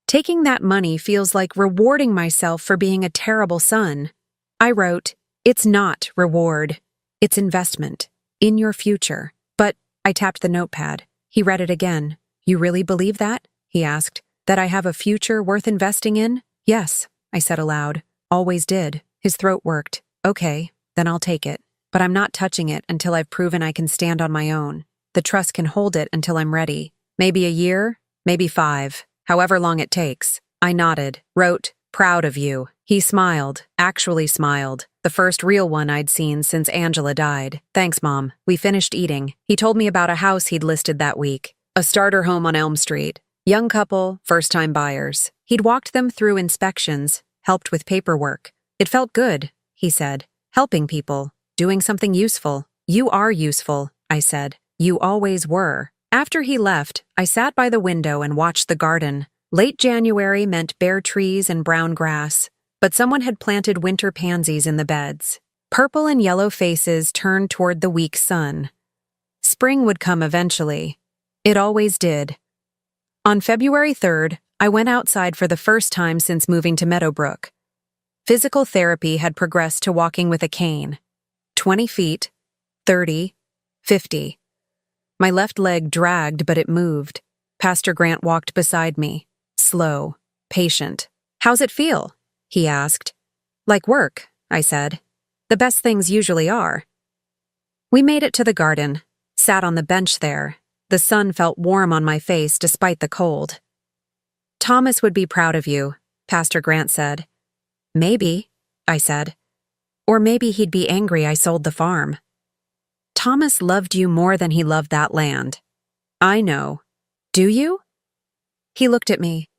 Taking that money feels like rewarding myself for being a terrible son. I wrote, it's not reward. It's investment. In your future. But I tapped the notepad. He read it again. You really believe that? He asked. That I have a future worth investing in? Yes, I said aloud. Always did. His throat worked. Okay. Then I'll take it. But I'm not touching it until I've proven I can stand on my own. The trust can hold it until I'm ready. Maybe a year, maybe 5, however long it takes. I nodded, wrote, proud of you. He smiled, actually smiled. The first real one I'd seen since Angela died. Thanks, Mom. We finished eating. He told me about a house he'd listed that week. A starter home on Elm Street. Young couple, first-time buyers. He'd walked them through inspections, helped with paperwork. It felt good, he said. Helping people, doing something useful. You are useful, I said. You always were. After he left, I sat by the window and watched the garden. Late January meant bare trees and brown grass, but someone had planted winter pansies in the beds. Purple and yellow faces turned toward the weak sun. Spring would come eventually. It always did. On February 3rd, I went outside for the first time since moving to Meadowbrook. Physical therapy had progressed to walking with a cane. 20 feet, 30, 50. My left leg dragged, but it moved. Pastor Grant walked beside me. Slow, patient. How's it feel? He asked. Like work, I said. The best things usually are. We made it to the garden, sat on the bench there. The sun felt warm on my face despite the cold. Thomas would be proud of you, Pastor Grant said. Maybe, I said. Or maybe he'd be angry I sold the farm. Thomas loved you more than he loved that land. I know. Do you? He looked at me.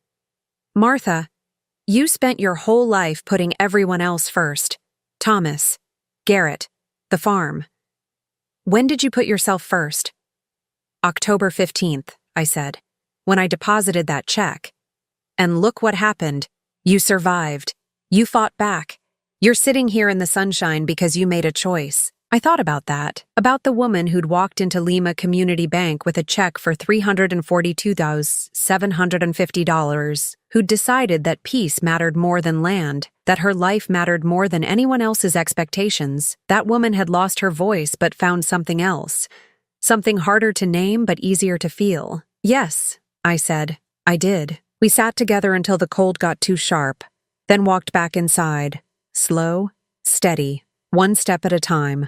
Martha, you spent your whole life putting everyone else first. Thomas, Garrett, the farm. When did you put yourself first? October 15th, I said, when I deposited that check. And look what happened. You survived. You fought back. You're sitting here in the sunshine because you made a choice. I thought about that, about the woman who'd walked into Lima Community Bank with a check for $342,750, who'd decided that peace mattered more than land, that her life mattered more than anyone else's expectations. That woman had lost her voice but found something else, something harder to name but easier to feel. Yes, I said. I did. We sat together until the cold got too sharp, then walked back inside, slow, steady, one step at a time.